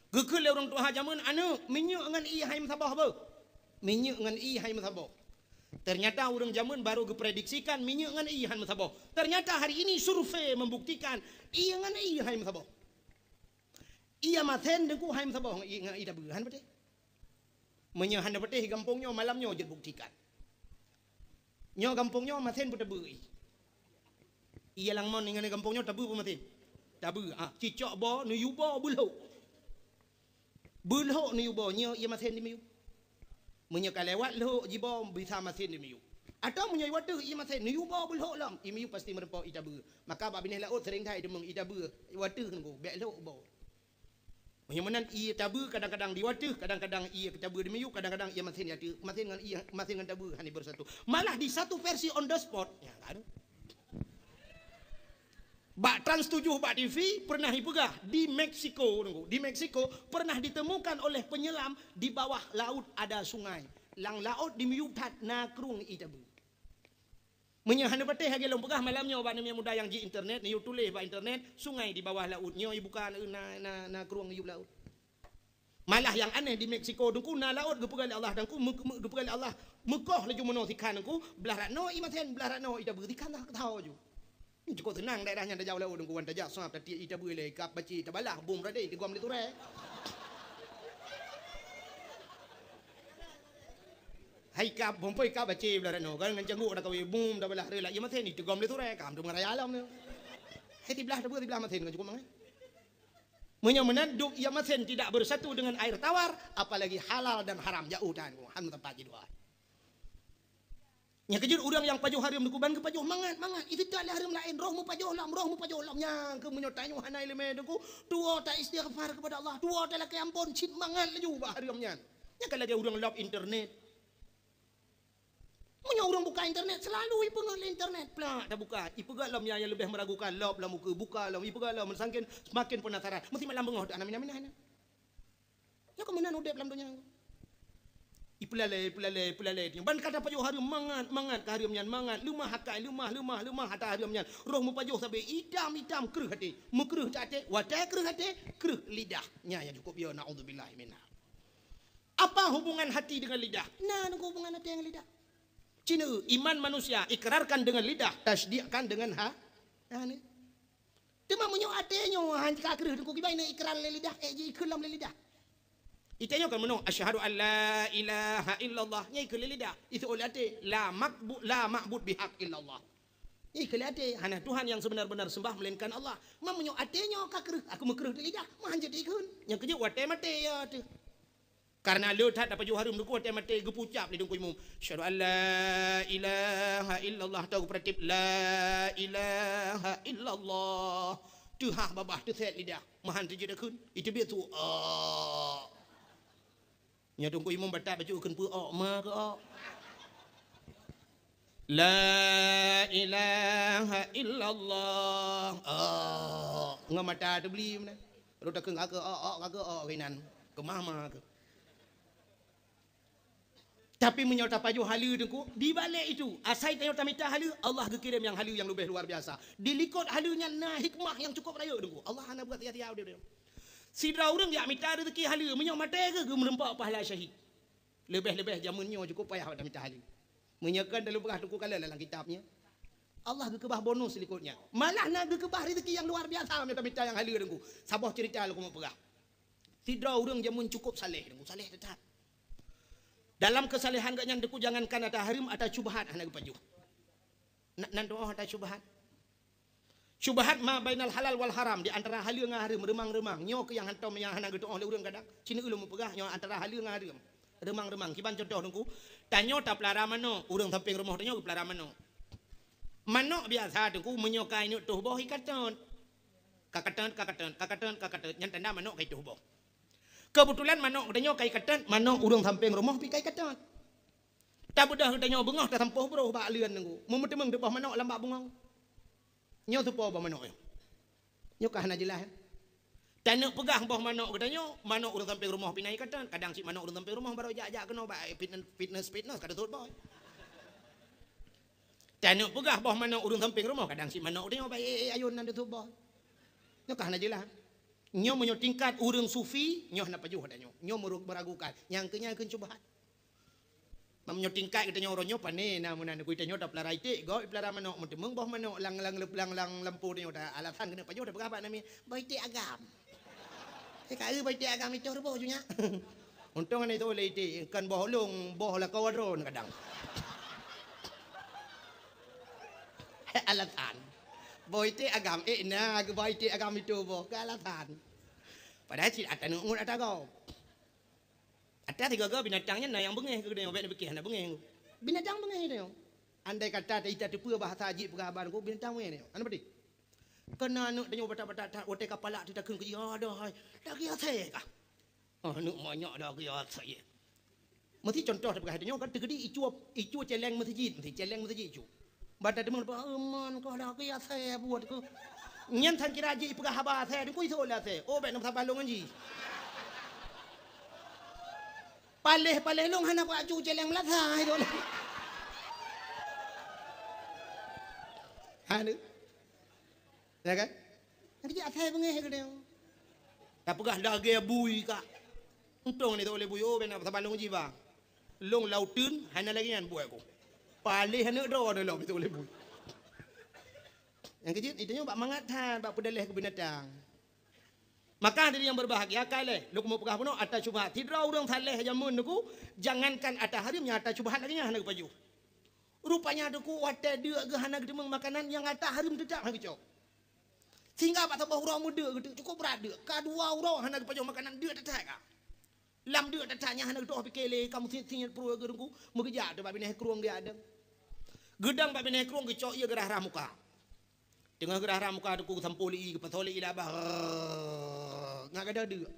Gekeul le orang tua jamun anu minyu ngan i hai masabah ba. Minyu ngan i hai masabah. Ternyata orang jamun baru geprediksikan minyu ngan i hai masabah. Ternyata hari ini survei membuktikan i ngan i hai masabah. Ia maten dengku hai masabah i ngan i dah berhan bete. Menyo han bete gampongnya malamnya je buktikan. Nyo kampungnya maten pun tabu. Ia lang mon dengan kampungnya tabu pun maten. Tabu. Cicok bo nu yubo bulho. Bulho nu yubo nyo ia maten di miu. Menyo kalewat lo jibo bisa maten di miu. Atau menyo watu ia maten nu yubo bulho lam. I miu pasti merempo i tabu. Maka bab bineh laut sering thai demeng i tabu. Watu kan go bek lo bo. Menyemenan ia tabu kadang-kadang diwatuh, kadang-kadang ia tabu di miu, kadang-kadang ia masin yatu, masin dengan ia masin dengan tabu hani bersatu. Malah di satu versi on the spot, ya kan? Bak Trans 7 Bak TV pernah dipegah di Meksiko, di Meksiko pernah ditemukan oleh penyelam di bawah laut ada sungai. Lang laut di miu tat na krung i tabu. Menyahan beteh hage long pegah malamnya obat namanya muda yang di internet ni tulis ba internet sungai di bawah laut nyo bukan na kruang iu laut. Malah yang aneh di Meksiko dengku na laut gepegal Allah dengku gepegal Allah Mekah laju meno sikan dengku belah ratno i maten belah ratno ida bertikan tak tahu ju. Ini cukup tenang daerahnya dah jauh laut dengku wan tajak soap tadi ida boleh kap baci tabalah bum rade di gom liture. Hai kap bompoi kap bace belah no kan ngan janggu dak kawe bum dak belah rela ya maten itu gom le tu re kam dum ngaraya alam ne hai belah dak belah maten kan cukup mang menyamenan duk ya maten tidak bersatu dengan air tawar apalagi halal dan haram jauh dan han tempat dua nya kejur urang yang pajuh harum dukuban ke pajuh mangat itu tak harum lain rohmu pajuh lam nya ke menyotanyo hanai le me duku tuo tak istighfar kepada Allah tuo tak laki ampun cit mangat laju ba harumnya nya kalau dia urang love internet. Punya orang buka internet selalu ipegat internet pelak dah buka ipegat lam yang lebih meragukan lob lam muka buka lam ipegat lam sangkin semakin penasaran mesti malam bengah dak namin ya ke mana udep lam dunia Ipelalai. Ban kata pajuh hari mangat ke hari menyan mangat. Lemah hakai, lemah hata hari menyan. Roh mupajuh sampai idam kereh hati. Mukereh hati, watai kereh hati, kereh lidah. Nya yang cukup ya naudzubillah minna. Apa hubungan hati dengan lidah? Nah, hubungan hati dengan lidah. Cina iman manusia ikrarkan dengan lidah, tasdiqkan dengan ni. Tema menyo atenya han kakreh ku kibaina ikrar le lidah ji kelam le lidah. Itanya kan menong asyhadu an la ilaha illallah nyai ke lidah. Itu oleh ate la ma'bud bihaq illallah. Nyai ke ate hana Tuhan yang sebenar-benar sembah melainkan Allah. Mam menyo atenya kakreh aku mekreh le lidah mah jadi ikun. Yang kerja wate mate ya tu. Karena lu tak dapat jual harum duku mati gepucap di dungku imum. Syahadu an la ilaha illallah tahu peratip la ilaha illallah. Tu babah tu set lidah. Mahan tu jadi kun. Itu dia tu. Nya dungku imum batak baju kun pu ma ke la ilaha illallah. Ngamata tu beli mana? Lu tak keng ke kinan. Kemah ke. Tapi menyerta paju halu dengku di balik itu asai tanya tamita halu Allah kekirim yang halu yang lebih luar biasa dilikut halunya nah hikmah yang cukup raya dengku Allah hana buat tiap-tiap dia sidra urang dia mita rezeki halu menyok mate ke merempak pahala syahid lebih-lebih zamannya cukup payah pada mita halu menyekan dalam berah dengku kala dalam kitabnya Allah kebah bonus likutnya malah nak kebah rezeki yang luar biasa mita yang halu dengku sabah cerita lu mau perah sidra urang zaman cukup saleh dengku saleh tetap. Dalam kesalehan gak nyandeku jangankan ada harim ada syubhat anak paju. Nan doa ada syubhat. Syubhat ma bainal halal wal haram di antara halal dengan haram remang-remang. Nyo ke yang hantam yang hana gitu oleh urang kadang. Cina ulun mupegah nyo antara halal dengan haram. Remang-remang kiban contoh dengku. Tanyo tak pelara mano urang samping rumah tanyo pelara mano. Mano biasa dengku menyokai nyuk tuh boh ikaton. Kakaton yang tanda mano kai tuh boh. Kebetulan manok danyo kai katan manok urang samping rumah pi kai katan tak budah danyo bengah tak sampoh bro ba leuan nangku memetemeng depah manok lambak bungau nyo tupo ba manok nyo kahana jelas tanuk pegah boh manok danyo manok urang samping rumah pi nai katan kadang si manok urang samping rumah baru jak kena ba fitness kada tut boy tanuk pegah boh manok urang samping rumah kadang si manok danyo ba ayun nan tut boy nyo kahana jelas nyo menyo tingkat urang sufi nyo na pajuh danyo nyo meragukan yang kenya keun cubahan menyo tingkat kita nyo ronyo pane na munan ku kita nyo da pelara ite go pelara manok mentemeng boh manok lang lampu danyo da alasan kena pajuh da berapa nami baite agam kai baite agam itu boh junya untung ana itu oleh ite kan boh long boh la kawadron kadang alasan baite agam na baite agam itu boh ke alasan. Padahal si ada nungun ada kau. Ada tiga kau binatangnya na yang bengeh ke dia, yang bekih na bengeh. Binatang bengeh dia. Andai kata kita tipu bahasa ajib pengabaran ku binatang bengeh dia. Anu berarti. Kena anu dia bata-bata otak kepala kita keun ke ada hai. Dah kia saya kah? Anu banyak dah kia saya. Mesti contoh dekat dia kan tegedi icu celeng masjid, mesti celeng masjid icu. Bata demen aman kau dah kia saya buat ku. Nyan tan kira ji pegah haba saya ku iso lah saya oh ben sampai long ji paleh long hana pa cu celeng melata itu lah hanu ya kan nanti saya bengeh ke dia tak pegah lagi bui ka untung ni tu oleh bui oh ben sampai long ji ba long lautun hana lagi nyan buat aku paleh hana do lo itu oleh bui. Yang kecil itu bak mangatan bak pedalih ke binatang. Maka diri yang berbahagia kale lu mau pegah puno atas syubhat. Tidra urang saleh jamun nuku jangankan atas harimnya atas syubhat lagi nya hana paju. Rupanya duku wate dia ke hana gedemeng makanan yang atas harim tetap hana kecok. Sehingga pak tambah urang muda gitu cukup berat dia. Kadua urang hana paju makanan dia tetap ka. Lam dia tetapnya hana gitu pikele kamu sinyat pro gerungku mengejar tu bab bineh kruang dia ada. Gedang bab bineh kruang kecok ia gerah ramuka. Tengah gerah ramuka aku sampuli ke patoli ilabah. Ngak ada dia.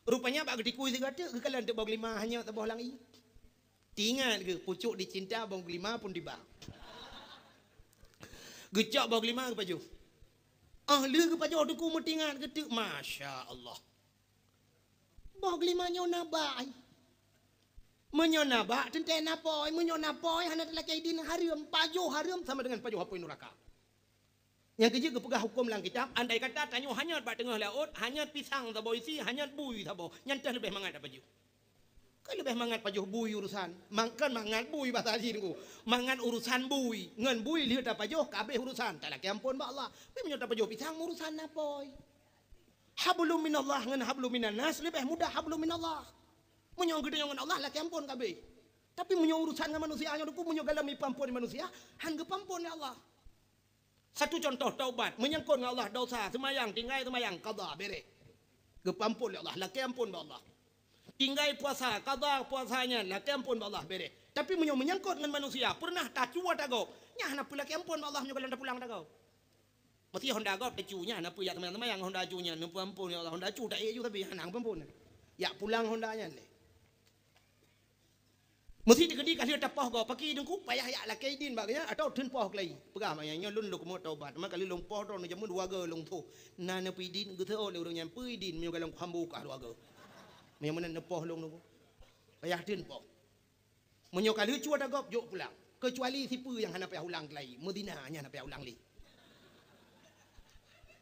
Rupanya bak gediku segata ke kalan te bau lima hanya tabah langi. Tingat ke pucuk dicinta bau lima pun tiba. Gecak bau lima ke paju. Ahli ke paju aku metingat ke tu masya-Allah. Bau lima nya nabai. Menyonabak tentena poi, menyonapoi hana laki din harum, harum sama dengan pajo hapoi neraka. Yang ketiga pegah hukum lang kitab, andai kata tanyo hanyat bak tengah laut, hanyat pisang tabo isi, hanyat bui tabo, nyantah lebih mangat pajo. Kan lebih mangat pajo bui urusan. Kan mangat bui bahasa ku. Mangat urusan bui, ngan bui lihat apa pajo kabeh urusan. Tak laki ampun ba Allah. Tapi menyata pajo pisang urusan napoi. Hablum minallah ngan hablum minan nas lebih mudah hablum minallah. Menyong gede dengan Allah laki ampun kabeh. Tapi menyong urusan dengan manusia nya ku menyong galami pampun manusia, hangge pampun ya Allah. Satu contoh taubat, menyangkut dengan Allah dosa, semayang tinggai semayang qada bere. Gepampun ya Allah, laki ampun ba Allah. Tinggai puasa, qada puasanya, laki ampun ba Allah bere. Tapi menyong menyangkut dengan manusia, pernah tak cuat agau. Nya hana pula laki ampun ba Allah menyong galanda pulang agau. Mesti honda agau pecunya, hana pu ya teman-teman yang honda cunya, nu pampun ya Allah, honda cu tak ye ju tapi hana pampun. Ya pulang hondanya le. Mesti dikedi kali tapah go pagi dengku payah ya la kai din baganya atau tun poh klai pegah ma yang lun luk mo taubat ma kali long poh ron jamu dua ge long thu na na pi din gu theo le urang yang pi din mi galong khambu ka dua ge mi men na poh long nu payah tin poh menyo kali cuat agop jok pulang kecuali si pu yang hana payah ulang klai Medina nya na payah ulang li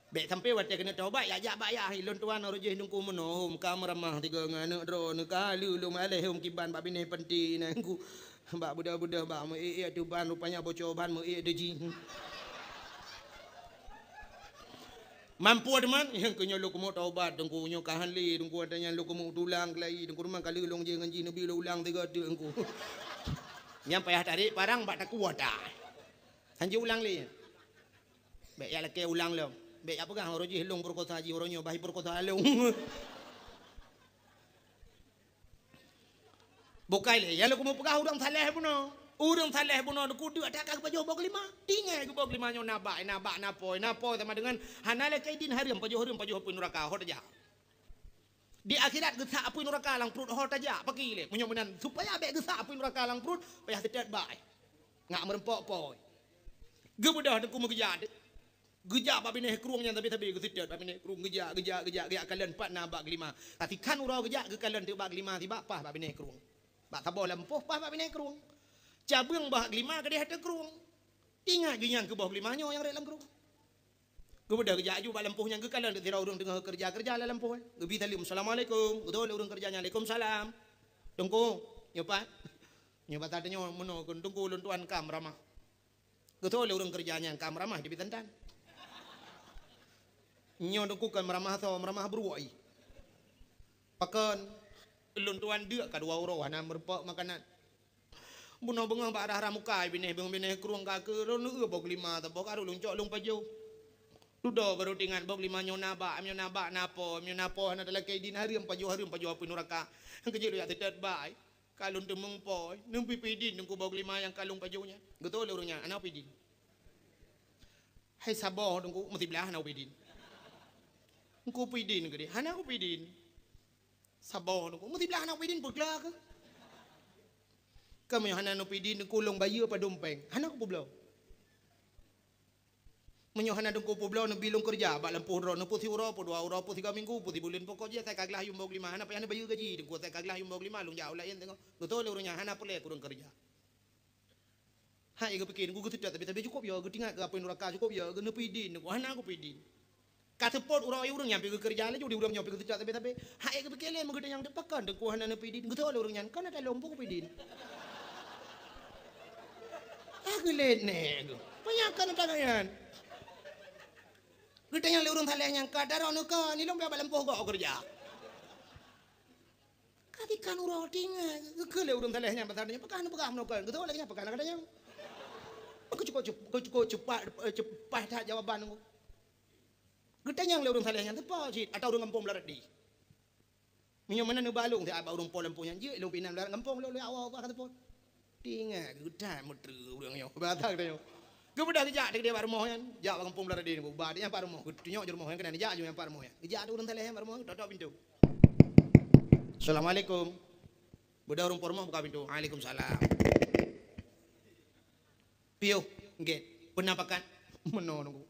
Bek sampai waktu kena taubat ya bayah lon tuan orjeh nungku menohum kamramah tiga ngana dro nekali lu maleh hum kiban bab ini penti nangku mbak budak-budak mbak mu tu ban rupanya bocor ban mu deji mampu teman yang kenyo lu kemo taubat dengku nyo kahan li dengku adanya lu kemo tulang kelai dengku rumah kali long je nganji nabi lu ulang tiga tu dengku nyam payah tarik parang bak tak kuat dah hanji ulang li bek ya leke ulang lo Bek apa kan horoji hilung perkosa haji horonyo bahi perkosa halung. Bukai le, ya lu mau pegah udang saleh puno. Udang saleh puno ku dak tak ka pajo bok lima. Tingai ku bok lima nyo nabak napoi sama dengan hanale kaidin hariam pajo hapun neraka hot aja. Di akhirat gesak apun neraka lang perut hot aja pagi le. Menyomenan supaya bek gesak apun neraka lang perut payah tetet bai. Ngak merempok poi. Gebudah ku mau gejat. Gejak babi neh keruangnya tapi gesidat babi neh kerung gejak kalian 4 na bak 5 tapi kan urau gejak ke kalian tu bak 5 tiba pah babi neh kerung bak tabau lempoh pah babi neh kerung cabang bak 5 ke dia ada kerung ingat genyang ke bawah 5 nyo yang dalam kerung kemudian gejak ju bak lempohnya ke kalian tu tirau urang tengah kerja dalam lempoh gebi talim assalamualaikum betul urang kerjanya waalaikumsalam tunggu nyopat nyopat tadinya meno tunggu luntuan kam ramah betul urang kerjanya kam ramah di bitantan nyo dengkukan meramah beruai pakan luntuan dia kadua uro hana merpok makanan buno bengang ba arah ramukai bineh keruang ka ke ron bok 5 tabok aru luncok lung pajo dudo baru tingan bok 5 nyonaba napo hana dalake din hariam pajo apu neraka kejil ya tetet bai kalun temeng poi nempi pidin dengku bok 5 yang kalung pajonya betul urungnya ana pidin hai saboh dengku mesti belah ana pidin Ku pidin ke dia, hana ku pidin. Sabar aku, mesti belah anak pidin bergelar ke? Kamu yang hana nu pidin kulung bayi apa dompeng, hana ku poblau. Menyo hana dengku poblau nu bilung kerja, bak lempuh ro nu pusi uro, pu 2 uro, pu 3 minggu, pu 3 bulan pokok je saya kaglah yum bog 5, hana payah bayi gaji, dengku saya kaglah yum bog 5 lung jauh lain tengok. Betul urungnya hana pule kurang kerja. Ha ego pikir ku tidak tapi cukup ya, getingat ke apa neraka cukup ya, nu pidin, ku hana ku pidin. Katepot urang nyampe ke kerja le judi urang nyampe ke tapi hae ke bekele mengede yang depakan de kuhana ne pidin gitu ole urang nyan kan ada lombok pidin agelet ne panyakan tangan gede yang le urang thale yang kadar ono ka ni lomba balempoh go kerja katikan urang tinga ke le urang thale yang batanya pakan pegam no kan gitu ole nya pakan kadanya cukup cepat tak jawaban aku Gedanya yang le urang salehnya tepa sit atau urang kampung larat di. Minyo mana nu balung ti aba urang polam punya je lu pinan larat kampung lu awal ka tepa. Tinga gedan mutru urang yo batang teh yo. Kemudian dijak dia baru mohan, jak kampung larat di ku ba dia baru moh getunyo jur mohan kena dijak yang baru mohan. Dijak urang saleh baru mohan totok pintu. Assalamualaikum. Budak urang pormoh buka pintu. Waalaikumsalam. Piyo, nggih. Penampakan menono.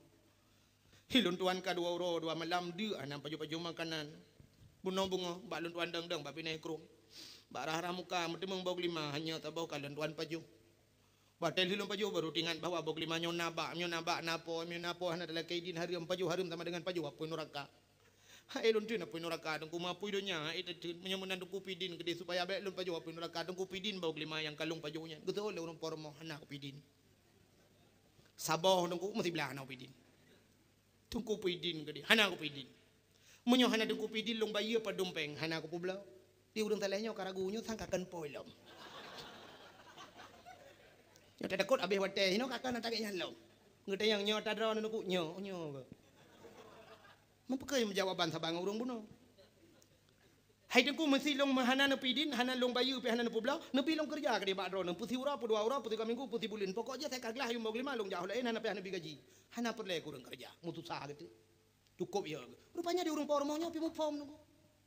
Hilun tuan ka 2 euro 2 malam dia anam paju-paju makanan. Bunong bungo balun tuan dang-dang babi naik kerung. Barah ramuka mentemeng bau lima hanya tabau kalian tuan paju. Batel hilum paju baru tingan bawa bau lima nyon nabak napo hana dalam kaidin harum paju harum sama dengan paju apa neraka. Hai lun tin apa neraka dengku mapu idonya itu menyemunan dengku pidin gede supaya baik lun paju apa neraka dengku pidin bau lima yang kalung pajunya. Betul le urang pormo hana pidin. Saboh dengku mesti belah hana pidin. Dengku pidin gede hana pidin. Menyo hana dengku pidin long bayi apa dompeng hana aku publau. Di urang talenya karagunyo sangkakan poilom. Nyo takut abis wate hino kakak nak taknya lo. Ngeta yang nyo tadra nuku nyo. Mempekai jawaban sabang urang buno. Hai dengku mesti long hana nepidin, hana long bayu pe hana nepublau, nepi long kerja ke di badro, puti ura, dua ura, puti minggu, puti bulan. Pokoknya saya kaglah yung lima long jauh lain hana pe hana bigaji. Hana perle kurang kerja, mutu sah gitu. Cukup ya. Rupanya di urang pormonya pi mupom nuku.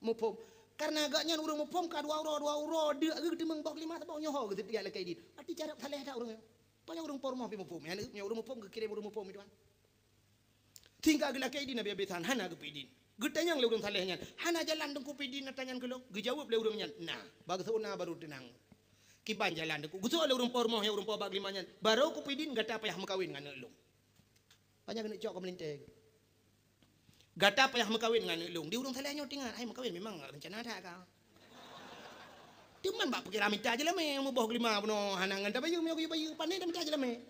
Mupom. Karena agaknya urang mupom ka dua ura, dia gede mengbok lima sabau nyoho gitu dia lek kaidin. Arti cara saleh dak urang. Pokoknya urang pormo pi mupom. Ya urang mupom ke kirim urang mupom itu kan. Tinggal gila kaidin nabi abesan hana ke pidin. Gedanyang le urang salehnya. Hana jalan dengku pidin natanyan ke lo. Gejawab le urangnya. Nah, bagasuna baru tenang. Kiban jalan dengku. Gusto le urang pormo ya urang pobak limanya. Baru ku pidin gata payah makawin ngan elong. Banyak kena cok melinteng. Gata payah makawin ngan elong. Di urang salehnya tinggal. Hai makawin memang rencana ada ka. Cuman bak pikir minta aja lah me mau boh lima puno hanangan tapi yo bayu pandai dah minta aja lah me.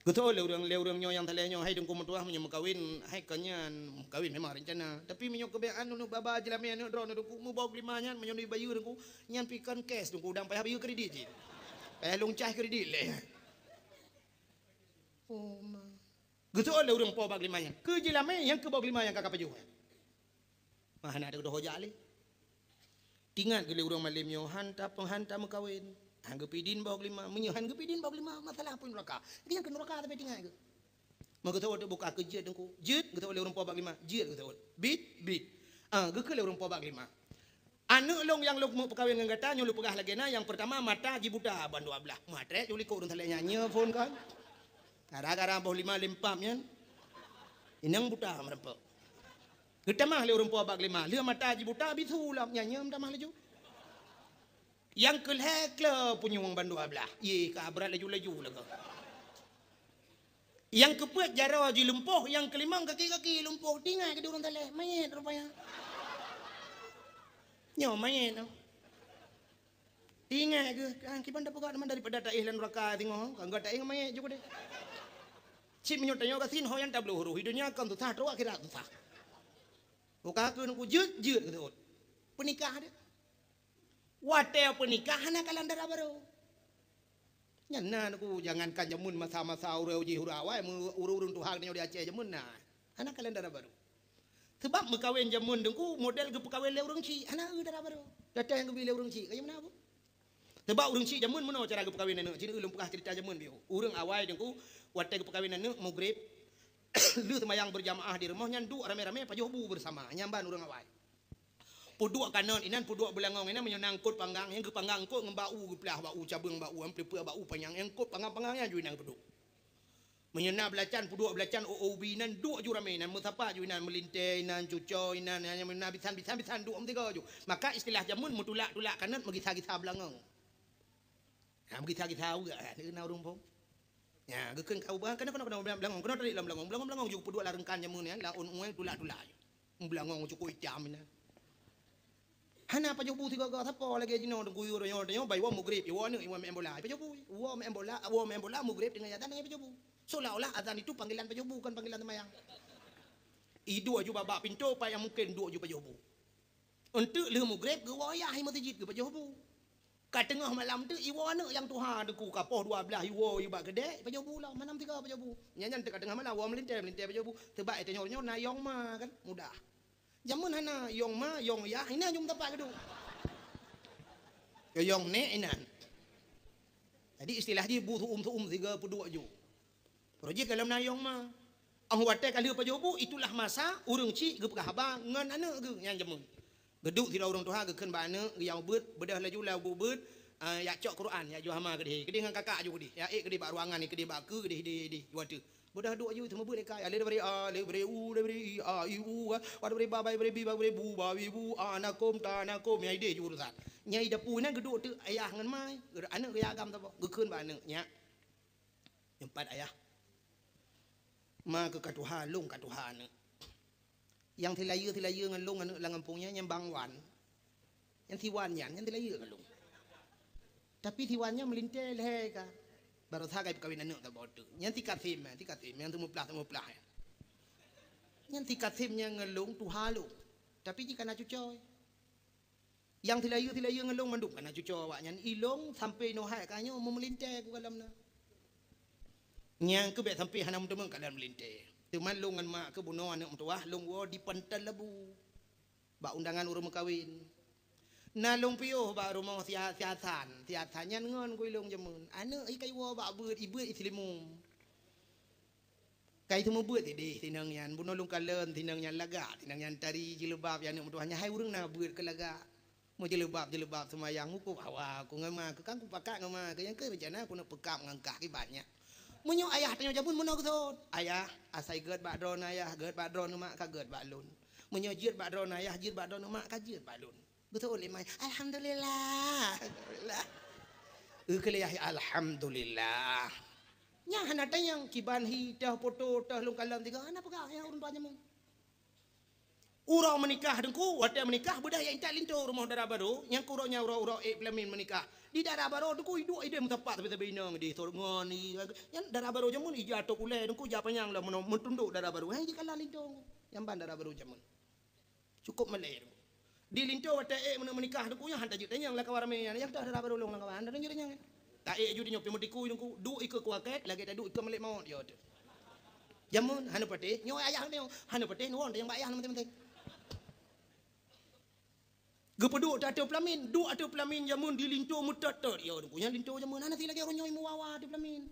Gusto le urang nyo yang talenya hai dengku mentuah menyo makawin hai kanyan kawin memang rencana tapi menyo kebean nu baba aja lah me anu drone dengku mau boh lima nyan menyo bayu dengku nyan pikan cash dengku udang payah bayu kredit je. Payah longcah kredit le. Oh ma. Gusto le urang po bag lima nyan. Ke je lah me yang ke boh lima yang kakak paju. Mana ada doh jali. Tingat gele urang malim yo hanta makawin. Hanggap pidin bawa lima, menyohan ke pidin bawa lima masalah pun neraka. Dia ke neraka tapi tinggal ke. Mau kita ada buka kerja dengku, jet kita oleh orang pobak lima, jet kita oleh, bit. Geke oleh orang pobak lima. Anu long yang long mau perkawin dengan kata nyulu pegah lagi na yang pertama mata jibuta ban 12. Matre juli ko urang tale nyanyi phone kan. Gara-gara bawa lima limpam yan. Inang buta merempek. Kita mah le orang pobak lima, le mata jibuta bisulam nyanyi mdah mah leju. Yang kelhek le punya uang bandu ablah. Ye kabrat laju-laju lah. Yang kepuat jara ji lumpuh, yang kelima kaki-kaki lumpuh. Tinggal ke di urang tale, mayat rupanya. Nyo mayat. Tinggal ke, kipan dah pegak teman daripada tak ihlan neraka tengok. Enggak tak ingat mayat juga deh. Cip menyotanya kasin ho yang tak beluhuru. Hidupnya akan susah, terus akhirat susah. Buka aku nunggu jut gitu. Penikah dia. Watel pernikahan kalandar baru. Nyana aku jangankan jamun masa-masa urau ji hurawa urun tuhang ni dia Aceh jamun nah. Anak kalandar baru. Sebab mekawin jamun dengku model ke pekawin le urang ci, anak dara baru. Datang ke bile urang ci, kaya mana apa? Sebab urang ci jamun mano cara ke pekawin anu, cina ulun pekah cerita jamun biu. Urang awai dengku watel ke pekawin anu maghrib. Lu semayang berjamaah di rumah nyandu rame-rame pajobu bersama nyamban urang awai. Puduk kanan inan puduk belangong inan menyangkut panggang yang ke panggang kot ngembau gepelah bau cabang bau amplipur bau panjang yang kot panggang-panggangnya ju inang peduk. Menyena belacan puduk belacan OOB inan duk ju rame inan musapa ju inan melintai inan cuco inan hanya mena bisan duk tiga ju. Maka istilah jamun mutulak-tulak kanan mengisa-gisa belangong. Nah mengisa-gisa juga na urang pom. Ya gekeun kau bah kana belangong kana tadi belangong ju puduk larengkan jamun ya laun uang tulak-tulak. Belangong cukup jam inan. Hana pa jobu tiga gata po lagi jino dengku yuro nyo bay wa mugrib iwa ni iwa membola pa jobu wa membola mugrib dengan yatan pa jobu seolah-olah azan itu panggilan pa jobu bukan panggilan temayang idu aju baba pintu pa yang mungkin du aju pa jobu untuk le mugrib ge wa ya hi masjid ge pa jobu ka tengah malam tu iwa ni yang tuha dengku kapoh 12 iwa iba gede pa jobu lah manam tiga pa jobu nyanyan tengah malam wa melintai pa jobu tebak itu nyo nayong ma kan mudah. Jamun hana yong ma yong ya ina jum tapak kedu. Yong ne inan. Jadi istilah dia butuh tiga pedua ju. Projek dalam na yong ma. Ang wate kali pa jobu itulah masa urang ci ge pegah abang ngan ane ge yang jamun. Geduk tidak urang tuha ge keun ba ane yang beut bedah laju lau beut ya cok Quran ya ju hama gede. Gede ngan kakak ju gede. Ya gede ba ruangan ni gede ba ke gede di wate. Budak duk ayu tu mabuk lekai. Ale daripada a, le daripada u, daripada i, a, i u, wa daripada ba, daripada bi, daripada bu, ba, bi, bu, anakom, ta, anakom, nyai dia jurusan. Nyai dah pu nan geduk tu ayah ngan mai. Anak ke agam ta apa? Gekeun ba anak nya. Empat ayah. Ma ke katuhan, long katuhan. Yang tilaya ngan long anak lang kampungnya yang bangwan. Yang tiwan yan, yang tilaya ngan long. Tapi tiwannya melintai leh ka. Baru thagai perkahwinan anak tak bodoh. Yang tikatim yang tu muplah. Yang tikatim yang ngelung tu halung. Tapi jika nak cucoy. Yang tilaya ngelung manduk kan nak cucoy awak. Yang ilong sampai nohai kanyo memelintai ke dalam na. Yang kebek sampai hana muda kat dalam melintai. Tu malung ngan mak ke bunuh anak mutuah long wo di pantal lebu. Bak undangan urang kahwin. Nalung piuh ba rumah siasan nyan ngon kuilung jemun anak i kai wo ba beut ibu islimum kai tu beut di tinang yan bunuh lung kalen tinang yan laga tinang yan tari jilbab yan mutu hanya hai urang na beut ke laga mo jilbab semayang ku hawa ku ngama ke kan ku pakak ngama ke yang ke bencana ku nak pekap ngangkah ki banyak munyo ayah tanyo jamun muno kesot ayah asai geut ba dron ayah geut ba dron mak ka geut ba lun munyo jeut ba dron ayah jeut ba dron mak ka jeut ba lun betul lemai alhamdulillah kelih alhamdulillah nya hana tayang kiban hi dah foto dah lung kalam tiga ana pegah yang urang tuanya mung urang menikah dengku wate menikah budaya intak linto rumah dara baru yang kuronya urang pelamin menikah di dara baru dengku hidup ide tempat tapi inang di sorngon ni yang dara baru jamun ija tok ulai dengku ja panyang lah mentunduk dara baru hang jikala linto yang ban dara baru jamun cukup meleh di linto wate menikah dengku yang hantar jutanya yang lakawarame yang dah dara baru long lakawan dan nyerenya tak judi nyopi modiku dengku du ikut kuaket lagi tak du ikut melek maut yo jamun hanu pate nyo ayah ni hanu pate nuon yang bayah teman-teman Gepeduk tak ada pelamin, duk ada pelamin jamun di linto mutatar ya dengku yang linto jamun ana lagi orang nyoi muawa di pelamin.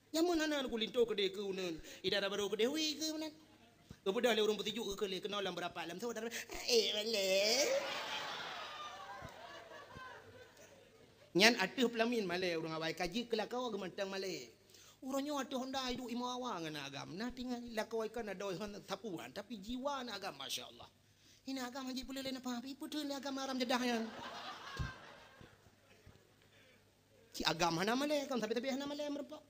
Jamun ana dengku linto ke de ke unen. Ida baru ke dewi ke unen. Kepada le urang bertujuk ke le kenal lam berapa lam saudara. Bale. Nyan atuh pelamin male urang awai kaji kelakau gemantang male. Urangnya atuh honda hidup imuawa ngan agam. Nah tinggal lakau ikan ada tapuan tapi jiwa na agam masyaallah. Ini agama haji boleh lain apa? Ibu tu ni agama Aram Jeddah yang. Si agama hana malay kan tapi hana malay merempak.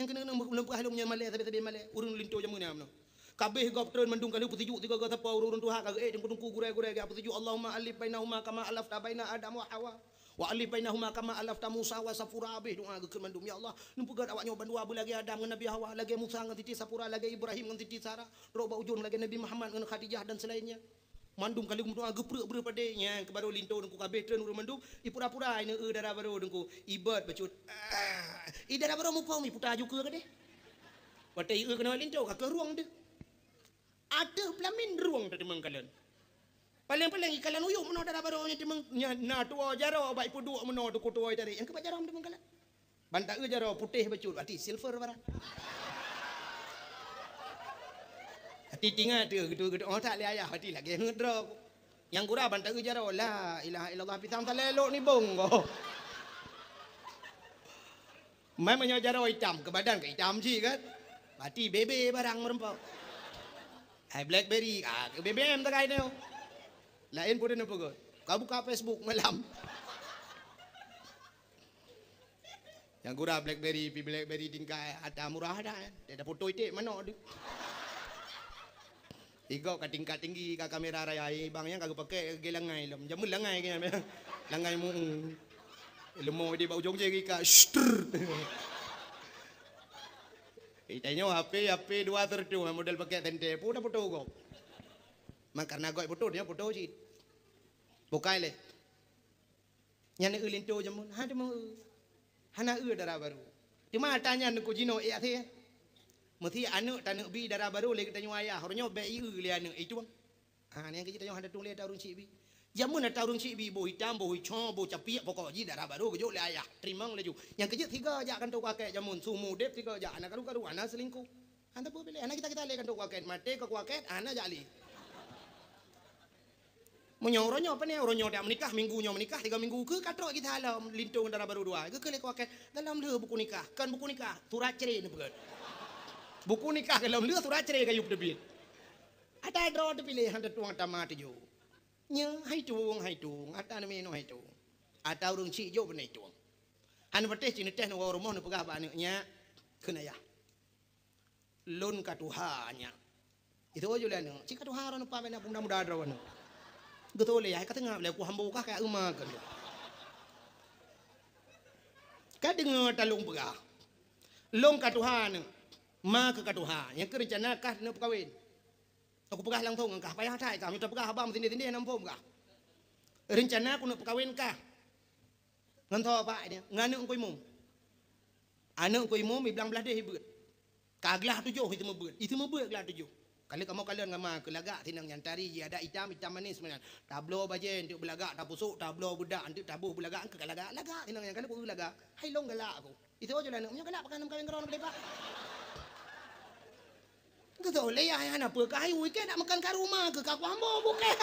Yang kena lempah halumnya malay tapi malay urun linto jamu ni amno. Kabeh gop tren mendung kali putiju tiga gota pa urun tu hak agak dengku gurai-gurai ga putiju Allahumma alif bainahuma kama alafta baina Adam wa Hawa. Wa alif bainahuma kama alafta Musa wa Safura abih doa gekeun mandum ya Allah numpu gad awak nyoban dua lagi Adam ngan Nabi Hawa lagi Musa ngan titi Safura lagi Ibrahim ngan titi Sarah roba ujun lagi Nabi Muhammad ngan Khadijah dan selainnya. Mandum kali kumtua geprek padanya ke baru linto dengku kabeh tren urang mandum ipura-pura ina dara baru dengku ibad bacut dara baru mupau mi puta juga ke deh patai kena linto ka ruang deh ada pelamin ruang tadi mengkalan paling ikalan uyuk meno dara baru nya timeng na tua jaro baik puduk meno tu kutuai tadi yang ke jaram tadi mengkalan bantak jaro putih bacut berarti silver barang hati tinggal tu gitu oh tak le ayah hati lagi ngedrop yang gura bantak jaro la ilaha illallah pisang talelok ni bongo mai menyo jaro hitam ke badan ke hitam sih kan hati bebe barang merempau hai blackberry ke BBM tak kai neo lain pun apa kau kau buka Facebook malam yang gura blackberry tingkai ada murah ada ada foto itu mana ada Igo ka tingkat tinggi ka kamera raya bang yang kagak pakai gelangai lem jamun langai kaya langai mu lemo di bau jong jegi ka itanya HP 2 tertu model pakai tente puta foto go mak karena goi foto dia foto sih bukai le nyane ulinto jamun hade mau hana dara baru cuma tanya ku jino ya the mesti anak tanuk bi dara baru le kita nyaya hornyo be le anak itu bang ni yang kita ada tulis tarung cik bi jamun tarung cik bi bo hitam bo hijau bo capiak pokok ji dara baru gejo le ayah terimang le ju yang kerja tiga ajak kan tok kakek jamun sumu dep tiga ajak anak karu anak selingkuh anda boleh pilih anak kita le kan tok kakek mate ke kakek anak jali menyoronyo apa ni oronyo dak menikah minggunya menikah 3 minggu ke katrok kita halam lintung dara baru dua ke kakek dalam le buku nikah kan buku nikah turat cerai ni pegat buku nikah kalau lừa surat cerai kayu debit ada draw dipilih handa tuang tamat jo nya hai tuang ada nama no hai tuang ada orang cik jo benai tuang han bete cini teh no rumah no pegah ba nya kena ya lon katuhanya itu aja lah no cik katuha ron pa bena muda draw no getole ya kata ngap le ku hambu ka ka uma kan ka dengar talung pegah long katuha no ma ke katuha yang kerencana kah no kawin aku pegah langsung engkah payah thai kah minta pegah abang sini nampom kah rencana aku nak kawin kah ngan tho pak dia nganu koi mum anak koi mum bilang belah dia hibut kaglah tujuh itu mau beut gelah tujuh kali kamu kalian ngama ke lagak tinang nyantari ya ada hitam manis sebenarnya tablo bajen untuk belagak tak pusuk tablo budak untuk tabuh belagak ke lagak tinang yang kali aku lagak hai long galak aku itu aja lah punya galak pakai kawin keron gede pak Betul, le ya anak apa kayu weekend nak makan kat rumah ke kat Ambo bukan.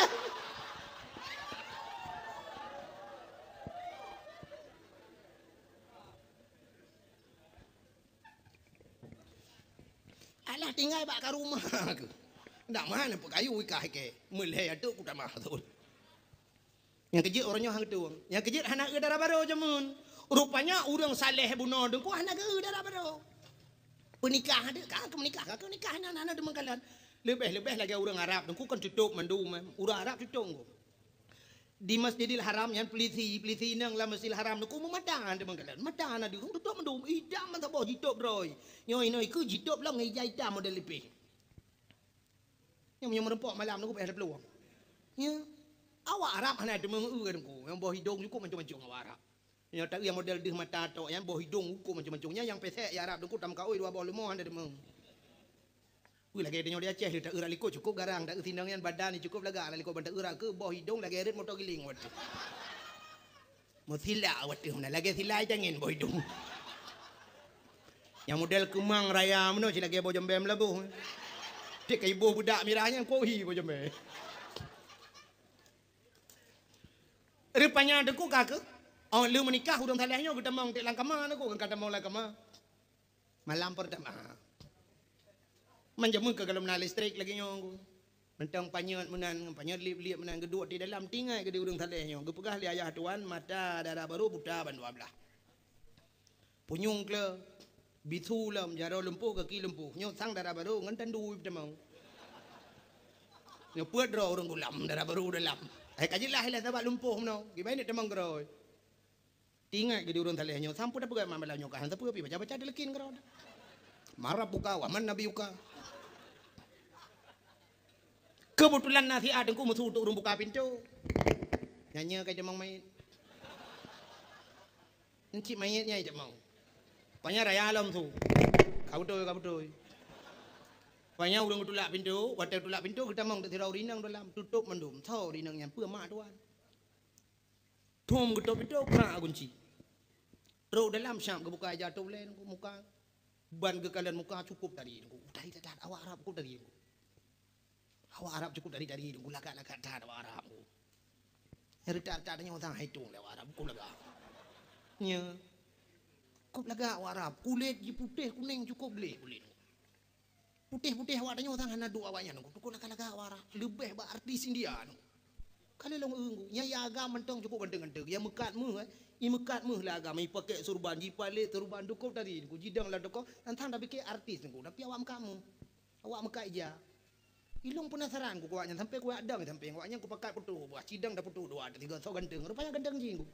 Alah tinggal bak kat rumah ke. Ndak mana apa kayu weekend ke. Meleh ada ku tak mah tu. Yang kejut orangnya hang tu. Yang kejut anak ke darah baru jamun. Rupanya orang saleh bunuh dengku anak ke darah baru. Penikah ada kan menikah anak-anak demang kalian lebih lagi orang Arab dengku kan tutup mandu orang Arab tutup di Masjidil Haram yang peliti nang la Masjidil Haram dengku memadang demang kalian madang ada tutup mandu idam man tak boh hidup roy nyoi ku hidup lah ngai jai model lebih yang merempok malam dengku ada peluang ya awak Arab anak demang dengku yang boh hidung cukup macam-macam awak Arab yang tak yang model deh mata tok yang boh hidung hukum macam-macamnya yang pesek ya Arab dengku tam kau dua boh lemah anda demang. Wih lagi dia nyori Aceh dia tak erat liko cukup garang tak tinang yang badan ni cukup lega liko bantak erat ke boh hidung lagi eret motor giling waktu. Mau sila waktu mana lagi sila jangan boh hidung. Yang model kemang raya mana sila lagi boh jembem labu. Tik ibu budak mirahnya kohi boh jembem. Rupanya dengku kakak. Oh, lu menikah hudung talehnya kita mau tik langkama aku kan kata mau langkama. Malam pertama. Manjamu ke kalau menal listrik lagi nyong. Mentang panyat liap menan kedua di dalam tinggal ke di hudung talehnya. Gepegah li ayah tuan mata darah baru buta ban 12. Punyung ke bitu lam jaro lempuh ke ki lempuh. Nyong sang darah baru ngan tandu kita mau. Nyong puat ro orang gulam darah baru dalam. Kajilah hilah sebab lumpuh no. Gimana temang keroi. Tinggal ke di urun talehnya sampai dah pegang mamalah nyokan sampai pi baca-baca delekin kerau marah buka waman nabi uka kebetulan nasi adengku musuh untuk urung buka pintu nyanyi kayak demang main encik mayitnya aja mau panya raya alam tu kau betul panya urung tulak pintu waktu tulak pintu kita mau tirau rinang dalam tutup mendum tahu rinangnya pua mak tuan Tom getok pintu kena kunci. Ro dalam syam ke buka jatuh len ku muka ban ke kalian muka cukup dari ku. Dari awak Arab ku dari ku. Awak Arab cukup dari ku lagak-lagak dah awak Arab ku. Retar-retarnya orang hitung awak Arab ku lagak. Nya. Ku lagak awak Arab kulit putih kuning cukup boleh kulit. Putih-putih awak tanya orang hana dua awaknya ku lagak-lagak awak Arab lebih ba artis India no. Kali long enggu nya ya agama mentong cukup ganteng-ganteng ya mekat lah agama pakai surban jipale turban dukup tadi ku jidang lah dukup tantang dah bikin artis ku tapi awak kamu awak mekat aja ilung penasaran ku awaknya sampai ku adang sampai awaknya ku pakai putu buah cidang dah putu dua tiga so ganteng rupanya ganteng jing ku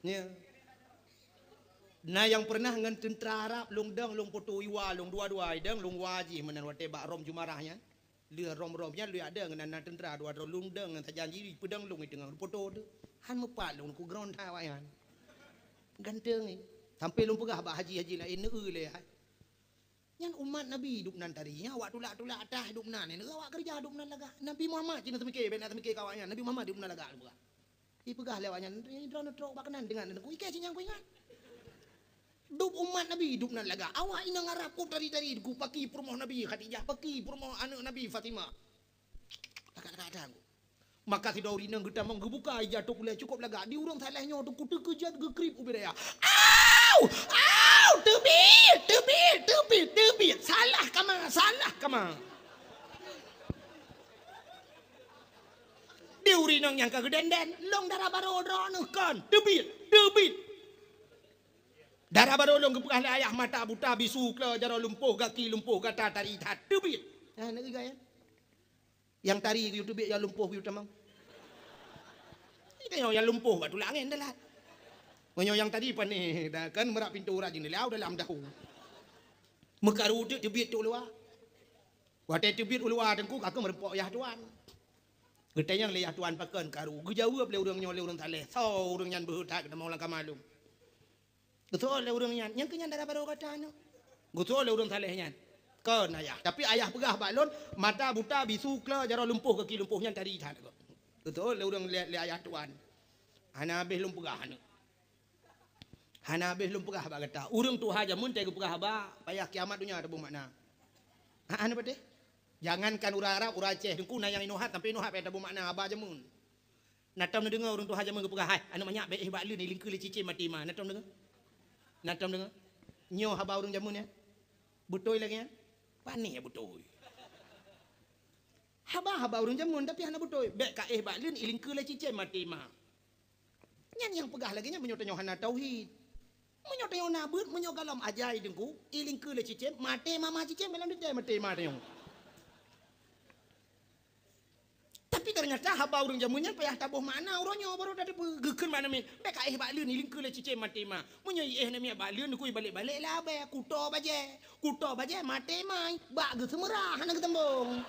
nya nah yang pernah ngan tentara Arab long dang long putu iwa long dua-dua dang long waji menan wate bak rom jumarahnya dia rom-romnya dia ada dengan tentera dua lung deng dengan janji pedang lung itu dengan foto tu han mepat lung ku ground awayan ganteng ni sampai lung pegah bak haji lain le yang umat Nabi hidup nan tadinya awak tulak atas hidup nan ni awak kerja hidup nan laga Nabi Muhammad cina semikir ben semikir kawannya Nabi Muhammad hidup nan laga buka i pegah lewatnya drone trok bakanan dengan ku ikeh cinyang ku ingat Duk umat Nabi hidup nan laga. Awak inang Arab ku dari ku paki perumahan Nabi Khadijah, paki perumahan anak Nabi Fatimah. Laga-laga aku. Maka si dauri nang kita menggebuka jatuh kuliah cukup laga. Di urang salahnya tu ku tekejat gekrip ubiraya. Au! terbit. Salah kama. Diuri nang yang kageden long darah baru drone kan. Terbit. Darah baru long kebukan ayah mata buta bisu ke jaro lumpuh kaki lumpuh kata tari tat. Terbit. Nah, nak gaya. Yang tari YouTube yang lumpuh YouTube mang. Ini yang lumpuh batu langit dah lah. Menyo yang tadi pan ni dah kan merak pintu rajin ni lau dalam dahu. Mekaru tu tebit tu luar. Wate tebit luar tengku kakak merempok yah tuan. Getanya leyah tuan pakan karu. Gejawab le urang nyole urang taleh. Sau urang nyan berhutak dah mau langkah malum. Betul le urang nyan. Yang kenyan darah baru kata anu. Betul le urang taleh nyan. Kan ayah. Tapi ayah pegah balon mata buta bisu kla jaro lumpuh kaki lumpuh nyan tadi dah. Betul le urang le ayah tuan. Hana habis lumpuh anu. Hana habis lum pegah ba kata. Urang tu haja mun teh pegah ba payah kiamat dunia ada bermakna. Anu pateh. Jangankan ura Arab, ura Aceh dengku na yang inohat tapi inohat payah ada bermakna aba jamun. Natam dengar urang tu haja mun pegah hai. Anu banyak be ba leu ni lingkeu le cicing mati mah. Natam dengar. Nyo haba urang jamun ya. Butoi lagi ya. Panih ya butoi. Haba urang jamun tapi hana butoi. Be ka ba leu ni lingkeu le cicing mati mah. Nyan yang pegah lagi nya menyotanyo hana tauhid. Menyotanyo nabut menyo galam ajai dengku iling ke le cicem mate mama cicem dalam dia mate mate yang. Tapi ternyata haba urang jamunnya payah tabuh mana uronyo baru dah gekeun mana min. Be ka ba leun iling ke le cicem mate ma. Menyo na mi ba leun ku balik-balik lah be kuto baje mate mai ba ge semerah hana ketembong.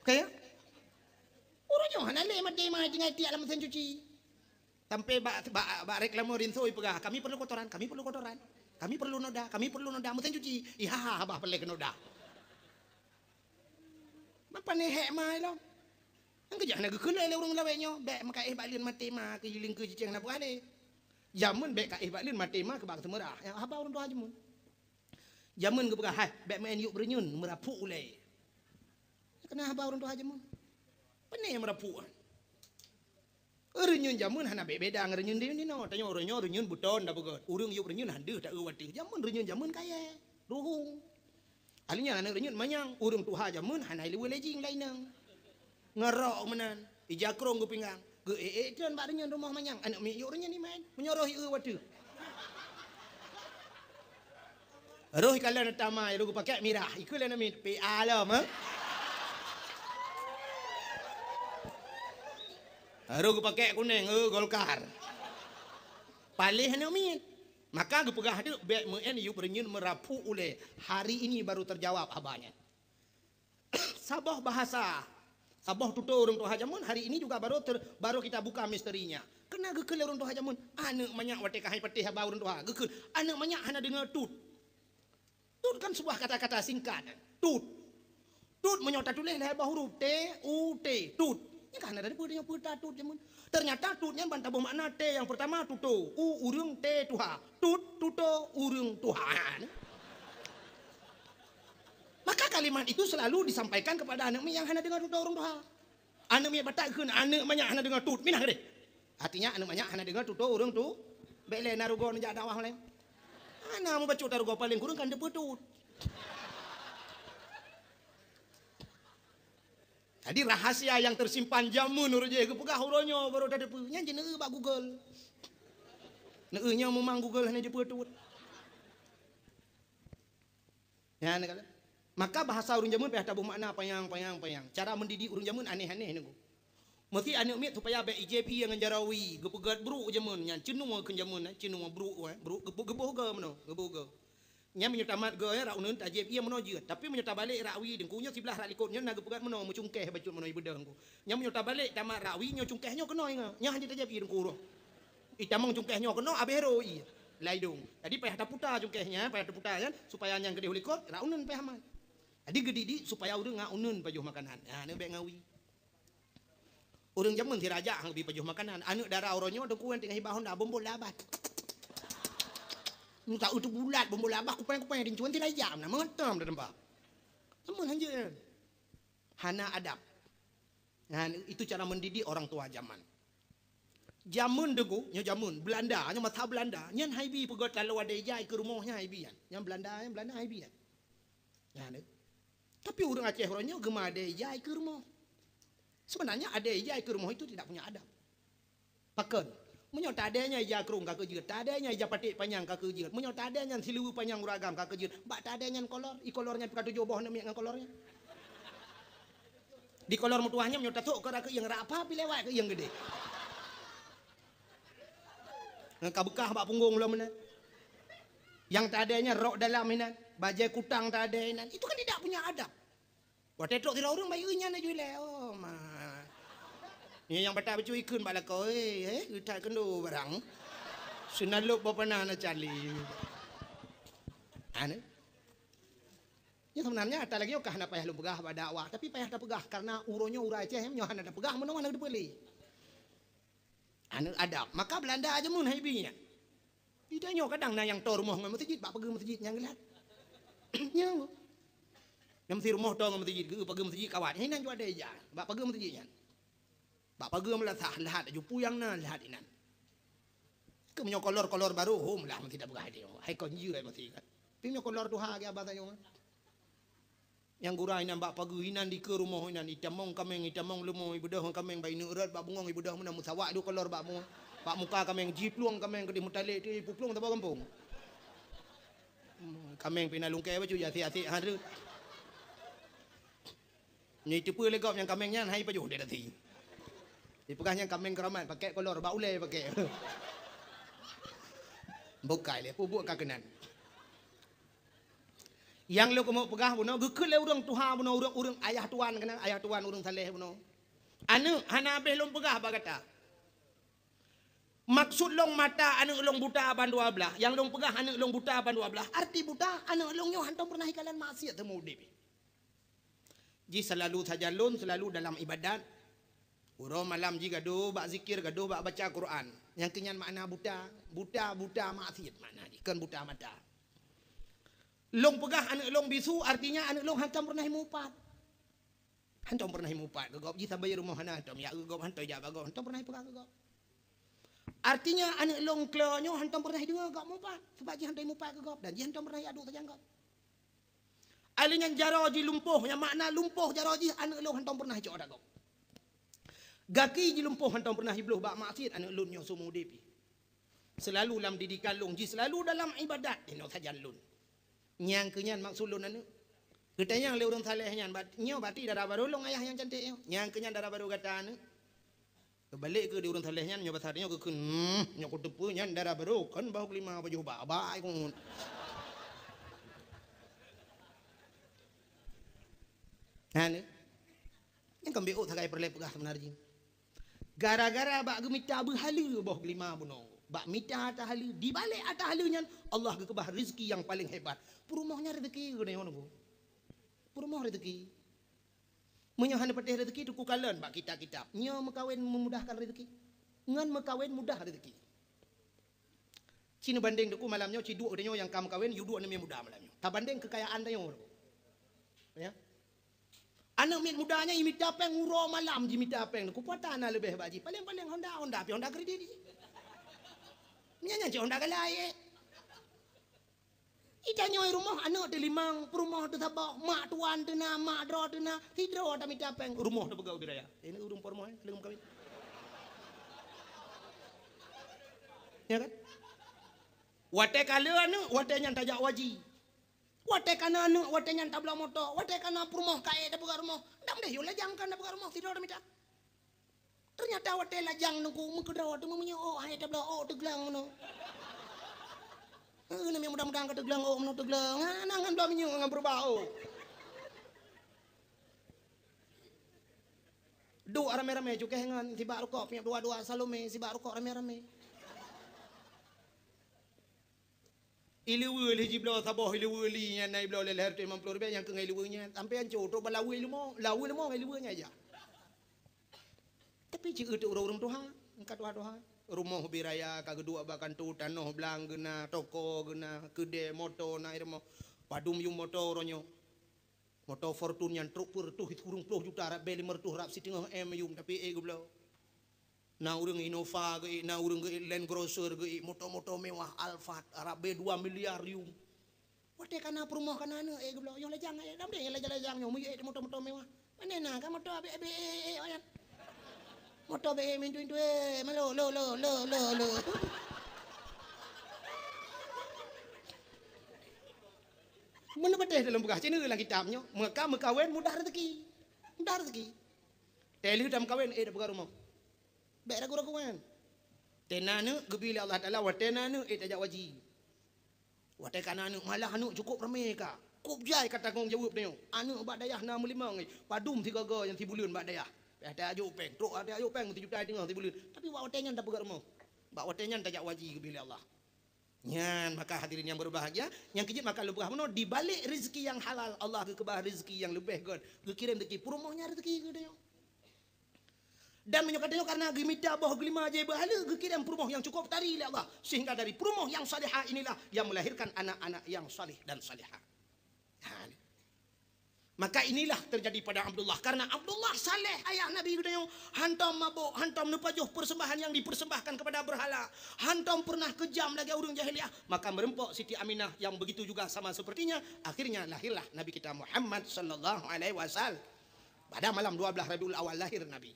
Kaya uronyo hana le mate mai tinggal tiak dalam mesin cuci. Sampai bak reklamo rinsoi pegah. Kami perlu kotoran. Kami perlu noda. Mesin cuci. Iha abah pelek noda. Apa nih hek mai lo? Angke jangan nak kelai le urang lawenyo. Bek maka balin mati mah ke jiling ke cicing na buale. Jamun bek ka balin mati mah ke bak semerah. Ya abah urang tu jamun. Jamun ke pegah hai bek main yuk berenyun merapu ule. Kena abah urang tu jamun. Peneh merapu. Renyun jamun hana beda renyun dia ni no tanya orangnya renyun buton dah begot urang yuk renyun handu tak uwati jamun renyun jamun kaya ruhung alinya anak renyun manyang urang tuha jamun hana liwe lejing lainang ngerok menan ijakrong ku pinggang ge tuan bak renyun rumah manyang anak mi yuk renyun ni main menyoroh uwati roh kala natama ru pakai mirah ikul na mi pe alam Haru pakai kuning, Golkar. Palih hanya min. Maka gue pegah tu, bek muen yuk berenyun merapu oleh. Hari ini baru terjawab abahnya. Sabah bahasa. Sabah tutur orang tu hajamun. Hari ini juga baru kita buka misterinya. Kena gekele orang tu hajamun. Anak banyak wate kahai petih abah orang tu ha. Gekele. Anak banyak hana dengar tut. Tut kan sebuah kata-kata singkat. Tut. Tut menyota tulis leher huruf T-U-T. Tut. Karena dari punya putar tut jamun. Ternyata tutnya bantah bermakna T yang pertama tuto, urung T tuha, tuto urung Tuhan. Maka kalimat itu selalu disampaikan kepada anak mi yang hanya dengar tuto urung Tuha. Anak mi batakkeun anak banyak hanya dengar tut, minah deh. Artinya anak banyak hanya dengar tuto urung tu, bele narugo njak dakwah lain. Anak mau baca tarugo paling kurang kan deputut. Jadi rahasia yang tersimpan jamun urut je pegah uronyo baru dah depu nya jeneu bak Google. Neunya memang Google hanya depu tut. Ya nak kata. Maka bahasa urang jamun payah tabuh makna payang. Cara mendidik urang jamun aneh-aneh niku. Mesti anak mi supaya be IJP yang jarawi gepegat bru jamun nya cenung ke jamun cenung bru gebuh ge meno gebuh ge. Nya menyutamat ge ra unun tajib ia menoje tapi menyuta balik rawi dengkunya sebelah rak likutnya naga pegat meno mucungkeh bacut meno ibedang ku nya menyuta balik tamat rawi nya cungkehnya keno nya hanya tajib dengku ro itamang cungkehnya keno abero i laidung jadi payah taputa cungkehnya payah taputa kan supaya yang gede likut ra unun payah mah jadi gedidi supaya urang ngaunun pajuh makanan nah ne be ngawi urang jamun si raja hang bi pajuh makanan anu darah oronyo dengku tengah hibahon da bombol labat Nuta utuh bulat bombol labah kupang-kupang yang cuan tidak jam nak mengetam dah tempat. Semua hanya hana adab. Nah, itu cara mendidik orang tua zaman. Jamun degu, nya jamun Belanda, nya mata Belanda, nyan haibi pegot lalu ada jai ke rumahnya haibi yan. Yang Belanda haibi yan. Ya ne. Tapi orang Aceh orangnya gemar ada jai ke rumah. Sebenarnya ada jai ke rumah itu tidak punya adab. Pakan. Munyo tadanya ja kerung ka kejeut, tadanya ja patik panjang ka kejeut. Munyo tadanya silu panjang uragam ka kejeut. Mbak tadanya kolor, kolornya pika tujuh boh nami ngan kolornya. Di kolor mutuahnya munyo tatuk ke yang apa pi lewat ke yang gede. Kabekah bak punggung lo mana. Yang tadanya rok dalam ini, bajai kutang tadanya. Itu kan tidak punya adab. Buat tetok tira orang bayunya na jual. Oh mah. Ni yang patah becu ikun bala kau utak kendo barang. Senaluk bapana na cali. Ane. Ya sebenarnya ada lagi okah na payah lu pegah pada awak, tapi payah dah pegah karena uronyo urai Aceh nyohan ada pegah mana mana dipeli. Anu adab, maka Belanda aja mun haibinya. Tidak nyo kadang na yang tor rumah masjid, bak pergi masjid yang gelat. Nyang. Nam si rumah tor masjid, pergi masjid kawat. Ini nan jo ada aja, bak pergi masjidnya. Bak pergi melasah lahat aju puyang na lahat inan. Ke menyo kolor baru hom lah tidak berah dia. Hai kon jiu masih kan. Pinyo kolor tu ha ge abah tanya. Yang gurai nan bak pagi inan di ke rumah inan itamong kameng itamong lumo ibu dah kameng bai neurat bak bungong ibu dah mun musawak du kolor bak mu bak muka kameng jipluang kameng ke di mutale ti puplung tapa kampung kameng pina lungke baju ya ti haru ni tipu legop yang kamengnya hai baju dia dati dipegahnya kameng keramat pakai kolor bak ulai pakai bukai le pubuk kakenan. Yang lu mau pegah buno gekul le urang tuha buno urang ayah tuan kena ayah tuan urang saleh buno anu hana beh long pegah bagata maksud long mata anu long buta ban dua belah yang long pegah anu long buta ban dua belah arti buta anu long nyo hantam pernah ikalan maksiat temu dip ji selalu saja lun selalu dalam ibadat uro malam ji gaduh bak zikir gaduh bak baca Quran yang kenyan makna buta maksiat makna ji kan buta mata. Long pegah anak long bisu artinya anak long hantam pernah mupat. Hantam pernah mupat gegop ji sampai rumah hana hantam ya gegop hantam ja bagong hantam pernah pegah gegop. Artinya anak long klonyo hantam pernah dengar gak mupat sebab ji hantam mupat gegop dan ji hantam pernah adu terjangkau. Alinya jaro ji lumpuh yang makna lumpuh jaro ji anak long hantam pernah cok dagop. Gaki ji lumpuh hantam pernah ibluh bak maksiat anak long nyo sumu depi. Selalu dalam didikan long ji selalu dalam ibadat ino sajan lun. Nyang kenyan maksud lu nanu katanya le urang saleh nyan nyo bati darah baru long ayah yang cantik nyo nyang kenyan darah baru kata anu balik ke di urang saleh nyan nyo basar nyo ke kun nyo ku tepu nyan darah baru kan bau kelima baju baik kun anu yang kembeo sagai perle pegah sebenarnya gara-gara bak gemita berhala bau kelima buno bak mita atahalu di balik atahalunya Allah kekebah rezeki yang paling hebat. Perumahnya rezeki gede ngono bu. Perumah rezeki. Menyohan patih rezeki itu kukalan bak kitab-kitab. Nyo mekawin memudahkan rezeki. Ngan mekawin mudah rezeki. Cina banding deku malamnya ci dua nyo yang kam kawin yu dua ni mudah malamnya. Ta banding kekayaan tanyo. Ya. Anak mit mudanya imita peng uro malam jimita peng ku patana lebih baji. Paling-paling Honda pi Honda kredit. Nyanya cik Honda galai. Ita nyoy rumah anak de limang perumah de sabak mak tuan tena mak dro tena hidro ta mita peng rumah de begau biraya. Ini urung permoh kelem kawin. Ya kan? Wate kala anu wate nyan tajak waji. Wate kana anu wate nyan tabla moto, wate kana perumah kae de begau rumah. Ndam deh yo lajangkan de begau rumah hidro ta mita. Ternyata wate lajang nunggu mengkedra wate memunyo oh hai tabla oh teglang ngono. Nami mudah-mudahan kata gelang oh menurut gelang nangan belah minyak ngan berbau dua rame-rame juga ngan si bak rokok punya dua salome si bak rokok rame-rame iliwil hiji belah saboh iliwili nya nai belah leher tu 50 ribu yang ke iliwilnya sampai yang cotok balawi limo iliwilnya aja tapi jika itu orang Tuhan engkat Tuhan rumah biraya kagedua bahkan tu tanah belang gena toko gena kede moto na irmo padum yung moto ronyo moto fortune yang truk pur tu hit kurung 10 juta rap beli mertuh rap siting em yung tapi ego blo Na urang Innova ge, na urang ge Land Cruiser ge, moto-moto mewah Alphard, Arab B 2 miliar yung. Wate kana perumoh kana geblo yang lejang dam de lejang yang muye moto-moto mewah. Mana na ka moto be oyan. Moto be min tuin malo lo. Mana beteh dalam bekas cina lang kitabnya. Maka kawin mudah rezeki. Mudah rezeki. Teli dalam kawin dah pegar rumah. Baik ragu kan. Tenana gebila Allah Taala watenana tajak wajib. Wate kanana malah anu cukup ramai ka. Kup jai kata tanggung jawab dia. Anu bak dayah 65 padum 3 ga yang 3 bulan bak dayah. Ada ajuk peng, truk ada ajuk peng 7 juta tengah 3 bulan. Tapi wak watenya dah pegar rumah. Bak watenya tajak wajib gebila Allah. Nyan, maka hadirin yang berbahagia, yang kejut maka lebih mana di balik rezeki yang halal Allah ke kebah rezeki yang lebih god. Ke kirim rezeki perumohnya rezeki ke dia. Dan menyokatnya karena gemita bawah gelima aja bahala ke kirim perumoh yang cukup tari oleh Allah sehingga dari perumoh yang salihah inilah yang melahirkan anak-anak yang salih dan salihah. Maka inilah terjadi pada Abdullah karena Abdullah saleh ayah Nabi gedenya hantam mabuk hantam nupajuh persembahan yang dipersembahkan kepada berhala hantam pernah kejam lagi orang jahiliyah maka merempok Siti Aminah yang begitu juga sama sepertinya akhirnya lahirlah Nabi kita Muhammad sallallahu alaihi wasallam pada malam 12 Rabiul Awal lahir Nabi.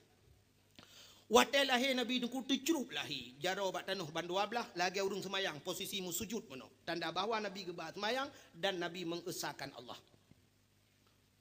Wate lahir Nabi dengku tecrup lahir jaro bak tanuh ban 12 lagi urung semayang posisimu sujud meno tanda bahawa Nabi gebah semayang dan Nabi mengesahkan Allah.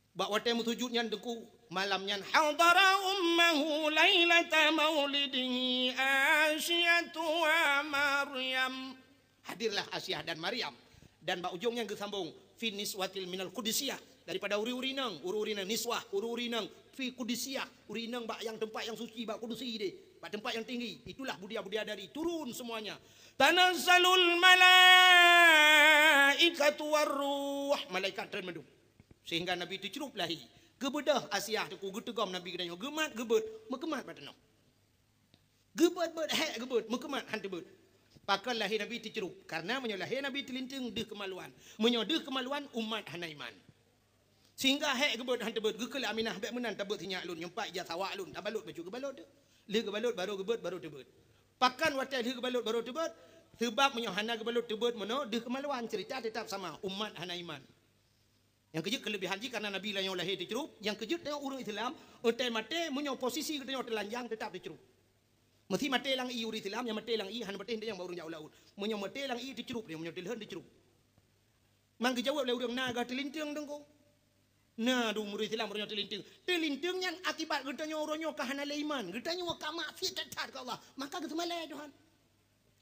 Bak wate musujudnya dengku malamnya hadara ummahu lailata maulidihi Asyatu wa Maryam. Hadirlah Asyah dan Maryam dan bak ujungnya gesambung finis watil minal qudisiyah daripada uri-urinang niswah uri-urinang fi qudisiyah urinang bak yang tempat yang suci bak kudusi deh bak tempat yang tinggi itulah budia-budia dari turun semuanya tanazzalul malaikatu warruh malaikat turun mendung sehingga Nabi itu cerup lahi gebedah Asyah tu getegam Nabi kedanya gemat gebet mekemat badano gebet mekemat hantu bet pakal lahir Nabi itu cerup karena menyolahir Nabi telinting deh kemaluan menyodeh kemaluan umat hanaiman sehingga gebet hantu bet gekele Aminah bek menan tabet hinyak lun nyempak ja sawak lun tabalut baju gebalut le gebalut baru gebet baru tebet pakan watai le gebalut baru tebet sebab menyohana gebalut tebet meno deh kemaluan cerita tetap sama umat hanaiman. Yang kejut kelebihan ji karena Nabi lah yang lahir dicerup. Yang kejut tengok orang Islam, utai mate munyong posisi kita telanjang tetap dicerup. Mesti mate lang i orang Islam, yang mate lang i han mate yang baru jauh laut. Munyong mate lang i dicerup dia, munyong tilhan dicerup. Mang dijawab oleh orang naga telinting dengko. Nah, du murid Islam orang telinting. Telinting yang akibat getanya orangnya kahana iman, getanya ka maksiat tetap ke Allah. Maka kita malai Tuhan.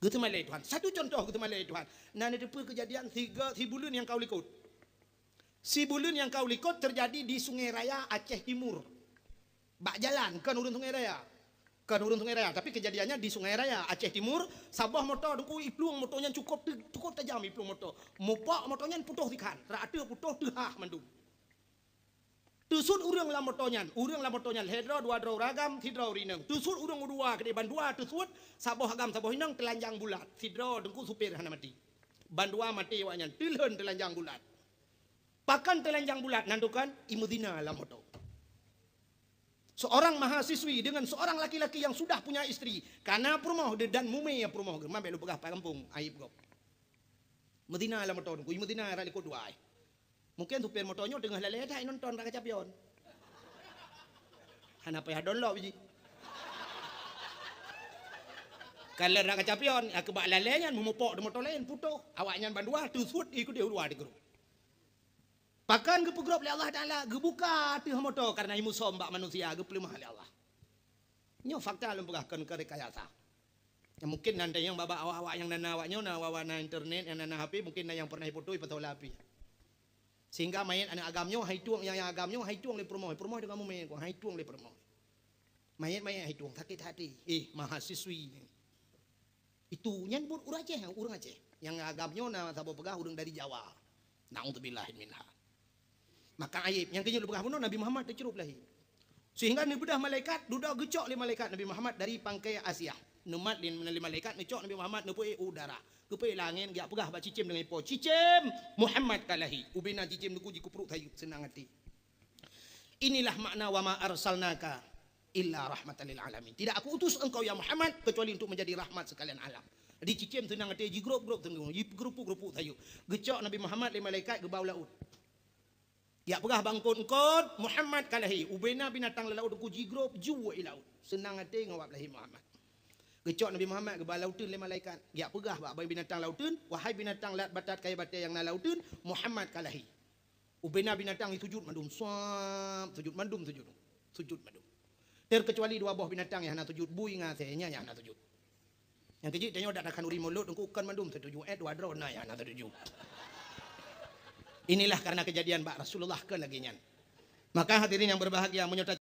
Kita malai Tuhan. Satu contoh kita malai Tuhan. Nah, ada kejadian 3 bulan yang kau likut. Si bulan yang kau likut terjadi di Sungai Raya Aceh Timur. Bak jalan kan urun Sungai Raya. Kan urun Sungai Raya, tapi kejadiannya di Sungai Raya Aceh Timur, sabah motor dengku iplung motornya cukup tajam iplung motor. Mupak motornya putus ikan, rata putus tehah mandum. Tusut urang lah motornya hedra 2 draw ragam, sidra urinang. Tusut urang dua ke bandua tusut sabah agam sabah hinang telanjang bulat. Sidra dengku supir hana mati. Bandua mati waknya tilhan telanjang bulat. Pakan telanjang bulat nandukan imudina lah moto. Seorang mahasiswi dengan seorang laki-laki yang sudah punya istri karena perumoh dan mume ya perumoh mambe lu pegah kampung aib gop. Medina lah moto ku imudina ra likut dua. Mungkin supir motornya tengah lele dah nonton ra kacapion. Hana payah download biji. Kalau ra kacapion aku bak lalenya memupok de motor lain putuh awaknya bandua tusut ikut dia dua di grup. Pakan ke pegrop oleh Allah Ta'ala, gebuka hati motor karena imu sombak manusia, gepelimah oleh Allah. Ini fakta yang berahkan ke rekayasa. Yang mungkin nanti yang babak awak-awak yang nana awaknya, awak na internet, yang nana HP, mungkin yang pernah hipotoh, ipatau lapi. Sehingga main anak agamnya, hai tuang, yang agamnya, hai tuang le permoh dengan main, hai tuang le permoh. Main hai tuang, sakit hati. Mahasiswi. Itu, yang pun orang Aceh. Yang agamnya, sabah pegah, orang dari Jawa. Na'udzubillahi minha. Maka aib yang kejut lebih bunuh Nabi Muhammad tercerup lahir. Sehingga ni bedah malaikat dudak gecok le malaikat Nabi Muhammad dari pangkai Asyah. Numat lin menali malaikat ngecok Nabi Muhammad nepoi udara. Kepoi langit giak pegah ba cicim dengan ipo. Cicim Muhammad kalahi. Ubina cicim nuku ji kupruk tayut senang hati. Inilah makna wa ma arsalnaka illa rahmatan lil alamin. Tidak aku utus engkau ya Muhammad kecuali untuk menjadi rahmat sekalian alam. Di cicim tenang ate ji grup tenggung ji grup tayu. Gecok Nabi Muhammad le malaikat ke bawah laut. Ya pegah bangkut engkau Muhammad kalahi ubena binatang laut ku ji grup juwa laut. Senang ate ngawap lahi Muhammad. Gecok Nabi Muhammad ke bawah lautun le malaikat. Ya pegah ba binatang lautun wahai binatang lat batat kaya batai yang na lautun Muhammad kalahi. Ubena binatang itu sujud mandum suam sujud mandum sujud mandum. Terkecuali dua buah binatang yang nak sujud bui ngasenya yang nak sujud. Yang kecil tanya dak akan uri mulut engkau kan mandum setuju dua drona yang nak sujud. Inilah karena kejadian Pak Rasulullah ke lagi nyan. Maka hadirin yang berbahagia menyertai